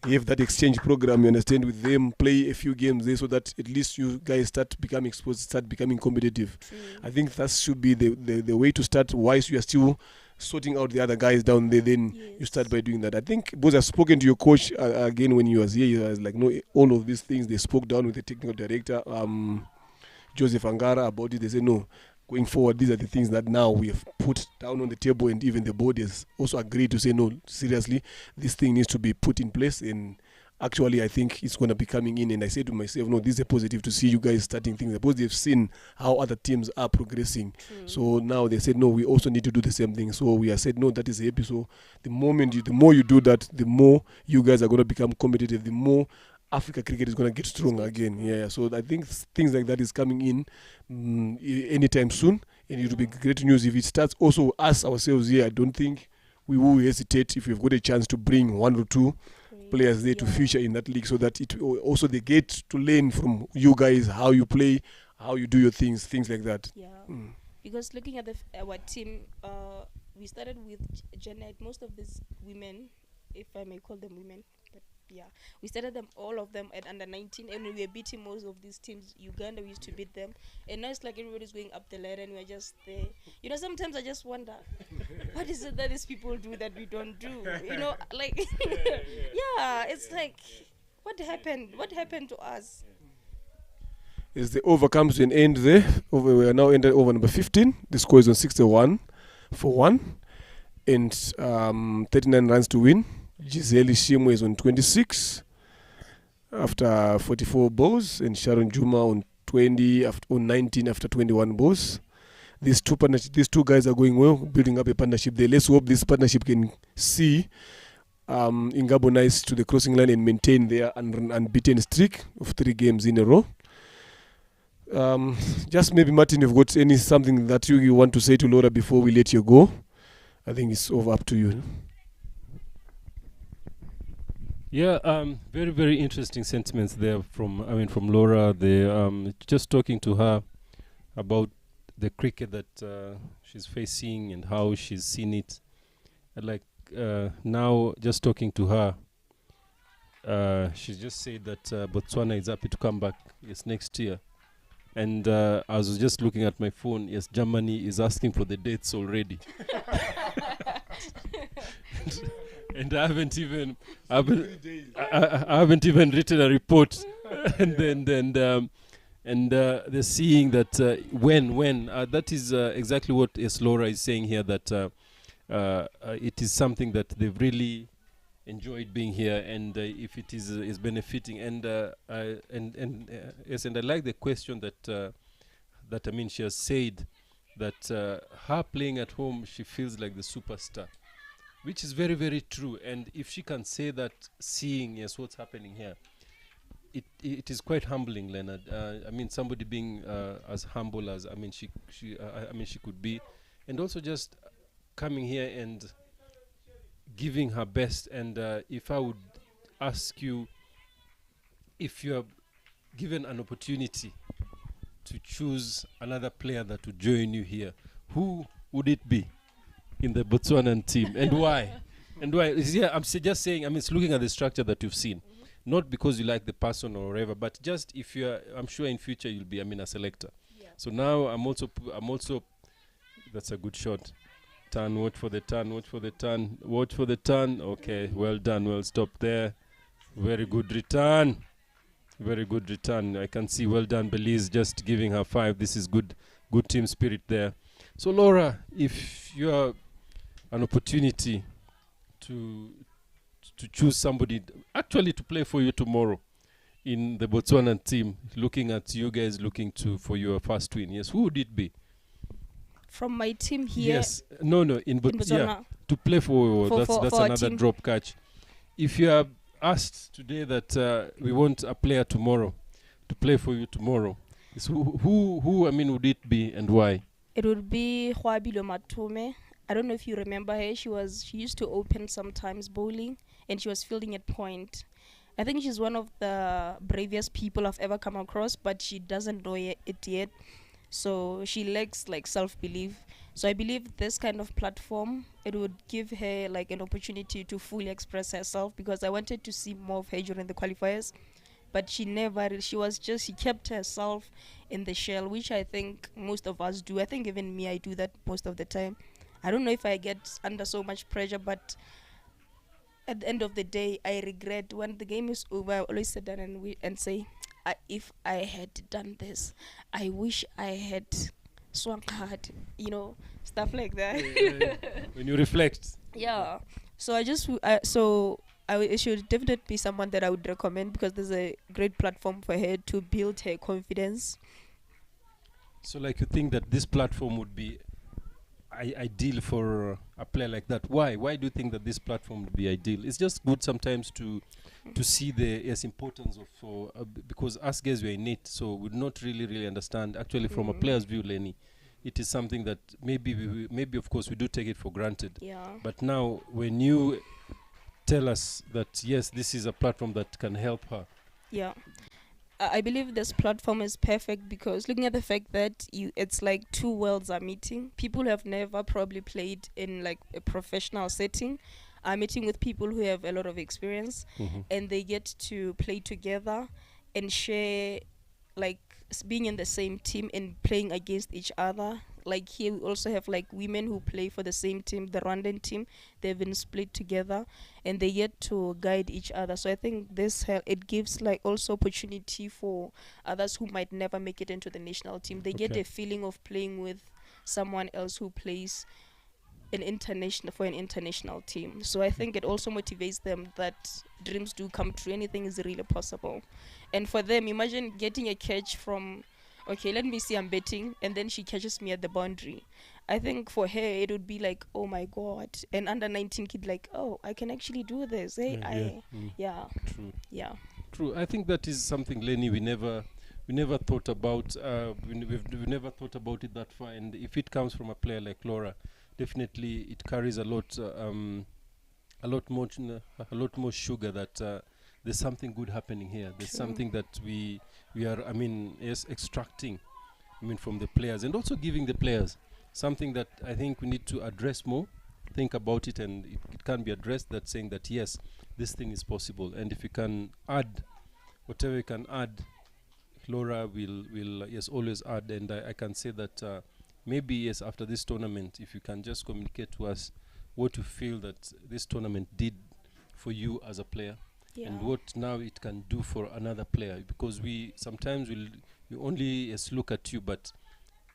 You have that exchange program, you understand, with them, play a few games there, so that at least you guys start becoming exposed, start becoming competitive. I think that should be the way to start. Whilst you are still sorting out the other guys down there, then you start by doing that. I think because I've spoken to your coach again when he was here, he was like, no, all of these things, they spoke down with the technical director, Joseph Angara, about it. They said, no, going forward, these are the things that now we have put down on the table, and even the board has also agreed to say, no, seriously, this thing needs to be put in place. And actually, I think it's going to be coming in. And I said to myself, no, this is a positive to see you guys starting things, because they've seen how other teams are progressing. So now they said, no, we also need to do the same thing. So we have said, no, that is happy. So the more you do that, the more you guys are going to become competitive, the more Africa cricket is going to get stronger again. Yeah, so I think things like that is coming in anytime soon, and it will be great news if it starts. Also, us ourselves here, I don't think we will hesitate if we've got a chance to bring one or two players there to feature in that league, so that it also they get to learn from you guys how you play, how you do your things like that. Yeah. Because looking at our team, we started with Janet. Most of these women, if I may call them women, but yeah, we started them, all of them, at under 19, and we were beating most of these teams. Uganda, we used to beat them, and now it's like everybody's going up the ladder and we're just there. You know, sometimes I just wonder, what is it that these people do that we don't do? You know, like, yeah, it's like, what happened? What happened to us? As the over comes to an end there, we are now ended over number 15. The score is on 61 for 1, and 39 runs to win. Giselle Shimo is on 26 after 44 balls, and Sharon Juma on 19 after 21 balls. These two guys are going well, building up a partnership there. Let's hope this partnership can see Ingabo nice to the crossing line and maintain their unbeaten streak of 3 games in a row. Just maybe, Martin, you've got something that you want to say to Laura before we let you go? I think it's over, up to you. Yeah, very, very interesting sentiments there from Laura. Just talking to her about the cricket that she's facing and how she's seen it. And now, just talking to her, she just said that Botswana is happy to come back next year. And I was just looking at my phone. Yes, Germany is asking for the dates already. And I haven't even written a report. and they're seeing that when that is exactly what Laura is saying here, that it is something that they've really enjoyed being here, and if it is benefiting, and I like the question that she has said that her playing at home, she feels like the superstar, which is very, very true. And if she can say that, seeing what's happening here, it is quite humbling, Leonard. Somebody being as humble as she could be, and also just coming here and giving her best. And if I would ask you, if you are given an opportunity to choose another player that would join you here, who would it be in the Botswanan team, and why? And why? I'm just saying, I mean, it's looking at the structure that you've seen, not because you like the person or whatever, but just if you're, I'm sure in future you'll be, I mean, a selector. Yeah. So now I'm also, that's a good shot. Turn, watch for the turn, watch for the turn, watch for the turn. Okay, well done, well stop there. Very good return. Very good return. I can see, well done, Belize, just giving her 5. This is good team spirit there. So Laura, if you are an opportunity to choose somebody actually to play for you tomorrow in the Botswanan team, looking at you guys looking for your first win, yes, who would it be? From my team here. Yes, no, in Botswana. yeah, to play for that's for another drop catch. If you are asked today that we want a player tomorrow to play for you tomorrow, is who I mean would it be, and why? It would be Hwabilo Matume. I don't know if you remember her. She used to open sometimes bowling, and she was fielding at point. I think she's one of the bravest people I've ever come across, but she doesn't know it yet. So she lacks like self-belief. So I believe this kind of platform, it would give her like an opportunity to fully express herself, because I wanted to see more of her during the qualifiers, but she kept herself in the shell, which I think most of us do. I think even me, I do that most of the time. I don't know if I get under so much pressure, but at the end of the day, I regret when the game is over. I always sit down and say, if I had done this, I wish I had swung hard, stuff like that. When you reflect. Yeah. So it should definitely be someone that I would recommend, because there's a great platform for her to build her confidence. So like you think that this platform would be ideal for a player like that? Why do you think that this platform would be ideal? It's just good sometimes to see the importance of because us guys, we're in it, so we do not really understand actually from a player's view, Lenny. It is something that maybe of course we do take it for granted. Yeah. But now when you tell us that yes, this is a platform that can help her. Yeah. I believe this platform is perfect, because looking at the fact that it's like two worlds are meeting. People who have never probably played in like a professional setting are meeting with people who have a lot of experience, and they get to play together and share, like being in the same team and playing against each other. Like here we also have like women who play for the same team, the Rwandan team. They've been split together and they get to guide each other. So I think it gives like also opportunity for others who might never make it into the national team. They get a feeling of playing with someone else who plays an international team. So I think it also motivates them that dreams do come true. Anything is really possible. And for them, imagine getting a catch from, okay, let me see, I'm betting, and then she catches me at the boundary. I think for her, it would be like, oh my God. An under 19 kid like, oh, I can actually do this. Hey, True. Yeah. True. I think that is something, Lenny, we never thought about. We've never thought about it that far. And if it comes from a player like Laura, definitely it carries a lot more sugar that there's something good happening here. There's something that we are, I mean, extracting, I mean, from the players, and also giving the players something that I think we need to address more, think about it, and it can be addressed, that saying that yes, this thing is possible. And if you can add whatever you can add, Laura will yes, always add. And I can say that maybe yes, after this tournament, if you can just communicate to us what you feel that this tournament did for you as a player, and what now it can do for another player, because we sometimes we only look at you, but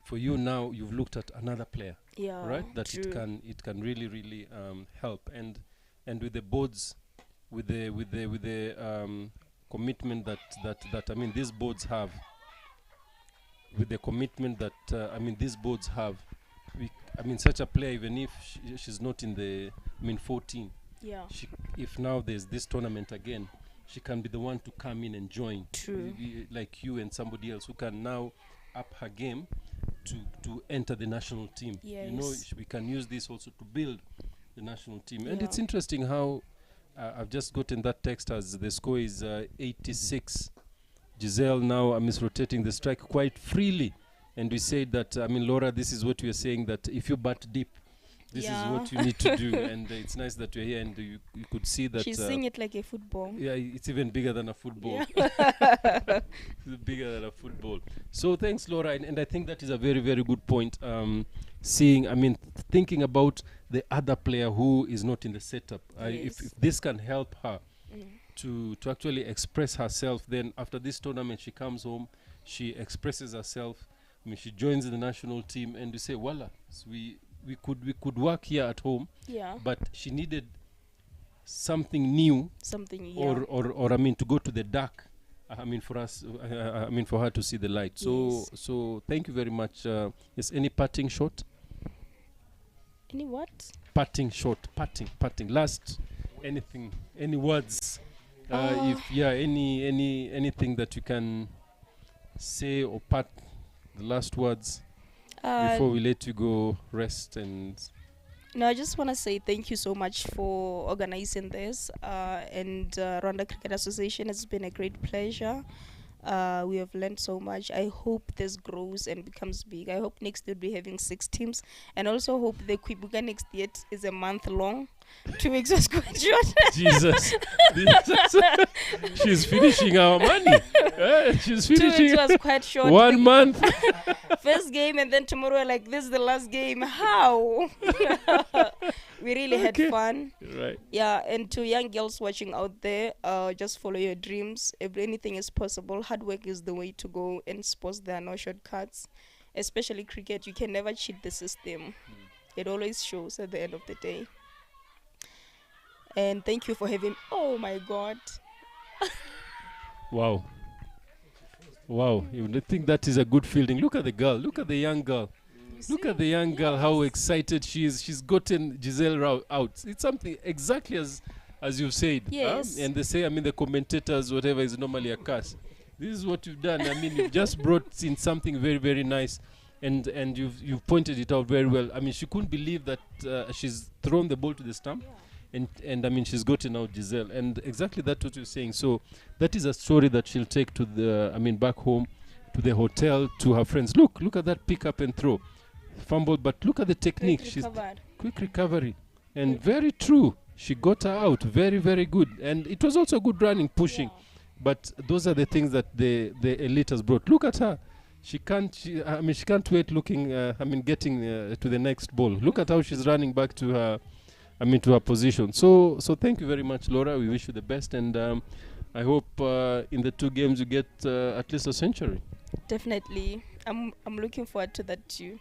for you now you've looked at another player, right? That true. it can really help, and with the boards, with the commitment that I mean these boards have, with the commitment that I mean these boards have, I mean such a player, even if she's not in the 14. Yeah. If now there's this tournament again, she can be the one to come in and join. True. Like you and somebody else who can now up her game to enter the national team. You know, Yes. we can use this also to build the national team. And Yeah. it's interesting how I've just gotten that text as the score is 86. Giselle now is rotating the strike quite freely. And we said that, Laura, this is what we are saying, that if you bat deep, this is what you need to do. And it's nice that you're here, and you could see that. She's seeing it like a football. Yeah, it's even bigger than a football. Yeah. It's bigger than a football. So thanks, Laura. And I think that is a very, very good point. Thinking about the other player who is not in the setup. If this can help her to actually express herself, then after this tournament, she comes home, she expresses herself. She joins the national team, and we say, voila, so we could work here at home. Yeah. But she needed something new, Something. or to go to the dark. For us, for her to see the light. So thank you very much. Yes, any parting shot? Any what? Parting shot, parting. Last, anything, any words? Anything that you can say or part the last words before we let you go rest. And no, I just want to say thank you so much for organizing this, and Rwanda Cricket Association. Has been a great pleasure. We have learned so much. I hope this grows and becomes big. I hope next year we'll be having 6 teams, and also hope the Kwibuka next year is a month long. 2 weeks was quite short. Jesus. She's finishing our money. She's 2 finishing. weeks was quite short. 1 month. First game, and then tomorrow we're like, this is the last game. How? We really had fun. Right. Yeah, and to young girls watching out there, just follow your dreams. If anything is possible, hard work is the way to go. In sports, there are no shortcuts. Especially cricket, you can never cheat the system. It always shows at the end of the day. And thank you for having. Oh my God. Wow. You would think that is a good fielding. Look at the girl. Look at the young girl. Look at the young girl, how excited she is. She's gotten Giselle out. It's something exactly as you've said. Yes. And they say, the commentators, whatever is normally a curse. This is what you've done. You've just brought in something very, very nice. And you've pointed it out very well. She couldn't believe that she's thrown the ball to the stump. Yeah. And she's gotten out Giselle, and exactly that's what you're saying. So that is a story that she'll take to the back home, to the hotel, to her friends. Look at that pick up and throw, fumble, but look at the technique. She's quick recovery, and very true. She got her out, very, very good, and it was also good running, pushing. Yeah. But those are the things that the elite has brought. Look at her. She can't wait looking. Getting to the next ball. Look at how she's running back to her. To her position. So thank you very much, Laura. We wish you the best, and I hope in the 2 games you get at least a century. Definitely. I'm looking forward to that too.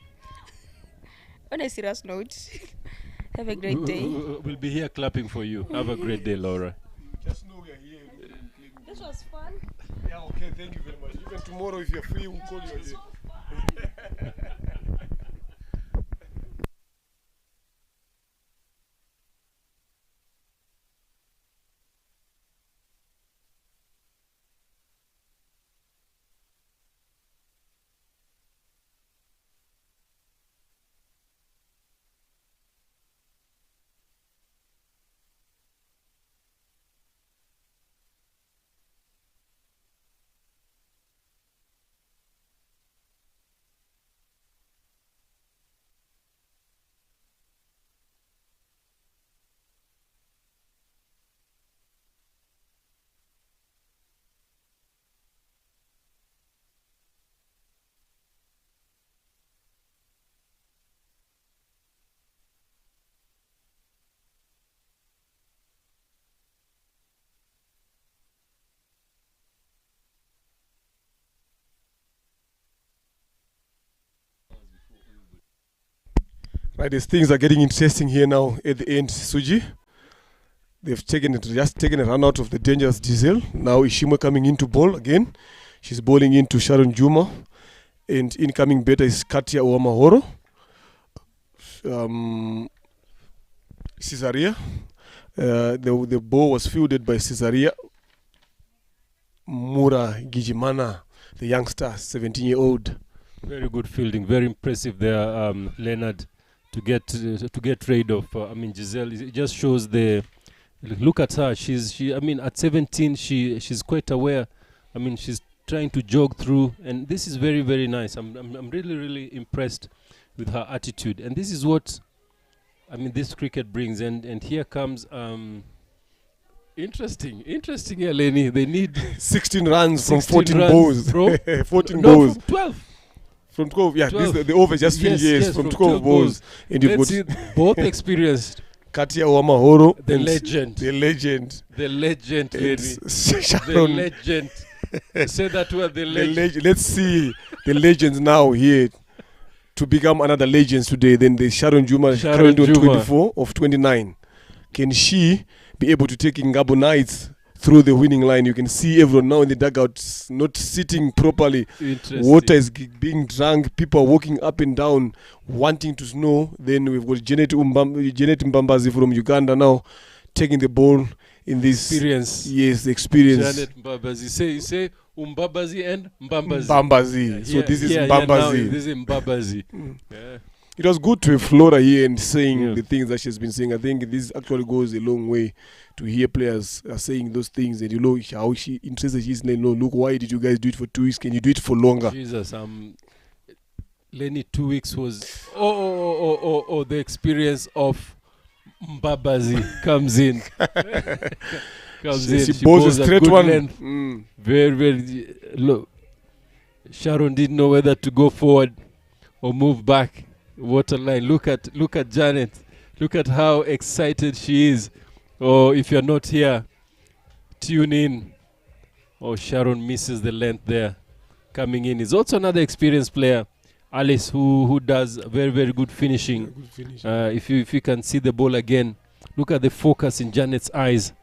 On a serious note, have a great day. We'll be here clapping for you. Have a great day, Laura. Just know we are here. This was fun. Yeah, okay, thank you very much. Even tomorrow, if you're free, we'll call you again. Right, as things are getting interesting here now at the end, Suji. They've just taken a run out of the dangerous Giselle. Now Ishimwe coming into ball again. She's bowling into Sharon Juma. And incoming batter is Katia Owamahoro. Caesarea. The ball was fielded by Caesarea Mura Gijimana, the youngster, 17-year-old. Very good fielding, very impressive there, Leonard, to get rid of. Giselle. It just shows the. Look at her. At 17, she's quite aware. She's trying to jog through, and this is very, very nice. I'm really, really impressed with her attitude, and this is what this cricket brings. And here comes interesting, yeah, Lenny. They need 16 runs from 16 14 runs balls. from 14 no, balls. from 12. From 12, yeah. 12. The over just finished, yes, from 12 balls. And you've Let's got see, both experienced. Katia Wamahoro. The and legend. The legend. The legend, And Lenny. The Sharon. legend. Say that word, the legend. Let's see the legends now here to become another legends today. Then the Sharon Juma, currently on 24 of 29. Can she be able to take Ingabo Knights through the winning line? You can see everyone now in the dugout not sitting properly. Water is being drunk. People are walking up and down wanting to know. Then we've got Janet Mbambazi from Uganda now taking the ball in this experience. Yes, the experience. Janet Mbabazi. You say Umbabazi and Mbambazi. Mbambazi. So this is Mbambazi. This is Mbabazi. Yeah. It was good to have Flora here and saying the things that she's been saying. I think this actually goes a long way to hear players saying those things, and how she interested. She's like, no, look, why did you guys do it for 2 weeks? Can you do it for longer? Jesus, Lenny, 2 weeks was the experience of Mbabazi comes in. She bowls a straight one. Length. Very, very low. Sharon didn't know whether to go forward or move back. Waterline. Look at Janet. Look at how excited she is. Oh, if you're not here, tune in. Oh, Sharon misses the length there. Coming in is also another experienced player, Alice, who does very, very good finishing. If you can see the ball again, look at the focus in Janet's eyes.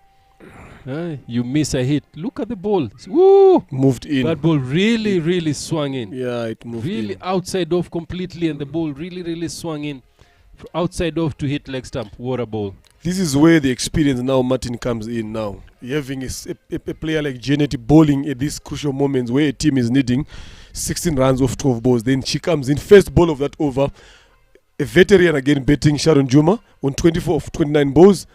You miss a hit. Look at the ball. Woo! Moved in. That ball really, really swung in. Yeah, it moved really in. Outside off completely, and the ball really, really swung in. Outside off to hit leg stump. What a ball. This is where the experience now, Martin, comes in now. Having a player like Janet bowling at these crucial moments where a team is needing 16 runs off 12 balls. Then she comes in, first ball of that over. A veteran again betting Sharon Juma on 24 of 29 balls.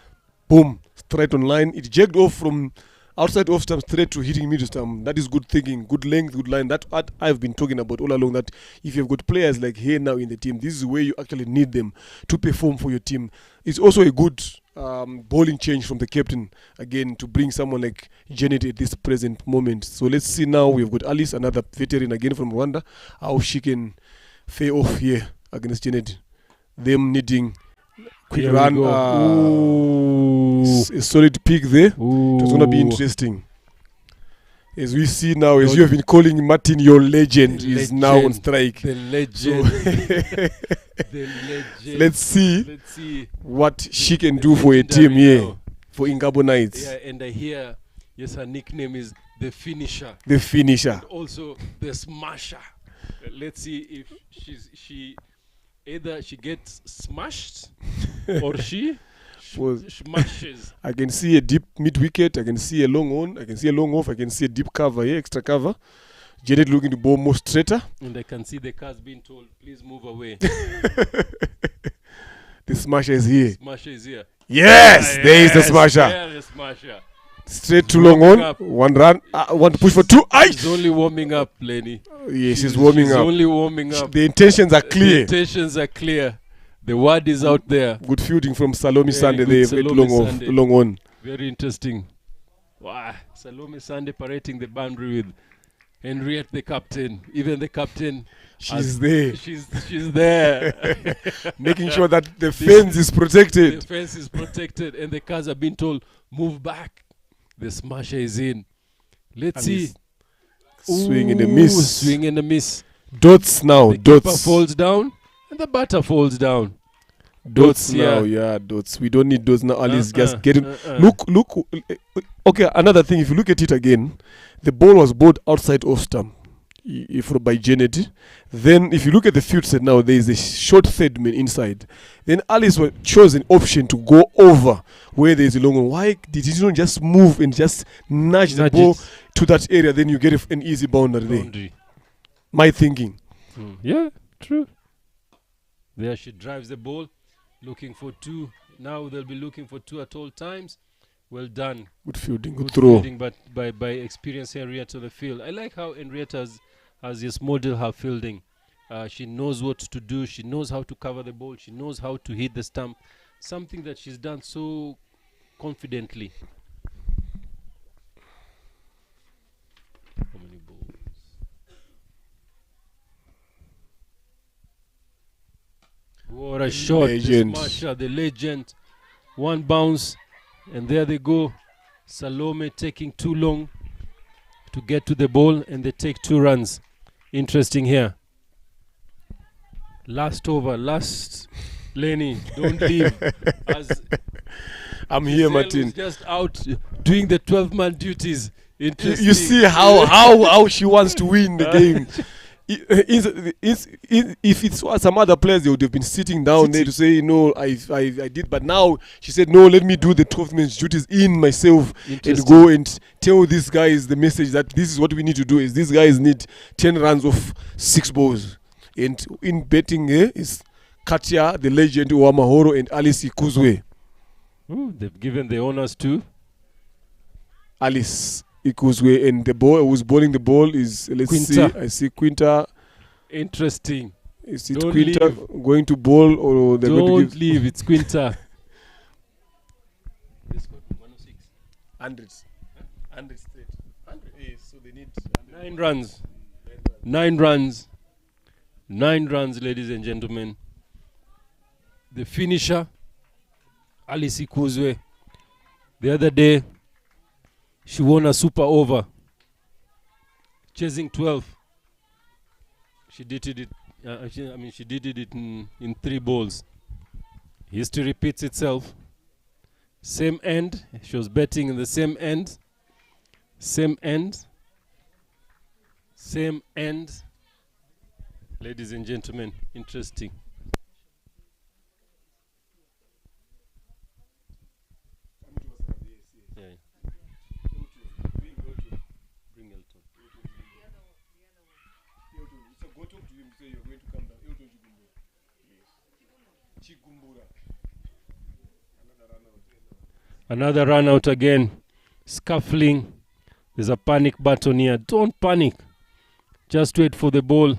Boom. Straight on line. It jagged off from outside off stump straight to hitting middle stump. That is good thinking, good length, good line. That I've been talking about all along, that if you've got players like here now in the team, this is where you actually need them to perform for your team. It's also a good bowling change from the captain, again, to bring someone like Janet at this present moment. So let's see now. We've got Alice, another veteran again from Rwanda, how she can fare off here against Janet. Them needing quick run. A solid pick there. Ooh. It's going to be interesting. As we see now, as you have been calling Martin your legend, is now on strike. The legend. The legend. Let's see what she can do for a team here, for Ingabo Knights. Yeah, and I hear, yes, her nickname is the finisher. The finisher. And also the smasher. Let's see if she either she gets smashed or she smashes. I can see a deep mid wicket. I can see a long on. I can see a long off. I can see a deep cover here, extra cover. Janet looking to bowl more straighter. And I can see the cars being told, please move away. The smasher is here. Smasher is here. Yes, there is the smasher. There is the smasher. Straight to long on. Up. One run. One to push for two. She's only warming up, Lenny. Yes, she's warming up. Only warming up. The intentions are clear. The intentions are clear. The word is out there. Good fielding from Salome Sunday good there. Salome Long on. Very interesting. Wow. Salome Sunday parading the boundary with Henriette, the captain. Even the captain. She's there. She's there. Making sure that the fence is protected. The fence is protected and the cars are being told, move back. The smasher is in. Let's see. Swing and a miss. Swing and a miss. Dots now. The Dots. keeper falls down and the batter falls down. Dots now. Yeah, dots. We don't need dots now. Alice just getting. Look. Okay, another thing. If you look at it again, the ball was bowled outside off stump by Janet. Then, if you look at the field set now, there is a short third man inside. Then Alice chose an option to go over where there is a long one. Why did you not just move and just nudge the ball to that area? Then you get an easy boundary there. My thinking. Yeah, true. There she drives the ball, looking for two. Now they'll be looking for two at all times. Well done. Good fielding, good Good throw. fielding, but by experienced Henrietta on the field. I like how Henrietta has this model her fielding. She knows what to do. She knows how to cover the ball. She knows how to hit the stump. Something that she's done so confidently. How many balls? What a shot. Legend. Masha, the legend. One bounce, and there they go. Salome taking too long to get to the ball, and they take 2 runs. Interesting here. Last over, last. Lenny, don't leave. As I'm here, Giselle Martin. was just out doing the 12-man duties. Interesting. You see how she wants to win the game. If it was some other players, they would have been sitting down there to say, no, I did. But now she said, no, let me do the 12 minutes duties in myself and go and tell these guys the message that this is what we need to do. Is these guys need 10 runs of 6 balls. And in betting is Katia, the legend, Uamahoro, and Alice Ikuzwe. Ooh, they've given the honors to Alice Ikuzwe, and the boy who's bowling the ball is, let's Quinta. see, I see Quinta. Interesting. Is it Don't Quinta leave. going to bowl, or they're going Don't to give leave. It's Quinta. 100 straight? 100, so they need 9 runs. 9 runs. 9 runs, ladies and gentlemen. The finisher, Alice Ikuzwe. The other day, she won a super over, chasing 12. She did it. She did it in 3 balls. History repeats itself. Same end. She was betting in the same end. Same end. Same end. Ladies and gentlemen, interesting. Yeah. Bring Elton. So go talk to him, say you're going to come down. Another run out again. Scuffling. There's a panic button here. Don't panic. Just wait for the ball.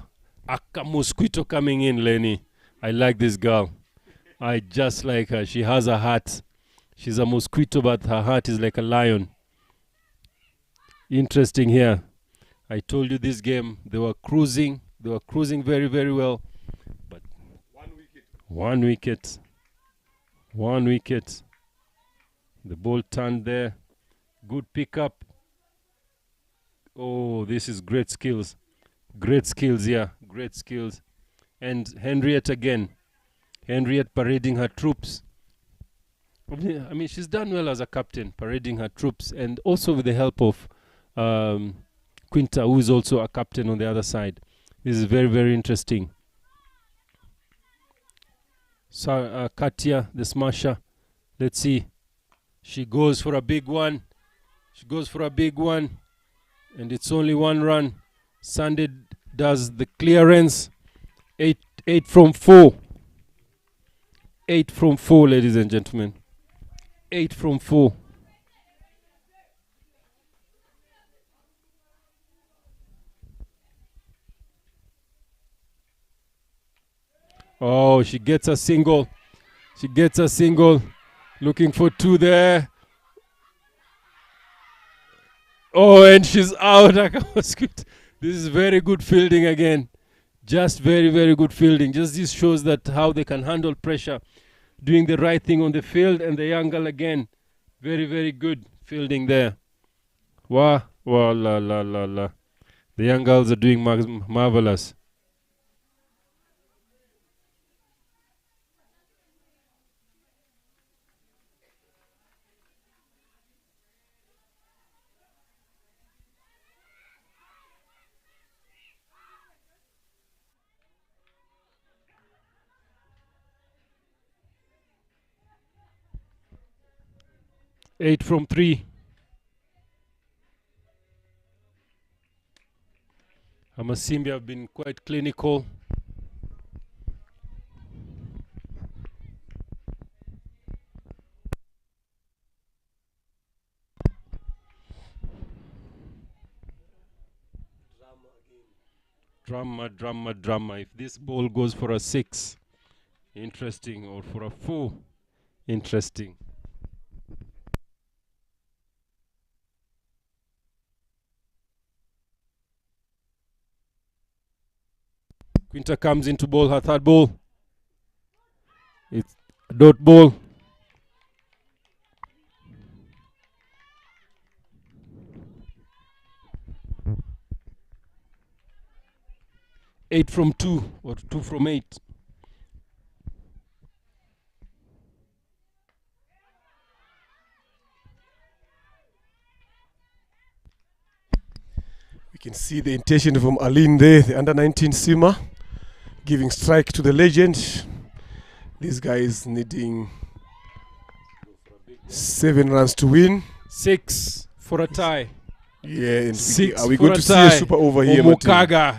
A mosquito coming in, Lenny. I like this girl. I just like her. She has a heart. She's a mosquito, but her heart is like a lion. Interesting here. I told you this game, they were cruising. They were cruising very, very well. But 1 wicket. 1 wicket. 1 wicket. The ball turned there. Good pickup. Oh, this is great skills. Great skills, yeah. Great skills. And Henriette again. Henriette parading her troops. I mean, she's done well as a captain, parading her troops. And also with the help of Quinta, who is also a captain on the other side. This is very, very interesting. So, Katia, the smasher. Let's see. She goes for a big one. She goes for a big one. And it's only 1 run. Sunday does the clearance. 8 from 4. 8 from 4, ladies and gentlemen. 8 from 4. Oh, she gets a single. She gets a single. Looking for 2 there. Oh, and she's out. This is very good fielding again. Just very, very good fielding. Just this shows that how they can handle pressure. Doing the right thing on the field, and the young girl again. Very, very good fielding there. Wow, la, la, la, la. The young girls are doing marvelous. Eight from 3. Amasimbi have been quite clinical. Drama, drama, drama. If this ball goes for a 6, interesting, or for a 4, interesting. Quinta comes into ball, her third ball. It's a dot ball. Eight from 2 or 2 from 8. We can see the intention from Aline there, the under 19 simmer, giving strike to the legend. This guy is needing 7 runs to win. 6 for a tie. Yeah, and 6 are we for going a to see tie. a super over here, Martin? Omukaga,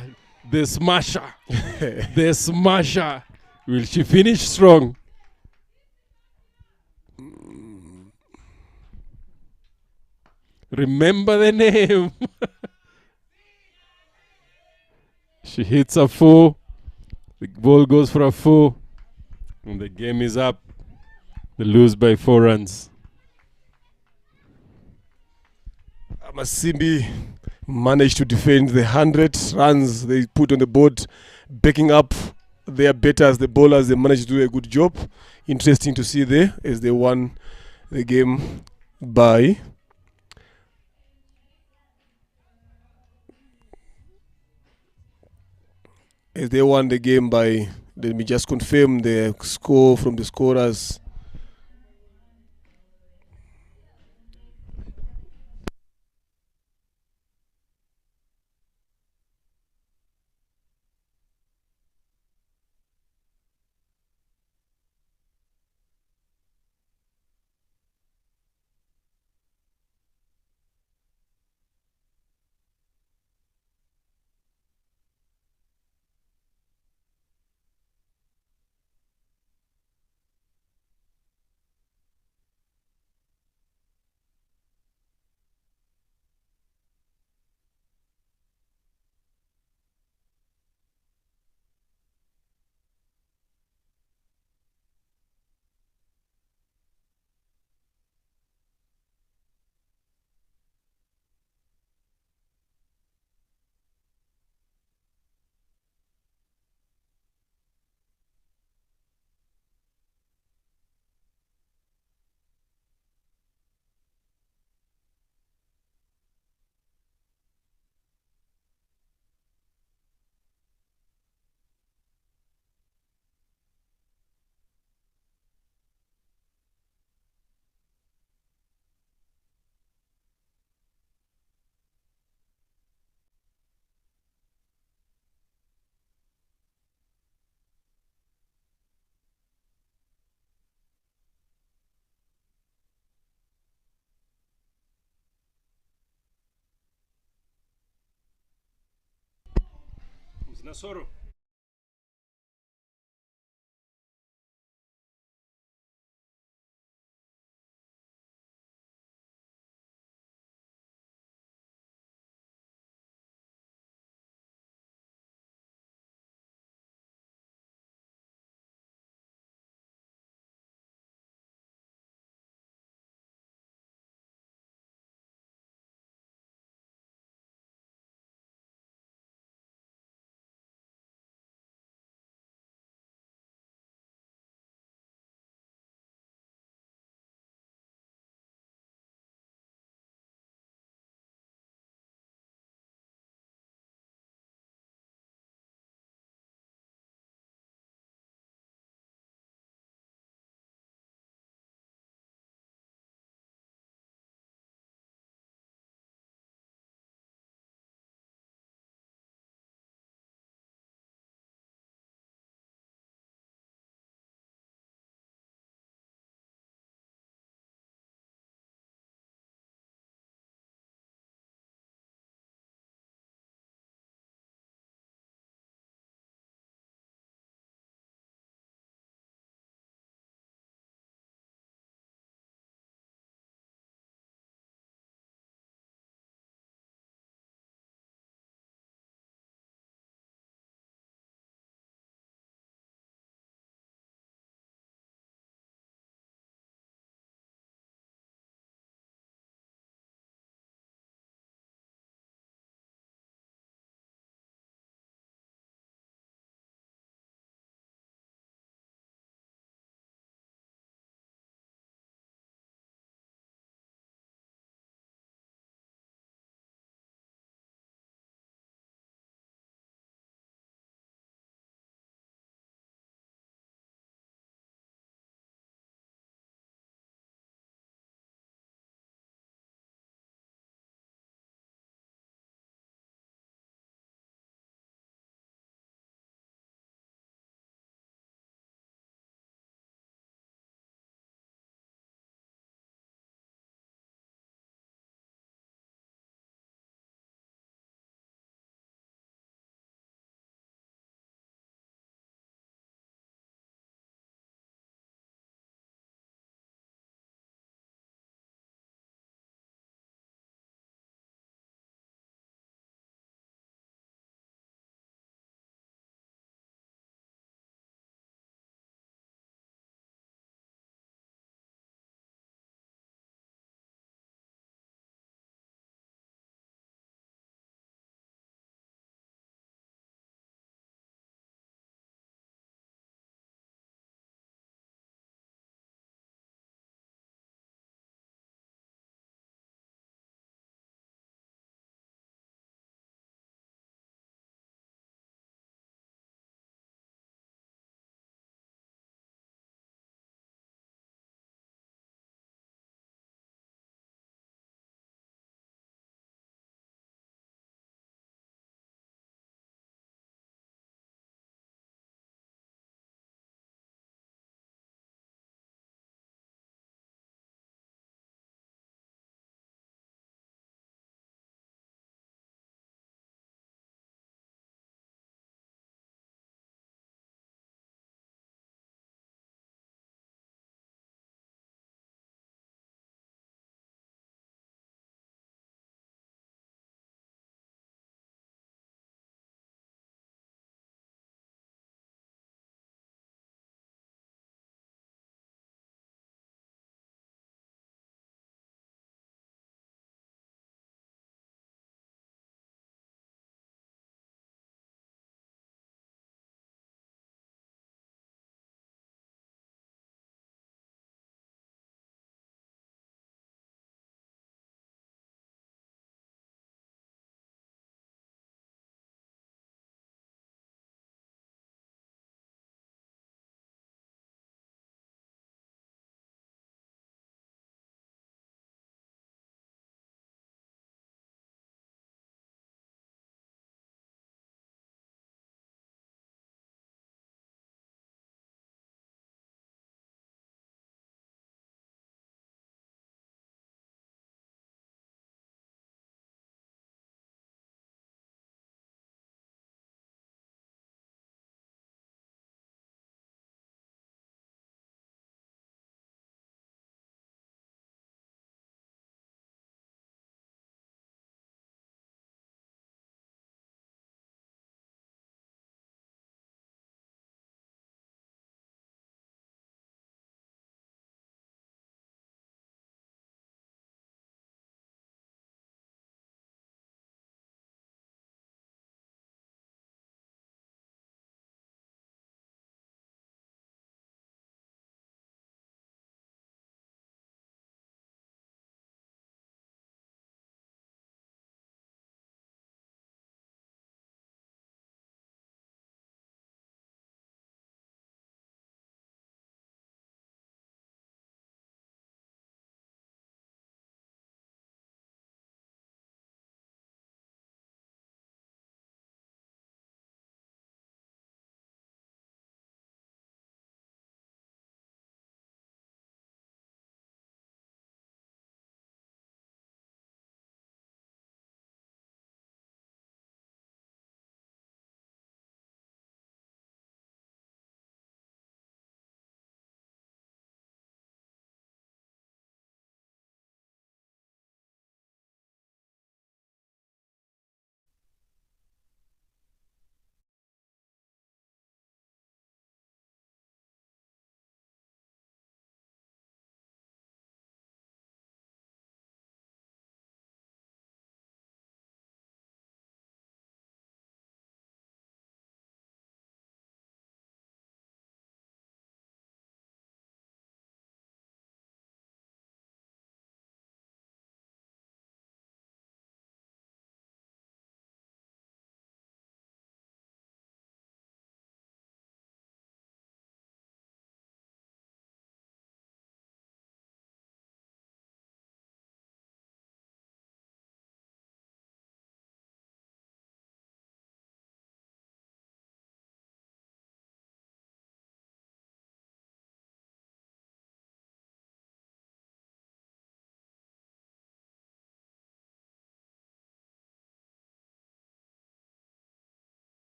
the smasher. The smasher. Will she finish strong? Remember the name. She hits a 4. The ball goes for a 4. And the game is up. They lose by 4 runs. Amasimbi managed to defend the 100 runs they put on the board, backing up their betters, the bowlers. They managed to do a good job. Interesting to see there as they won the game by let me just confirm the score from the scorers. Nasoro.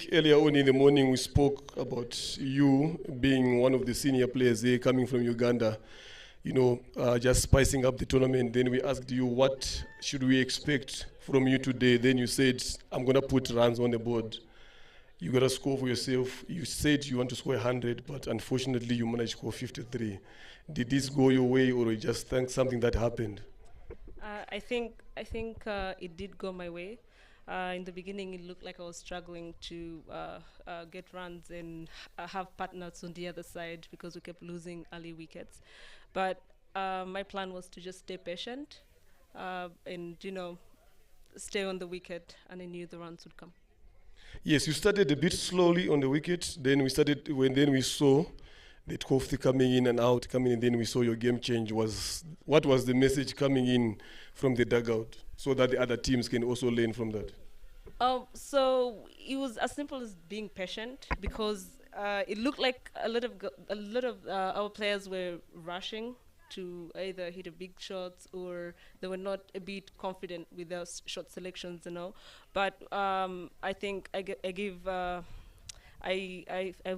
think earlier on in the morning we spoke about you being one of the senior players there coming from Uganda, you know, just spicing up the tournament. Then we asked you, what should we expect from you today? Then you said, I'm going to put runs on the board. You got to score for yourself. You said you want to score 100, but unfortunately you managed to score 53. Did this go your way, or you just think something that happened? I think it did go my way. In the beginning, it looked like I was struggling to get runs and have partners on the other side because we kept losing early wickets. But my plan was to just stay patient and, you know, stay on the wicket, and I knew the runs would come. Yes, you started a bit slowly on the wicket. Then we saw the Kofti coming in and out, then we saw your game change. What was the message coming in from the dugout so that the other teams can also learn from that? So it was as simple as being patient, because it looked like a lot of our players were rushing to either hit a big shots, or they were not a bit confident with their shot selections, you know. But I think I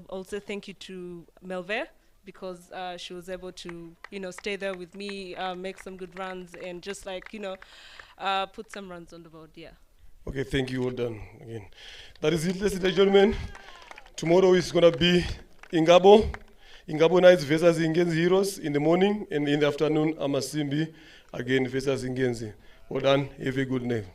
also thank you to Melve, because she was able to, you know, stay there with me, make some good runs, and just like, you know, put some runs on the board. Yeah. Okay, thank you. Well done again. That is it, ladies and gentlemen. Tomorrow is going to be Ingabo Knights versus Ingenzi Heroes in the morning, and in the afternoon, Amasimbi again versus Ingenzi. Well done. Have a good night.